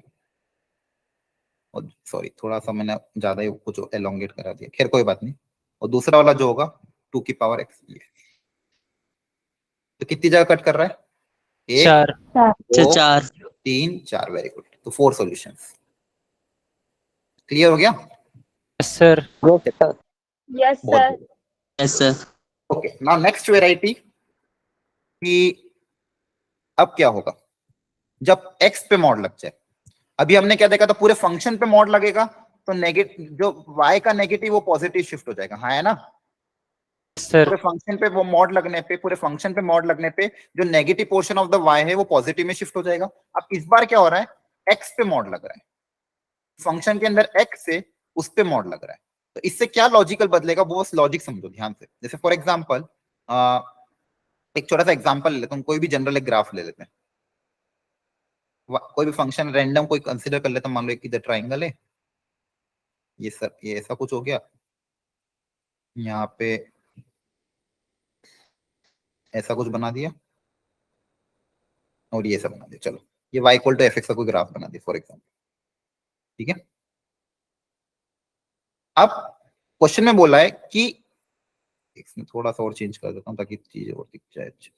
Speaker 1: और सॉरी थोड़ा सा मैंने ज्यादा ही कुछ एलोंगेट करा दिया, खैर कोई बात नहीं। और दूसरा वाला जो होगा 2 की पावर एक्स, ये तो कितनी जगह कट कर रहा है? 1
Speaker 4: 4।
Speaker 1: 2
Speaker 5: 4
Speaker 1: 3 4, वेरी गुड। तो 4 सॉल्यूशंस। क्लियर हो गया?
Speaker 4: Yes sir.
Speaker 8: Good, sir.
Speaker 6: Yes,
Speaker 1: बहुत
Speaker 6: sir.
Speaker 1: बढ़िया।
Speaker 5: Yes, sir.
Speaker 1: Okay, now next variety कि अब क्या होगा जब x पे मॉड लग जाए। अभी हमने क्या देखा था, पूरे फंक्शन पे मॉड लगेगा तो नेगेटिव, जो y का नेगेटिव वो पॉजिटिव शिफ्ट हो जाएगा। हाँ है ना?
Speaker 4: सर।
Speaker 1: पूरे फंक्शन पे वो मॉड लगने पे, पूरे फंक्शन पे मॉड लगने पे जो negative portion of the y है वो पॉजिटिव में शिफ्ट हो जाएगा। अब इस बार क्या हो रहा है, x पे मॉड लग रहा है, फंक्शन के अंदर x से उस पे मॉड लग रहा है। तो इससे क्या लॉजिकल बदलेगा, वो बस लॉजिक समझो ध्यान से। जैसे फॉर एग्जांपल एक छोटा सा एग्जांपल ले लेता हूँ, कोई भी जनरल एक ग्राफ ले लेते हैं, कोई भी फंक्शन रैंडम कोई कंसीडर कर लेता हूं। मान लो इधर ट्राइंगल है, ये सर ये ऐसा कुछ हो गया, यहाँ पे ऐसा कुछ बना दिया, और ये सब बना दिया। चलो ये y इक्वल टू fx का कोई ग्राफ बना दिया फॉर एग्जांपल। ठीक है, अब क्वेश्चन में बोला है कि इसमें थोड़ा सा और चेंज कर देता हूँ ताकि चीजें और दिख जाए अच्छी।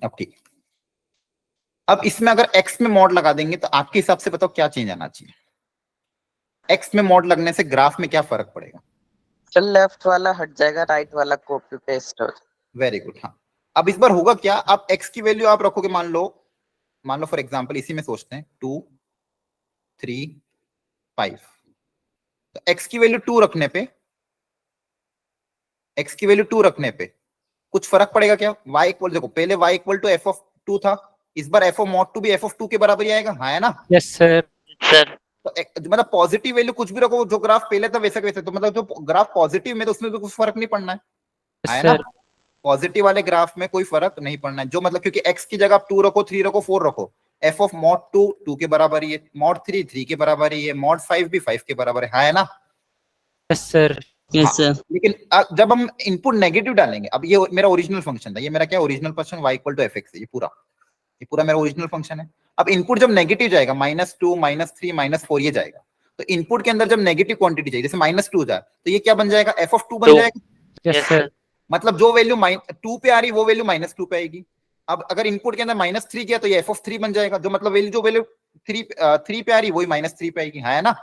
Speaker 1: अब ठीक है, अब इसमें अगर x में मॉड लगा देंगे तो आपके हिसाब से बताओ क्या चेंज आना चाहिए? x में मॉड लगने से ग्राफ में क्या फर्क पड़ेगा?
Speaker 8: तो लेफ्ट वाला हट जाएगा, राइट वाला कॉपी पेस्ट हो जाएगा।
Speaker 1: Very good. हाँ, अब इस बार होगा क्या, आप x की वैल्यू आप रखोगे, मान लो फॉर एग्जांपल इसी में सोचते हैं 2 3 5, तो x की वैल्यू 2 रखने पे, x की वैल्यू 2 रखने पे कुछ फर्क पड़ेगा क्या? y इक्वल, देखो पहले y equal to f of 2 था, इस बार f ऑफ मॉड 2 भी f ऑफ 2 के बराबर ही आएगा। हाँ है ना?
Speaker 4: Yes sir.
Speaker 1: तो मतलब पॉजिटिव वैल्यू कुछ भी रखो, जो ग्राफ पहले था वैसे वैसे, तो मतलब जो ग्राफ पॉजिटिव में तो उसमें तो कुछ फर्क नहीं पड़ना है। हाँ है ना? पॉजिटिव वाले ग्राफ में कोई फर्क नहीं पड़ना है, जो मतलब क्योंकि x की जगह आप 2 रखो 3 रखो 4 रखो, f ऑफ मॉड 2 2 के बराबर ही है, मॉड 3 3 के बराबर ही है, मॉड 5 भी 5 के बराबर है। हाँ है ना?
Speaker 4: Yes sir.
Speaker 5: Yes, sir.
Speaker 1: लेकिन जब हम इनपुट नेगेटिव डालेंगे, अब ये मेरा ओरिजिनल फंक्शन था, ये मेरा क्या original function y equal to f x है, ये पूरा मेरा ओरिजिनल फंक्शन है। अब इनपुट जब नेगेटिव जाएगा, -2 -3 -4 ये जाएगा, तो इनपुट के अंदर जब नेगेटिव क्वांटिटी जाएगी, जैसे -2 जाए तो ये क्या बन जाएगा, f ऑफ 2 बन जाएगा।
Speaker 4: Yes sir.
Speaker 1: मतलब जो वैल्यू 2 पे आ रही वो वैल्यू -2 पे आएगी। अब अगर इनपुट के अंदर -3 गया तो ये f ऑफ 3 बन जाएगा, जो मतलब जो वैल्यू 3 पे आ रही वही -3 पे आएगी। हाँ है ना?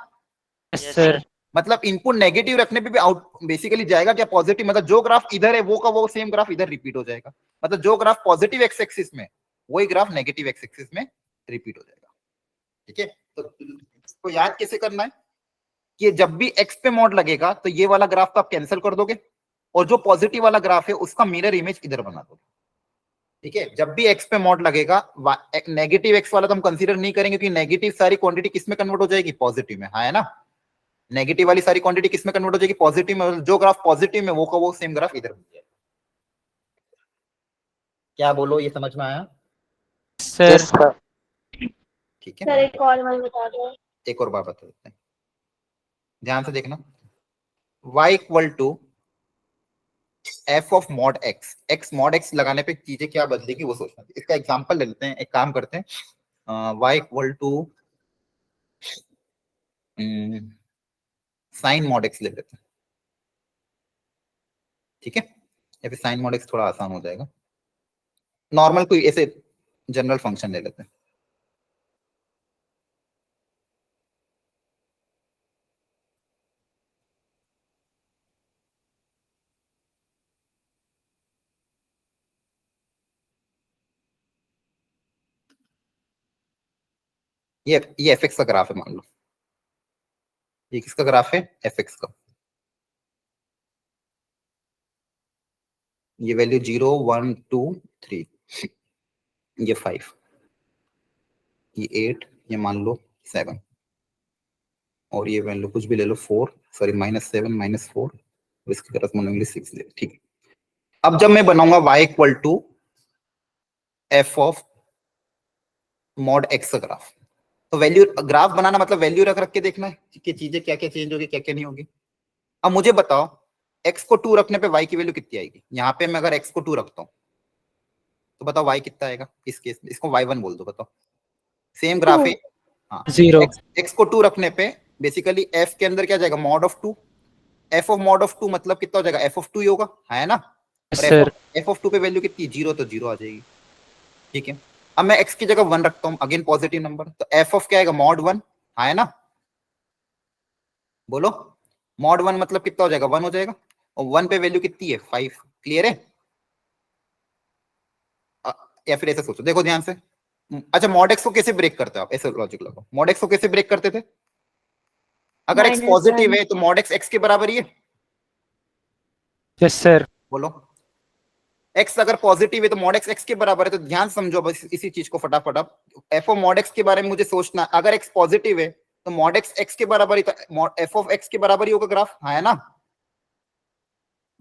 Speaker 4: Yes sir.
Speaker 1: मतलब इनपुट नेगेटिव रखने पे भी आउट बेसिकली जाएगा क्या, पॉजिटिव। मतलब जो ग्राफ इधर है वो का वो सेम ग्राफ इधर रिपीट हो जाएगा। मतलब जो ग्राफ पॉजिटिव एक्स एक्सिस में वही ग्राफ नेगेटिव एक्स एक्सिस में रिपीट हो जाएगा। ठीक है, तो इसको याद कैसे करना है कि जब भी एक्स पे मॉड लगेगा तो ये वाला ग्राफ तो आप कैंसिल कर दोगे और जो पॉजिटिव वाला ग्राफ है उसका मिरर इमेज इधर बना दोगे। ठीक है, जब भी एक्स पे मॉड लगेगा नेगेटिव एक्स वाला तो हम कंसीडर नहीं करेंगे क्योंकि नेगेटिव सारी क्वांटिटी किस में कन्वर्ट हो जाएगी, पॉजिटिव में। हाँ है ना, नेगेटिव वाली सारी क्वांटिटी किस में कन्वर्ट हो जाएगी, पॉजिटिव में। जो ग्राफ पॉजिटिव में वो का वो सेम ग्राफ इधर बन जाएगा। क्या बोलो, ये समझ में आया?
Speaker 4: Sir
Speaker 8: Yes, sir.
Speaker 1: ठीक है,
Speaker 6: सर एक और बार बता दो।
Speaker 1: एक और बार बता देते हैं, ध्यान से देखना। y equal to f of mod x, x mod x लगाने पे चीजें क्या बदलेगी वो सोचना। इसका एग्जांपल ले लेते हैं, एक काम करते हैं, y equal to sine mod x ले लेते हैं। ठीक है, या फिर साइन मॉड एक्स थोड़ा आसान हो जाएगा। नॉर्मल कोई ऐसे जनरल फंक्शन ले लेते हैं। ये एफ एक्स का ग्राफ है, मान लो ये किसका ग्राफ है, एफ एक्स का। ये वैल्यू 0 1 2 3, ये 5, ये 8, ये मान लो 7, और ये वैल्यू कुछ भी ले लो 4, सॉरी -7 -4, इसकी तरफ मानेंगे 6 ले। ठीक है, अब जब मैं बनाऊंगा y equal to f of mod x का ग्राफ, तो वैल्यू ग्राफ बनाना मतलब वैल्यू रख रख के देखना है कि चीजें क्या क्या चेंज होगी क्या क्या नहीं होगी। अब मुझे बताओ x को 2 रखने पे y की वैल्यू कितनी आएगी। यहाँ पे मैं अगर x को 2 रखता हूँ तो बताओ y कितना आएगा इस केस में, इसको y1 बोल दो। बताओ सेम ग्राफ है। हाँ,
Speaker 4: 0
Speaker 1: x को 2 रखने पे बेसिकली f के अंदर क्या जाएगा, mod of 2। f of mod of 2 मतलब कितना हो जाएगा, f ऑफ 2 ही होगा, है ना। और
Speaker 4: सर
Speaker 1: f ऑफ 2 पे वैल्यू कितनी, 0, तो 0 आ जाएगी। ठीक है, अब मैं x की जगह 1 रखता हूँ, अगेन पॉजिटिव नंबर, तो f ऑफ क्या आएगा, मॉड 1, है ना। बोलो मॉड 1 मतलब कितना हो जाएगा, 1 हो जाएगा, और 1 पे वैल्यू कितनी है, 5। क्लियर है? या फिर ऐसे सोचो, देखो ध्यान से। अच्छा, मॉड एक्स को कैसे ब्रेक करते हो आप, ऐसे लॉजिक लगाओ। मॉड एक्स को कैसे ब्रेक करते थे, अगर x पॉजिटिव है तो मॉड एक्स x के बराबर ही है।
Speaker 4: Yes sir.
Speaker 1: बोलो x अगर पॉजिटिव है तो मॉड x के बराबर है। तो ध्यान समझो बस इसी चीज को फटाफट। अब f ऑफ मॉड x के बारे में मुझे सोचना, अगर x पॉजिटिव है तो मॉड x के बराबर ही, तो f ऑफ x के बराबर ही होगा ग्राफ, है ना।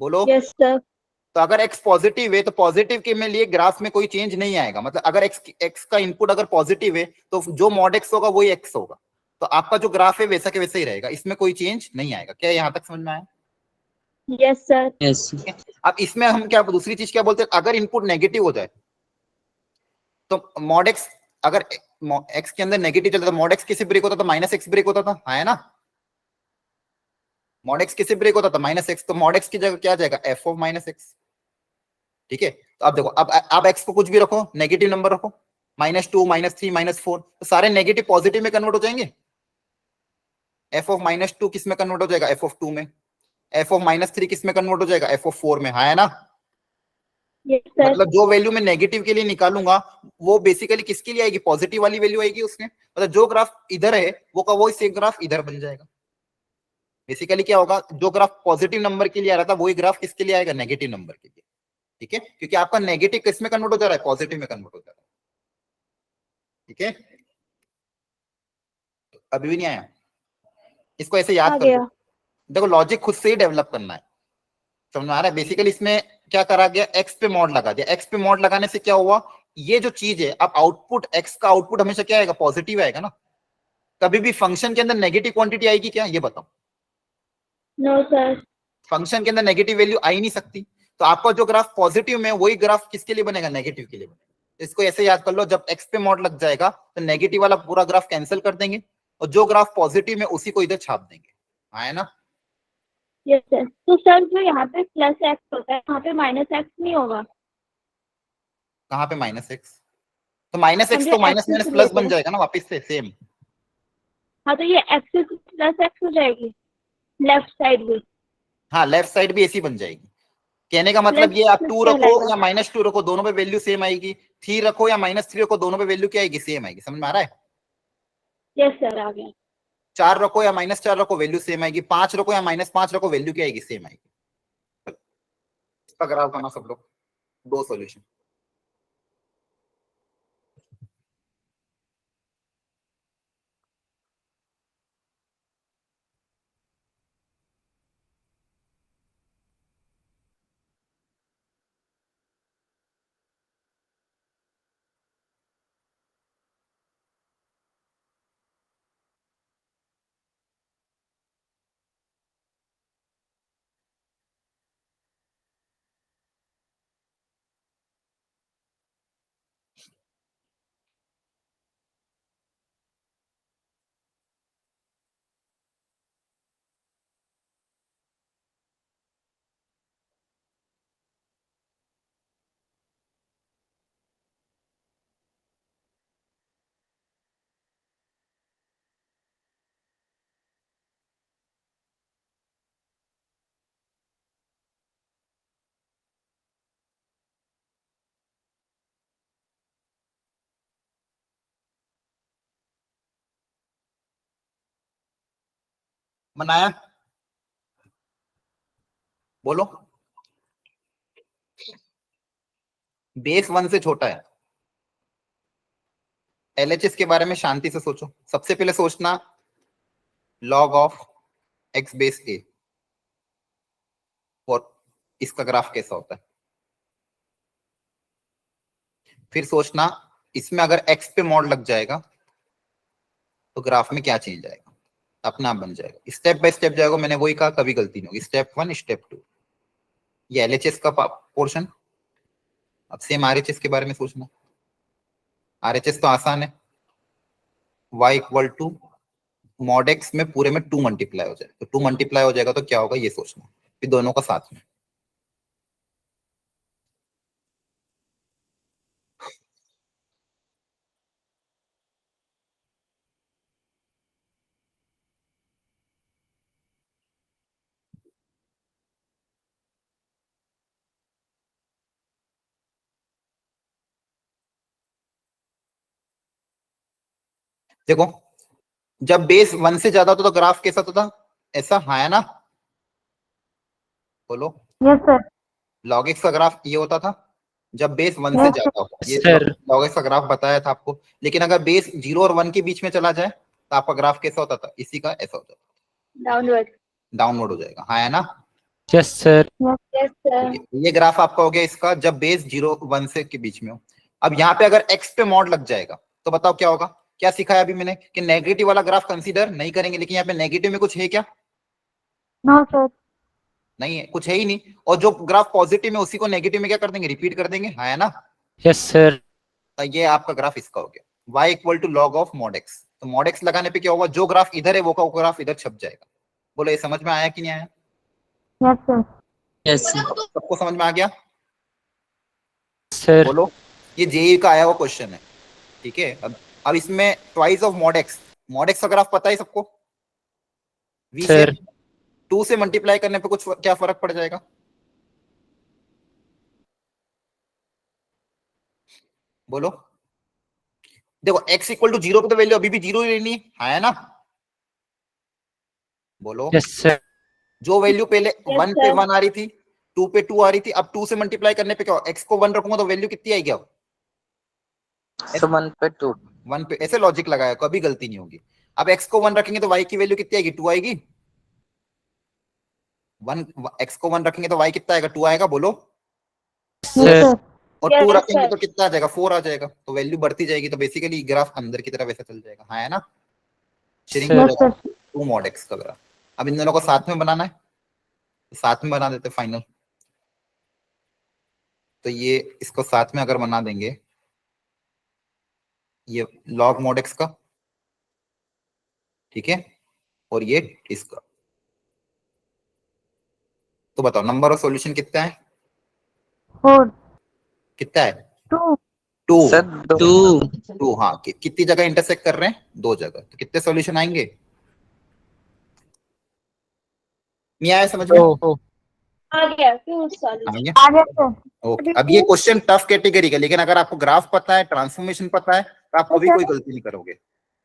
Speaker 1: बोलो
Speaker 6: यस सर।
Speaker 1: तो अगर x पॉजिटिव है तो पॉजिटिव के में लिए ग्राफ में कोई चेंज नहीं आएगा। मतलब अगर x का इनपुट अगर पॉजिटिव है तो जो मॉड x होगा वही x होगा, तो आपका जो ग्राफ है वैसा के वैसा ही रहेगा, इसमें कोई चेंज नहीं आएगा। क्या यहाँ तक समझ में आया?
Speaker 6: Yes sir.
Speaker 5: Yes.
Speaker 1: अब इसमें हम क्या दूसरी चीज क्या बोलते हैं, अगर इनपुट नेगेटिव हो जाए तो मॉड x, अगर x के अंदर नेगेटिव चलता था, मॉड x किसे ब्रेक होता था, -x ब्रेक होता था, है ना। मॉड x किसे ब्रेक होता था, -x, तो मॉड x की जगह क्या जाएगा, f ऑफ -x। ठीक है, तो अब देखो, अब x को कुछ भी रखो, नेगेटिव नंबर रखो, -2 -3 -4, तो सारे नेगेटिव पॉजिटिव में कन्वर्ट हो जाएंगे। f ऑफ -2 किस में कन्वर्ट हो जाएगा, f ऑफ 2 में। f ऑफ -3 किस में कन्वर्ट हो जाएगा, f ऑफ 4 में, है ना।
Speaker 6: Yes sir.
Speaker 1: मतलब जो वैल्यू मैं नेगेटिव के लिए निकालूंगा वो बेसिकली किसके लिए आएगी, पॉजिटिव वाली वैल्यू आएगी उसमें। मतलब जो ग्राफ इधर है वो का वो सेम ग्राफ इधर बन जाएगा। बेसिकली क्या होगा, जो ग्राफ पॉजिटिव नंबर के लिए आ रहा था वही ग्राफ किसके लिए आएगा, नेगेटिव नंबर के लिए। ठीक है, क्योंकि आपका नेगेटिव किस में कन्वर्ट हो जा रहा है, पॉजिटिव में कन्वर्ट हो जा रहा है। ठीक है, तो अभी भी नहीं आया, इसको ऐसे याद कर लो। देखो लॉजिक खुद से ही डेवलप करना है, समझ में आ रहा है। बेसिकली इसमें क्या करा गया, एक्स पे मॉड लगा दिया। एक्स पे मॉड लगाने से क्या हुआ, ये जो चीज है, अब आउटपुट एक्स का आउटपुट हमेशा क्या आएगा, पॉजिटिव आएगा ना। कभी भी फंक्शन के अंदर नेगेटिव क्वांटिटी आएगी क्या, ये बताओ।
Speaker 6: No sir.
Speaker 1: फंक्शन के अंदर नेगेटिव वैल्यू आ ही नहीं सकती। तो आपका जो ग्राफ पॉजिटिव में वही ग्राफ किसके लिए बनेगा, नेगेटिव के लिए बनेगा। इसको ऐसे याद कर लो, जब एक्स पे मॉड लग जाएगा तो नेगेटिव वाला पूरा ग्राफ कैंसिल कर देंगे और जो ग्राफ पॉजिटिव में उसी को इधर छाप देंगे, है ना।
Speaker 6: Yes sir. तो सर जो यहाँ पे +x होता है वहाँ पे -x नहीं होगा।
Speaker 1: कहाँ पे -x, तो -x तो माइनस माइनस प्लस बन जाएगा ना वापस से सेम।
Speaker 6: हाँ तो ये x से +x हो जाएगी लेफ्ट साइड भी।
Speaker 1: हाँ लेफ्ट साइड भी ऐसी बन जाएगी। कहने का मतलब ये आप 2 रखो
Speaker 6: कहलाएगा।
Speaker 1: या -2 रखो, दोनों पे वैल्यू सेम आएगी। 3 रखो या -3 रखो, दोनों पे वैल्यू क्या आएगी, सेम आएगी। समझ में आ रहा है?
Speaker 6: यस सर, आ गया।
Speaker 1: 4 रखो या -4 रखो, वैल्यू सेम आएगी। 5 रखो या -5 रखो, वैल्यू क्या आएगी, सेम आएगी। इसका ग्राफ बना सब लोग, 2 सॉल्यूशन। बनाया? बोलो। बेस 1 से छोटा है। एलएचएस के बारे में शांति से सोचो। सबसे पहले सोचना log of x base a, और इसका ग्राफ कैसा होता है। फिर सोचना इसमें अगर x पे मॉड लग जाएगा तो ग्राफ में क्या चेंज आएगा, अपना आप बन जाएगा। स्टेप बाय स्टेप जाएगा। मैंने वही कहा, कभी गलती नहीं होगी। स्टेप 1, स्टेप 2, ये एलएचएस का पोर्शन। अब सेम आरएचएस के बारे में सोचना। आरएचएस तो आसान है, y equal to mod x में पूरे में 2 मल्टीप्लाई हो जाए, तो 2 मल्टीप्लाई हो जाएगा तो क्या होगा, ये सोचना। फिर दोनों का साथ में। देखो, जब बेस 1 से ज्यादा होता तो ग्राफ कैसा होता था, ऐसा। हाँ है ना? बोलो।
Speaker 6: Yes sir.
Speaker 1: log x का ग्राफ ये होता था जब बेस 1 से
Speaker 6: Yes,
Speaker 1: ज्यादा हो। ये
Speaker 4: sir.
Speaker 1: log x का ग्राफ बताया था आपको। लेकिन अगर बेस 0 और 1 के बीच में चला जाए तो आपका ग्राफ कैसा होता था, इसी का ऐसा होता था,
Speaker 6: डाउनवर्ड।
Speaker 1: डाउनवर्ड हो जाएगा। हाँ है ना?
Speaker 4: Yes, sir.
Speaker 6: Yes sir.
Speaker 1: ये ग्राफ आपका हो गया इसका जब बेस 0 1 से के बीच में हो। अब यहाँ पे अगर x पे मॉड लग जाएगा तो बताओ क्या होगा। क्या सिखाया अभी मैंने कि नेगेटिव वाला ग्राफ कंसीडर नहीं करेंगे, लेकिन यहाँ पे नेगेटिव में कुछ है क्या?
Speaker 6: No sir.
Speaker 1: नहीं है, कुछ है ही नहीं। और जो ग्राफ पॉजिटिव में उसी को नेगेटिव में क्या कर देंगे, रिपीट कर देंगे। हाँ है ना?
Speaker 4: Yes, sir.
Speaker 1: तो ये आपका ग्राफ इसका हो गया, y equal to log of mod x. तो मॉड एक्स लगाने पे क्या होगा, जो ग्राफ इधर है वो का ग्राफ इधर छप जाएगा। बोलो, ये समझ में आया कि नहीं आया?
Speaker 6: Yes sir.
Speaker 5: Yes.
Speaker 1: सबको समझ में आ गया?
Speaker 4: Sir.
Speaker 1: बोलो। ये जेई का आया हुआ क्वेश्चन है, ठीक है। अब इसमें ट्वाइस ऑफ मॉड एक्स का ग्राफ पता है सबको। v से
Speaker 4: Sir.
Speaker 1: 2 से मल्टीप्लाई करने पे कुछ क्या फर्क पड़ जाएगा? बोलो। देखो x इक्वल टू 0 पे तो वैल्यू अभी भी 0 ही रहनी है ना? बोलो।
Speaker 4: Yes, sir.
Speaker 1: जो वैल्यू पहले
Speaker 6: Yes,
Speaker 1: 1 पे
Speaker 6: sir.
Speaker 1: 1 आ रही थी, 2 पे 2 आ रही थी, अब 2 से मल्टीप्लाई करने पे क्या हो, x को 1 रखूंगा तो वैल्यू कितनी आएगी? अब
Speaker 8: So 1 पे 2.
Speaker 1: 1 पे, ऐसे लॉजिक लगाया, कभी गलती नहीं होगी। अब x को 1 रखेंगे तो y की वैल्यू कितनी आएगी, 2 आएगी। 1 x को 1 रखेंगे तो y कितना आएगा, 2 आएगा। बोलो।
Speaker 4: Sir.
Speaker 1: और
Speaker 6: Yes,
Speaker 1: 2 रखेंगे
Speaker 6: sir.
Speaker 1: तो कितना आ जाएगा, 4 आ जाएगा। तो वैल्यू बढ़ती जाएगी, तो बेसिकली ग्राफ अंदर की तरफ ऐसा चल जाएगा। हाँ है ना? Sharing
Speaker 4: Sir.
Speaker 6: Yes sir.
Speaker 1: 2 mod x का ग्राफ। अब इन दोनों को साथ में बनाना है, साथ में बना देते फाइनल। तो ये इसको साथ में अगर बना देंगे, ये लॉग मॉड एक्स का, ठीक है, और ये इसका, तो बताओ नंबर ऑफ सॉल्यूशन कितना है?
Speaker 6: 4
Speaker 1: कितना है?
Speaker 6: 2
Speaker 1: 2।
Speaker 8: Sir 2.
Speaker 1: 2, हाँ। कितनी जगह इंटरसेक्ट कर रहे हैं, 2 जगह। तो कितने सॉल्यूशन आएंगे? नहीं आया समझ में?
Speaker 4: Oh, oh.
Speaker 6: आ गया फिर सॉल्व
Speaker 1: आ गया?
Speaker 6: आ गया सर
Speaker 1: ओके, अब ये क्वेश्चन टफ कैटेगरी का, लेकिन अगर आपको ग्राफ पता है, ट्रांसफॉर्मेशन पता है, तो आप कभी कोई गलती नहीं करोगे।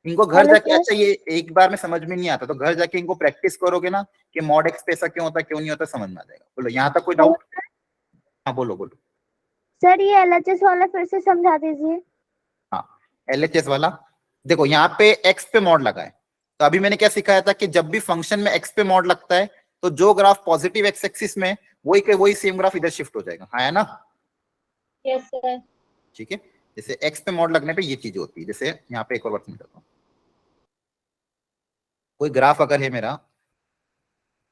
Speaker 1: इनको घर
Speaker 6: हेलो
Speaker 1: जाके,
Speaker 6: सर।
Speaker 1: अच्छा ये एक बार में समझ में नहीं आता, तो घर जाके इनको प्रैक्टिस करोगे ना कि मॉड एक्स पे ऐसा क्यों होता है, क्यों नहीं होता, समझ में आ जाएगा। बोलो यहाँ तक कोई डाउट? हाँ बोलो बोलो।
Speaker 6: सर ये एलएचएस वाला फिर से समझा दीजिए।
Speaker 1: हाँ, एलएचएस वाला देखो, यहाँ पे एक्स पे मॉड लगा है, तो अभी मैंने क्या सिखाया था कि जब भी फंक्शन में एक्स पे मॉड लगता है तो जो ग्राफ पॉजिटिव एक्स एक्सिस में, वही के वही सेम ग्राफ इधर शिफ्ट हो जाएगा। हाँ है ना?
Speaker 6: Yes sir.
Speaker 1: ठीक है, जैसे एक्स पे मॉड लगने पे ये चीज होती है। जैसे यहाँ पे एक और बात समझाता हूँ, कोई ग्राफ अगर है मेरा,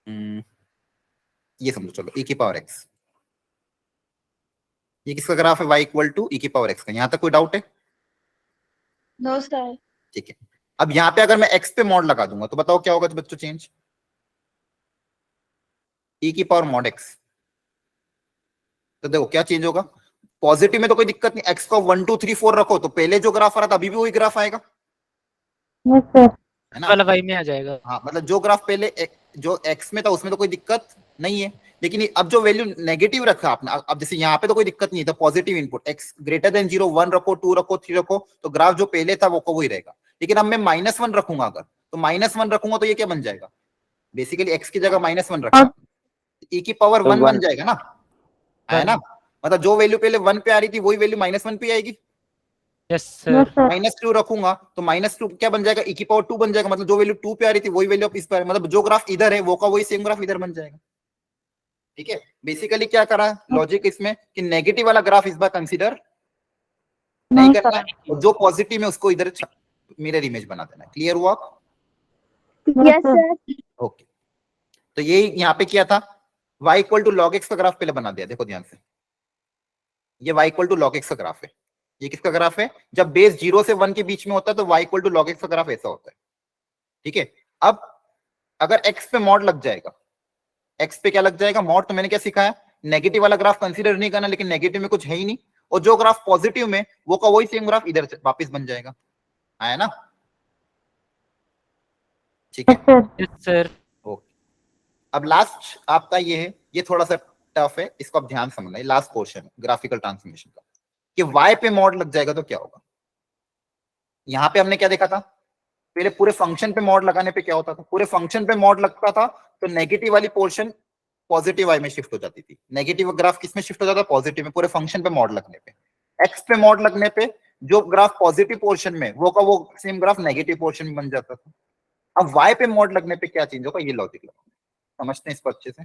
Speaker 1: ये समझो, चलो e की पावर x, ये किसका ग्राफ है? y इक्वल टू e की पावर x का। यहाँ तक कोई डाउट है?
Speaker 6: No sir.
Speaker 1: ठीक है, अब यहाँ पे अगर मैं x पे मॉड लगा दूंगा तो बताओ क्या होगा तो बच्चों चेंज? e की पावर मॉड x, तो देखो क्या चेंज होगा। पॉजिटिव में तो कोई दिक्कत नहीं, x को 1 2 3 4 रखो तो पहले जो ग्राफ आ रहा था अभी भी वही ग्राफ आएगा,
Speaker 6: यस सर।
Speaker 1: है ना?
Speaker 4: वाला वाई में आ जाएगा।
Speaker 1: हाँ, मतलब जो ग्राफ पहले जो x में था उसमें तो कोई दिक्कत नहीं है, लेकिन अब जो वैल्यू नेगेटिव रखा आपने, अब जैसे यहाँ पे तो कोई दिक्कत नहीं है, तो positive input x greater than 0 1 रखो, 2 रखो, 3 रखो, तो ग्राफ जो पहले था वो को वही रहेगा। लेकिन अब मैं -1 रखूंगा, अगर तो -1 रखूंगा तो ये क्या बन जाएगा? बेसिकली x की जगह -1 रखा, e की पावर 1 बन जाएगा ना, है ना? मतलब जो वैल्यू पहले 1 पे आ रही थी वही वैल्यू -1 पे आएगी।
Speaker 4: Yes sir.
Speaker 1: -2 रखूंगा तो -2 क्या बन जाएगा? e की पावर 2 बन जाएगा। मतलब जो वैल्यू 2 पे आ रही थी वही वैल्यू अब इस पर, मतलब जो ग्राफ इधर है वो का वही सेम ग्राफ इधर बन जाएगा। ठीक है, बेसिकली क्या करा लॉजिक इसमें कि नेगेटिव वाला ग्राफ इस बार कंसीडर नहीं करना है, और जो पॉजिटिव है उसको इधर मिरर इमेज बना देना है। क्लियर हुआ?
Speaker 6: Yes sir.
Speaker 1: ओके, तो ये यहाँ पे किया था, y equal to log x का ग्राफ पहले बना दिया। देखो ध्यान से, ये y equal to log x का ग्राफ है। ये किसका ग्राफ है? जब बेस 0 से 1 के बीच में होता है तो y equal to log x का ग्राफ ऐसा होता है। ठीक है, अब अगर x पे मॉड लग जाएगा, x पे क्या लग जाएगा? मॉड। तो मैंने क्या सिखाया? नेगेटिव वाला ग्राफ कंसीडर नहीं करना, लेकिन नेगेटिव में कुछ है ही नहीं, और जो ग्राफ पॉजिटिव में वो का वही सेम ग्राफ इधर वापस बन जाएगा, है ना? ठीक है,
Speaker 4: यस सर।
Speaker 1: ओके। अब लास्ट आपका ये है, ये थोड़ा सा टफ है, इसको आप ध्यान समझना, ये लास्ट पोर्शन ग्राफिकल ट्रांसफॉर्मेशन का, कि y पे मॉड लग जाएगा तो क्या होगा। यहां पे हमने क्या देखा था? पहले पूरे फंक्शन पे मॉड लगाने पे क्या होता था? पूरे फंक्शन पे मॉड लगता था तो नेगेटिव वाली पोर्शन पॉजिटिव वाई में शिफ्ट हो जाती थी। नेगेटिव ग्राफ किस में शिफ्ट हो जाता था? पॉजिटिव में, पूरे फंक्शन पे मॉड लगने पे। एक्स पे मॉड लगने पे जो ग्राफ पॉजिटिव पोर्शन में वो का वो सेम ग्राफ नेगेटिव पोर्शन में बन जाता था। अब वाई पे मॉड लगने पे क्या चेंज होगा, ये लॉजिक लगाओ, समझते हैं इसको अच्छे से।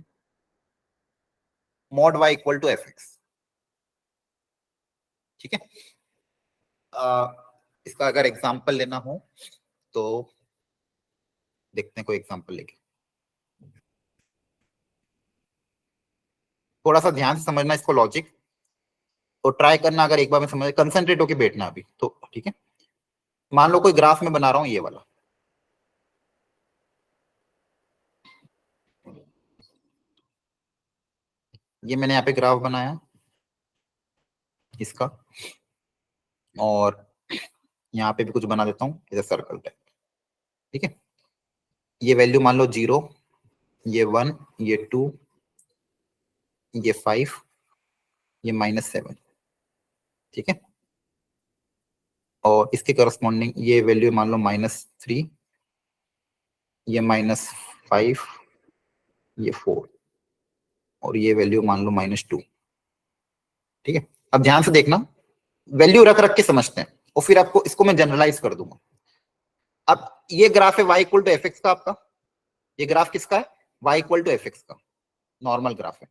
Speaker 1: Mod y equal to f x, ठीक है। इसका अगर एग्जांपल लेना हो तो देखते हैं, कोई एग्जांपल लेके, थोड़ा सा ध्यान से समझना इसको लॉजिक, तो ट्राई करना, अगर एक बार में समझ, कंसंट्रेट होके बैठना अभी तो, ठीक है। मान लो कोई ग्राफ में बना रहा हूं, ये वाला, ये मैंने यहाँ पे ग्राफ बनाया इसका, और यहाँ पे भी कुछ बना देता हूँ इधर सर्कल टाइप, ठीक है। ये वैल्यू मान लो 0, ये 1, ये 2, ये 5, ये -7, ठीक है। और इसके करस्पॉन्डिंग ये वैल्यू मान लो -3, ये -5, ये 4, और ये वैल्यू मान लो -2, ठीक है। अब ध्यान से देखना, वैल्यू रख रख के समझते हैं, और फिर आपको इसको मैं जनरलाइज कर दूंगा। अब ये ग्राफ है y equal to f x का, आपका ये ग्राफ किसका है? y equal to f x का, नॉर्मल ग्राफ है,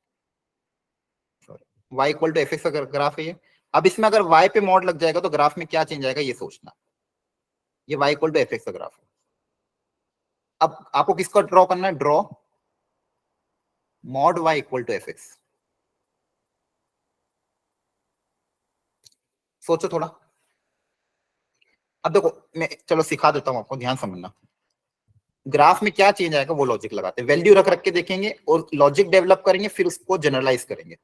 Speaker 1: y equal to f x का ग्राफ है ये। अब इसमें अगर y पे मॉड लग जाएगा तो ग्राफ में क्या चेंज आएगा ये सोचना। ये y equal to f x का ग्राफ है। अब आपको किसको ड्रॉ करना है? Draw mod y equal to f x. सोचो थोड़ा। अब देखो मैं चलो सिखा देता हूं आपको, ध्यान समझना। ग्राफ में क्या चेंज आएगा वो लॉजिक लगाते हैं, वैल्यू रख रख के देखेंगे और लॉजिक डेवलप करेंगे, फिर उसको जनरलाइज करेंगे।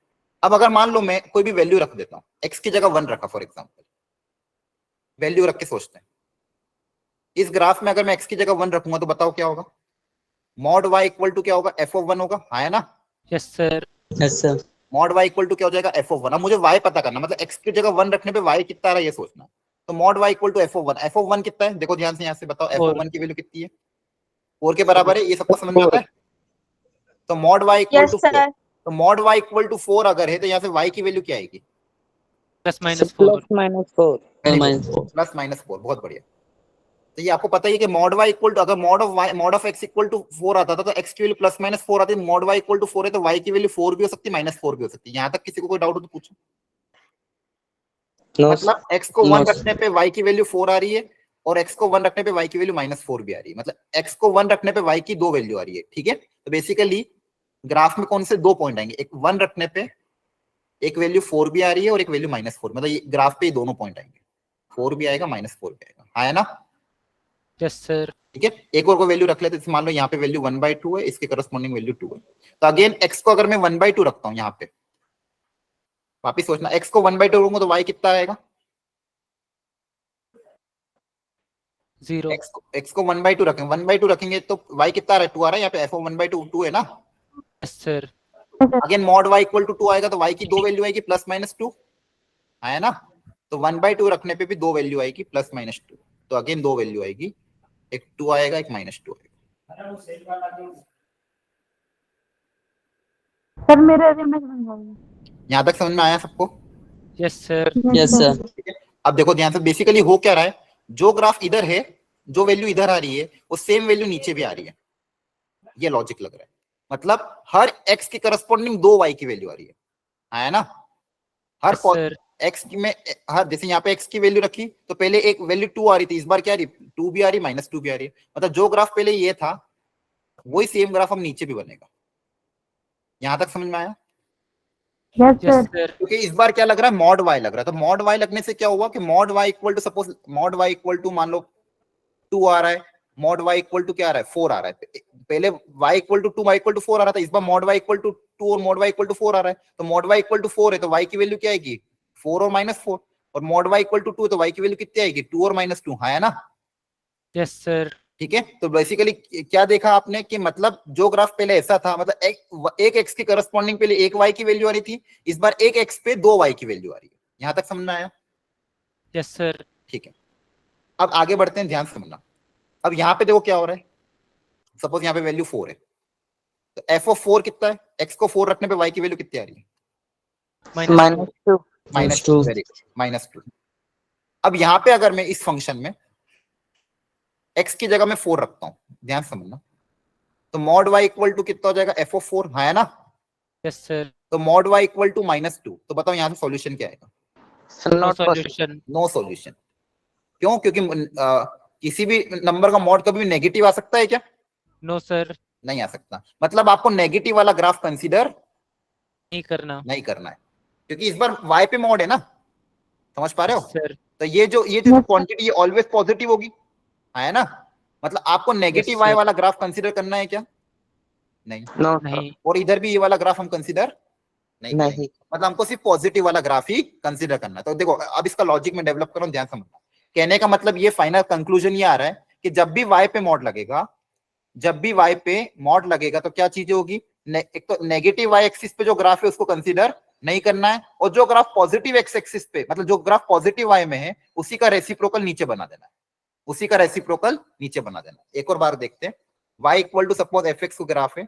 Speaker 1: अब अगर मान लो मैं कोई भी वैल्यू रख देता हूं, x की जगह 1 रखा फॉर एग्जांपल, वैल्यू रख के सोचते हैं इस ग्राफ में अगर मैं x की जगह 1 रखूंगा तो बताओ क्या होगा? मॉड y इक्वल टू क्या होगा? f ऑफ 1 होगा, हाँ है ना?
Speaker 4: Yes sir.
Speaker 5: Yes, sir.
Speaker 1: Mod y equal to क्या हो जाएगा एफ ऑफ वन। अब मुझे y पता करना, मतलब x की जगह 1 रखने पे y कितना आ रहा है ये सोचना। तो mod y equal to f of one. F of one कितना है देखो ध्यान से, यहाँ से बताओ एफ ऑफ वन की वैल्यू कितनी है? 4 के बराबर है, ये सबको समझ में आता है। तो mod y equal
Speaker 6: yes
Speaker 1: to 4,
Speaker 6: sir.
Speaker 1: तो मॉड y इक्वल टू 4 अगर है तो यहाँ से y की वैल्यू क्या आएगी?
Speaker 4: Plus minus 4।
Speaker 5: -4. -4.
Speaker 1: प्लस माइनस 4, बहुत बढ़िया। तो ये आपको पता ही है कि मॉड y इक्वल टू, अगर mod of x equal to 4 आता था तो x की वैल्यू प्लस माइनस 4 आती है। मॉड y इक्वल टू 4 है तो y की वैल्यू 4 भी हो सकती है, -4 भी हो सकती है। यहाँ तक किसी को कोई डाउट हो तो पूछो।
Speaker 5: No,
Speaker 1: मतलब x को
Speaker 5: No,
Speaker 1: 1 रखने पे y की वैल्यू 4 आ रही है और x को 1 रखने पे y की वैल्यू -4 भी आ रही है। मतलब x को 1 रखने पे y की 2 वैल्यू आ रही है, ठीक है। तो बेसिकली ग्राफ में कौन से 2 पॉइंट आएंगे? एक 1 रखने पे एक वैल्यू 4 भी आ रही है और एक वैल्यू -4, मतलब ये ग्राफ पे ये दोनों पॉइंट आएंगे, 4 भी आएगा -4 भी आएगा, हाँ है ना?
Speaker 4: Yes sir.
Speaker 1: ठीक है। एक और को वैल्यू रख लेते हैं, मान लो यहाँ पे वैल्यू 1/2 है, इसके करस्पॉन्डिंग वैल्यू 2 है। तो अगेन x को अगर मैं 1/2 रखता हूँ यहाँ पे, वापिस सोचना, x को 1/2 रखूंगा तो y कितना आएगा?
Speaker 4: 0।
Speaker 1: x को 1/2 रखेंगे, 1/2 रखेंगे तो y कितना आ रहा है? 2 आ रहा है। यहाँ पे f 1/2 2 है ना।
Speaker 4: Yes sir.
Speaker 1: Again mod y equal to 2 आएगा तो y की 2 वैल्यू आएगी प्लस माइनस 2, है ना। तो 1/2 रखने पे भी 2 वैल्यू आएगी प्लस माइनस 2। तो अगेन 2 वैल्यू आएगी, एक 2 आएगा एक -2 आएगा।
Speaker 6: सर मेरे अभी मैं समझाऊंगी।
Speaker 1: यहाँ तक समझ में आया सबको?
Speaker 4: Yes sir.
Speaker 5: Yes, sir.
Speaker 1: ठीक है। अब देखो ध्यान से, बेसिकली हो क्या रहा है, जो ग्राफ इधर है, जो वैल्यू इधर आ रही है वो सेम वैल्यू नीचे भी आ रही है। ये लॉजिक लग रहा है, मतलब हर x के करस्पॉन्डिंग 2 y की वैल्यू आ रही है ना। हर
Speaker 4: सर
Speaker 1: x की में हर, जैसे यहाँ पे x की वैल्यू रखी तो पहले एक वैल्यू 2 आ रही थी, इस बार क्या आ रही? 2 भी आ रही, -2 भी आ रही है। मतलब जो ग्राफ पहले ये था वही सेम ग्राफ हम नीचे भी बनेगा। यहाँ तक समझ में आया?
Speaker 6: Yes
Speaker 4: yes
Speaker 6: sir.
Speaker 4: सर।
Speaker 1: क्योंकि इस बार क्या लग रहा है? मॉड y लग रहा है। तो मॉड y लगने से क्या हुआ कि mod y equal to, suppose mod y equal to मान लो 2 आ रहा है, मॉड y इक्वल टू क्या आ रहा है? 4 आ रहा है। पहले y equal to 2 y equal to 4 आ रहा था, इस बार मॉड y इक्वल टू 2 और मॉड y इक्वल टू 4 आ रहा है। तो मॉड y इक्वल टू 4 है तो y की वैल्यू क्या आएगी? 4 और -4। और मॉड y इक्वल टू 2 है तो y की वैल्यू कितनी आएगी? 2 और -2, है ना।
Speaker 4: Yes sir.
Speaker 1: ठीक है। तो बेसिकली क्या देखा आपने कि मतलब जो ग्राफ पहले ऐसा था, मतलब एक x के करस्पॉन्डिंग पहले एक y की वैल्यू आ रही थी, इस बार एक x पे 2 y की वैल्यू आ रही है। यहां तक समझ में आया?
Speaker 4: Yes sir.
Speaker 1: ठीक है। अब आगे बढ़ते हैं, ध्यान से समझना। अब यहाँ पे देखो क्या हो रहा है, सपोज यहाँ पे वैल्यू 4 है तो f ऑफ 4 कितना है? x को 4 रखने पे y की वैल्यू कितनी आ रही है?
Speaker 8: -2.
Speaker 1: -2। Very good, -2। अब यहाँ पे अगर मैं इस फंक्शन में x की जगह में 4 रखता हूँ, ध्यान समझना, तो मॉड y इक्वल टू कितना हो जाएगा? f ऑफ 4, है ना।
Speaker 4: Yes sir.
Speaker 1: तो मॉड y इक्वल टू -2, तो बताओ यहाँ से सॉल्यूशन क्या आएगा?
Speaker 8: Not possible.
Speaker 4: Solution.
Speaker 1: No solution. क्यों? क्योंकि किसी भी नंबर का मॉड कभी भी नेगेटिव आ सकता है क्या?
Speaker 4: No sir.
Speaker 1: नहीं आ सकता। मतलब आपको नेगेटिव वाला ग्राफ कंसीडर
Speaker 4: नहीं करना।
Speaker 1: नहीं करना है, क्योंकि इस बार y पे मॉड है ना, समझ पा रहे हो?
Speaker 4: सर।
Speaker 1: तो ये जो क्वांटिटी ऑलवेज पॉजिटिव होगी, है ना। मतलब आपको नेगेटिव y
Speaker 4: sir.
Speaker 1: वाला ग्राफ कंसीडर करना है क्या? नहीं।
Speaker 8: No.
Speaker 4: नहीं।
Speaker 1: और इधर भी ये वाला ग्राफ हम कंसीडर नहीं करेंगे।
Speaker 8: नहीं.
Speaker 1: मतलब हमको सिर्फ पॉजिटिव वाला ग्राफ ही कंसीडर करना है। तो देखो अब इसका लॉजिक में डेवलप करो, ध्यान समझना। कहने का मतलब ये फाइनल कंक्लूजन ये आ रहा है कि जब भी y पे मॉड लगेगा, जब भी y पे मॉड लगेगा तो क्या चीजें होगी? एक तो नेगेटिव y एक्सिस पे जो ग्राफ है उसको कंसीडर नहीं करना है, और जो ग्राफ पॉजिटिव x एक्सिस पे, मतलब जो ग्राफ पॉजिटिव y में है उसी का रेसिप्रोकल नीचे बना देना है, उसी का रेसिप्रोकल नीचे बना देना। एक और बार देखते हैं, y equal to suppose fx को ग्राफ है,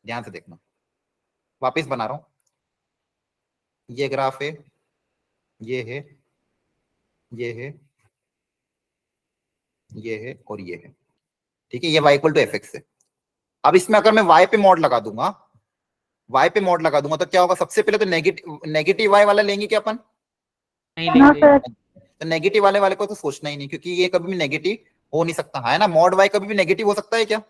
Speaker 1: ध्यान से देखना, वापस बना रहा हूं, ये ग्राफ है, ये है, ये है, ये है और ये है, ठीक है। ये y इक्वल टू fx है। अब इसमें अगर मैं y पे मॉड लगा दूंगा, y पे मॉड लगा दूंगा तो क्या होगा? सबसे पहले तो नेगेटिव y वाला लेंगे क्या अपन?
Speaker 4: नहीं
Speaker 6: नो
Speaker 4: लेंगे।
Speaker 6: सर।
Speaker 1: तो नेगेटिव वाले को तो सोचना ही नहीं, क्योंकि ये कभी भी नेगेटिव हो नहीं सकता, है ना। मॉड y कभी भी नेगेटिव हो सकता है क्या?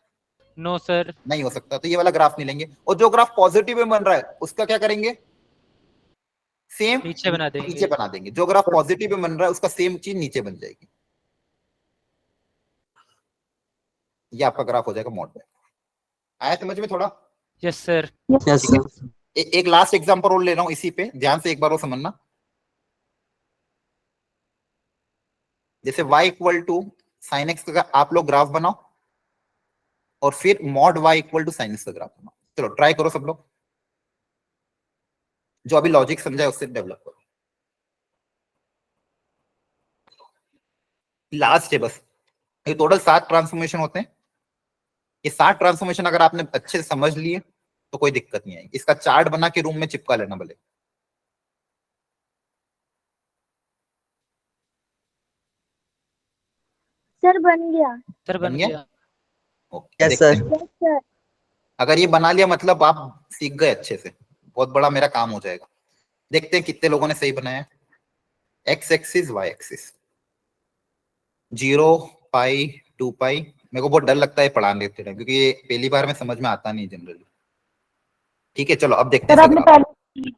Speaker 4: No sir.
Speaker 1: नहीं हो सकता। तो ये वाला ग्राफ नहीं लेंगे। और जो ग्राफ पॉजिटिव में बन रहा है उसका क्या करेंगे? सेम
Speaker 4: नीचे बना देंगे।
Speaker 1: नीचे बना देंगे। जो ग्राफ पॉजिटिव में बन रहा है उसका सेम चीज नीचे बन जाएगी। ये आपका ग्राफ हो जाएगा मॉड y। आया समझ में थोड़ा?
Speaker 4: Yes sir.
Speaker 5: Yes, sir.
Speaker 1: एक लास्ट एग्जांपल और ले रहा हूं इसी पे, ध्यान से एक बार वो समझना। जैसे y equal to sine x का आप लोग ग्राफ बनाओ और फिर mod y equal to sine x का ग्राफ बनाओ। चलो ट्राई करो सब लोग, जो अभी लॉजिक समझा है उससे डेवलप करो। लास्ट है बस, ये टोटल 7 ट्रांसफॉर्मेशन होते हैं। ये 7 ट्रांसफॉर्मेशन अगर आपने अच्छे से समझ लिए तो कोई दिक्कत नहीं आएगी। इसका चार्ट बना के रूम में चिपका लेना भले।
Speaker 6: सर बन गया।
Speaker 4: सर
Speaker 1: बन
Speaker 4: बन
Speaker 1: गया?
Speaker 4: गया।
Speaker 1: ओके,
Speaker 7: Yes,
Speaker 1: देखते
Speaker 7: sir.
Speaker 1: हैं।
Speaker 6: Yes sir.
Speaker 1: अगर ये बना लिया मतलब आप सीख गए अच्छे से, बहुत बड़ा मेरा काम हो जाएगा। देखते हैं कितने लोगों ने सही बनाया। एक्स एक्सिस वाई एक्सिस 0 पाई 2 पाई। मेरे को बहुत डर लगता है पढ़ाने देते हैं क्योंकि ये पहली बार में समझ में आता नहीं जनरली। ठीक है चलो अब देखते
Speaker 6: सर
Speaker 1: हैं
Speaker 6: आपने
Speaker 1: ग्राफ।
Speaker 6: पहले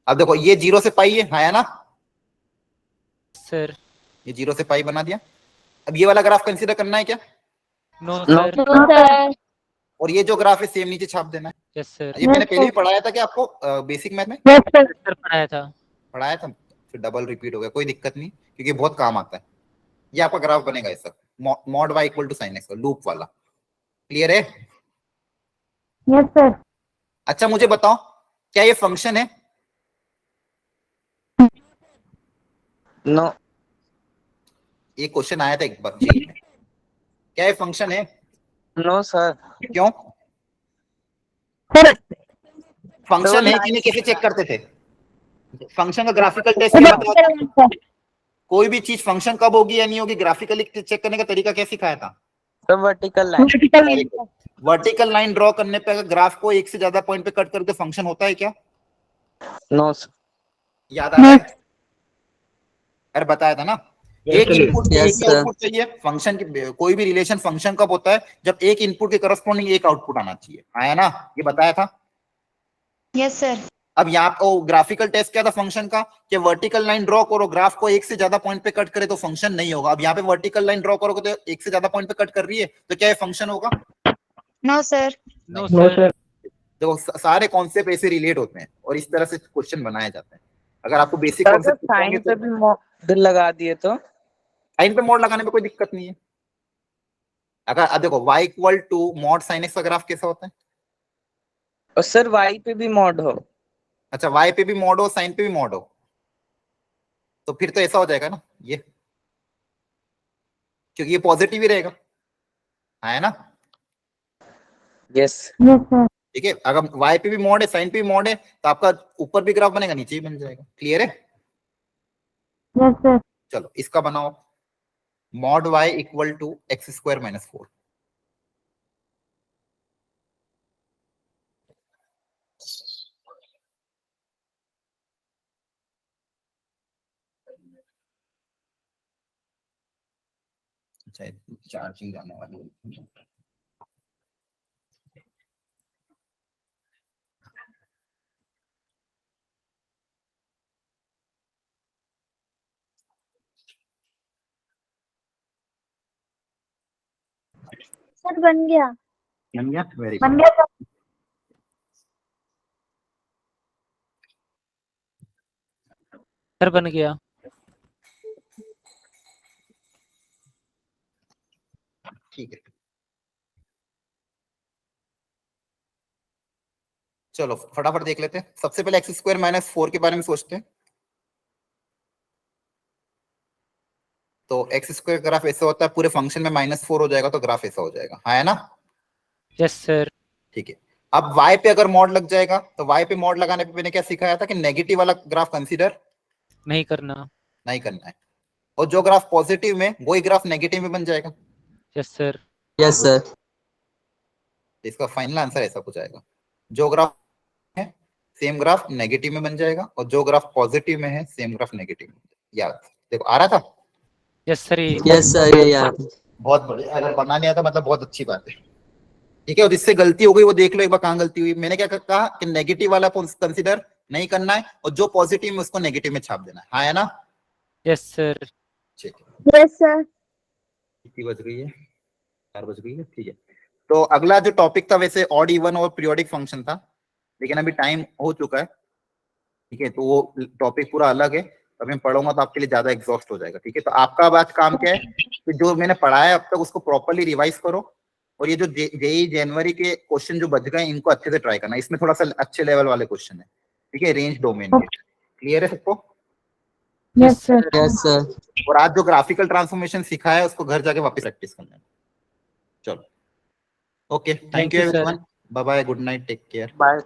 Speaker 1: अब देखो ये 0 से पाई है ना,
Speaker 4: सर
Speaker 1: ये 0 से पाई बना दिया। अब ये वाला ग्राफ कंसीडर करना है क्या?
Speaker 4: No
Speaker 8: No.
Speaker 4: Sir.
Speaker 6: No sir.
Speaker 1: और ये जो ग्राफ है सेम नीचे छाप देना है।
Speaker 4: Yes sir.
Speaker 1: ये मैंने पहले भी पढ़ाया था कि आपको बेसिक मैथ में
Speaker 6: यस सर।
Speaker 4: सर पढ़ाया था।
Speaker 1: पढ़ाया था, फिर डबल रिपीट हो गया, कोई दिक्कत नहीं क्योंकि बहुत काम आता है। ये आपका ग्राफ बनेगा ऐसा, mod y equal to sine x, loop वाला। क्लियर है?
Speaker 6: Yes sir.
Speaker 1: अच्छा मुझे बताओ क्या ये फंक्शन है?
Speaker 8: No.
Speaker 1: ये क्वेश्चन आया था एक बार जी, क्या ये फंक्शन है?
Speaker 8: No, sir.
Speaker 1: क्यों
Speaker 6: सर
Speaker 1: फंक्शन है कि नहीं, कैसे चेक करते थे? फंक्शन का ग्राफिकल टेस्ट क्या होता है? कोई भी चीज फंक्शन कब होगी या नहीं होगी ग्राफिकली चेक करने का तरीका क्या सिखाया था?
Speaker 8: The vertical line.
Speaker 1: Vertical line draw करने पे अगर ग्राफ को एक से ज्यादा पॉइंट पे कट करके फंक्शन होता है क्या?
Speaker 8: No, sir.
Speaker 1: याद आ रहा है? अरे बताया था ना, एक
Speaker 3: sir.
Speaker 1: इनपुट
Speaker 7: Yes,
Speaker 1: एक
Speaker 7: sir.
Speaker 1: आउटपुट चाहिए। फंक्शन की कोई भी रिलेशन फंक्शन कब होता है? जब एक इनपुट के करस्पॉन्डिंग एक आउटपुट आना चाहिए। आया ना, ये बताया था।
Speaker 9: Yes sir.
Speaker 1: अब यहाँ पे ग्राफिकल टेस्ट क्या था फंक्शन का, कि वर्टिकल लाइन ड्रॉ करो, ग्राफ को एक से ज्यादा पॉइंट पे कट करे तो फंक्शन नहीं होगा। अब यहाँ पे वर्टिकल लाइन ड्रॉ करोगे तो एक से ज्यादा पॉइंट पे कट कर रही है तो क्या ये फंक्शन होगा?
Speaker 9: No sir.
Speaker 4: No
Speaker 3: no
Speaker 4: sir.
Speaker 3: Sir.
Speaker 1: देखो सारे कॉन्सेप्ट ऐसे रिलेट होते हैं और इस तरह से क्वेश्चन बनाए जाते हैं। अगर आपको बेसिक
Speaker 8: अगर
Speaker 1: कॉन्सेप्ट
Speaker 8: साइन पे भी मोड लगा दिए तो
Speaker 1: साइन पे मोड लगाने में कोई दिक्कत नहीं है। अगर अब देखो y equal to mod sine x का ग्राफ कैसा होता है?
Speaker 8: और सर वाई पे भी मोड हो।
Speaker 1: अच्छा y पे भी मॉड हो साइन पे भी मॉड हो तो फिर तो ऐसा हो जाएगा ना ये, क्योंकि ये पॉजिटिव ही रहेगा, है ना?
Speaker 8: यस।
Speaker 6: Yes sir.
Speaker 1: ठीक है, अगर y पे भी मॉड है साइन पे भी मॉड है तो आपका ऊपर भी ग्राफ बनेगा नीचे भी बन जाएगा। क्लियर है?
Speaker 6: Yes sir.
Speaker 1: चलो इसका बनाओ, mod y equal to x square minus 4। अच्छा चार्जिंग जाने वाली है।
Speaker 6: सर बन गया।
Speaker 1: बन गया? वेरी
Speaker 6: बन
Speaker 1: गुड।
Speaker 6: गया सर।
Speaker 4: सर बन गया।
Speaker 1: ठीक है चलो फटाफट देख लेते हैं। सबसे पहले एक्स स्क्वायर माइनस 4 के बारे में सोचते हैं। तो एक्स स्क्वायर ग्राफ ऐसा होता है, पूरे फंक्शन में -4 हो जाएगा तो ग्राफ ऐसा हो जाएगा, है ना?
Speaker 4: Yes sir.
Speaker 1: ठीक है, अब y पे अगर मॉड लग जाएगा तो y पे मॉड लगाने पे मैंने क्या सिखाया था कि नेगेटिव वाला ग्राफ कंसीडर
Speaker 4: नहीं करना।
Speaker 1: नहीं करना है, और जो ग्राफ पॉजिटिव में वही ग्राफ नेगेटिव में बन जाएगा।
Speaker 4: Yes sir.
Speaker 7: Yes, sir.
Speaker 1: इसका फाइनल आंसर ऐसा कुछ आएगा, जो ग्राफ है सेम ग्राफ नेगेटिव में बन जाएगा और जो ग्राफ पॉजिटिव में है सेम ग्राफ नेगेटिव में। याद देखो आ रहा था?
Speaker 4: Yes sir.
Speaker 7: Yes, sir. ये यार
Speaker 1: बहुत बढ़िया, अगर बना लिया था मतलब बहुत अच्छी बात है। ठीक है, और जिससे गलती हो गई वो देख लो एक बार कहाँ गलती हुई। मैंने क्या कहा कि नेगेटिव वाला कंसीडर नहीं करना है और जो पॉजिटिव में उसको नेगेटिव में छाप देना है, हाँ है ना?
Speaker 4: Yes sir.
Speaker 1: ठीक है,
Speaker 6: यस सर।
Speaker 1: कितनी बज गई है? 4 बज गई है। ठीक है, तो अगला जो टॉपिक था वैसे ऑड इवन और पीरियोडिक फंक्शन था, लेकिन अभी टाइम हो चुका है। ठीक है, तो वो टॉपिक पूरा अलग है, अभी मैं पढ़ूंगा तो आपके लिए ज्यादा एग्जॉस्ट हो जाएगा। ठीक है, तो आपका अब आज काम क्या है कि जो मैंने पढ़ाया अब तक उसको प्रॉपरली रिवाइज करो और ये जो जेई जनवरी के क्वेश्चन जो बच गए इनको अच्छे से ट्राई करना, इसमें थोड़ा सा अच्छे लेवल वाले क्वेश्चन है, ठीक है, रेंज डोमेन के। क्लियर है सबको?
Speaker 6: Yes sir.
Speaker 5: Yes, sir.
Speaker 1: और आज जो ग्राफिकल ट्रांसफॉर्मेशन सिखाया है उसको घर जाके वापस प्रैक्टिस करना है। चलो, okay, thank
Speaker 4: Thank
Speaker 1: you
Speaker 4: you, sir.
Speaker 1: Everyone, bye bye, good night, take care.
Speaker 8: Bye.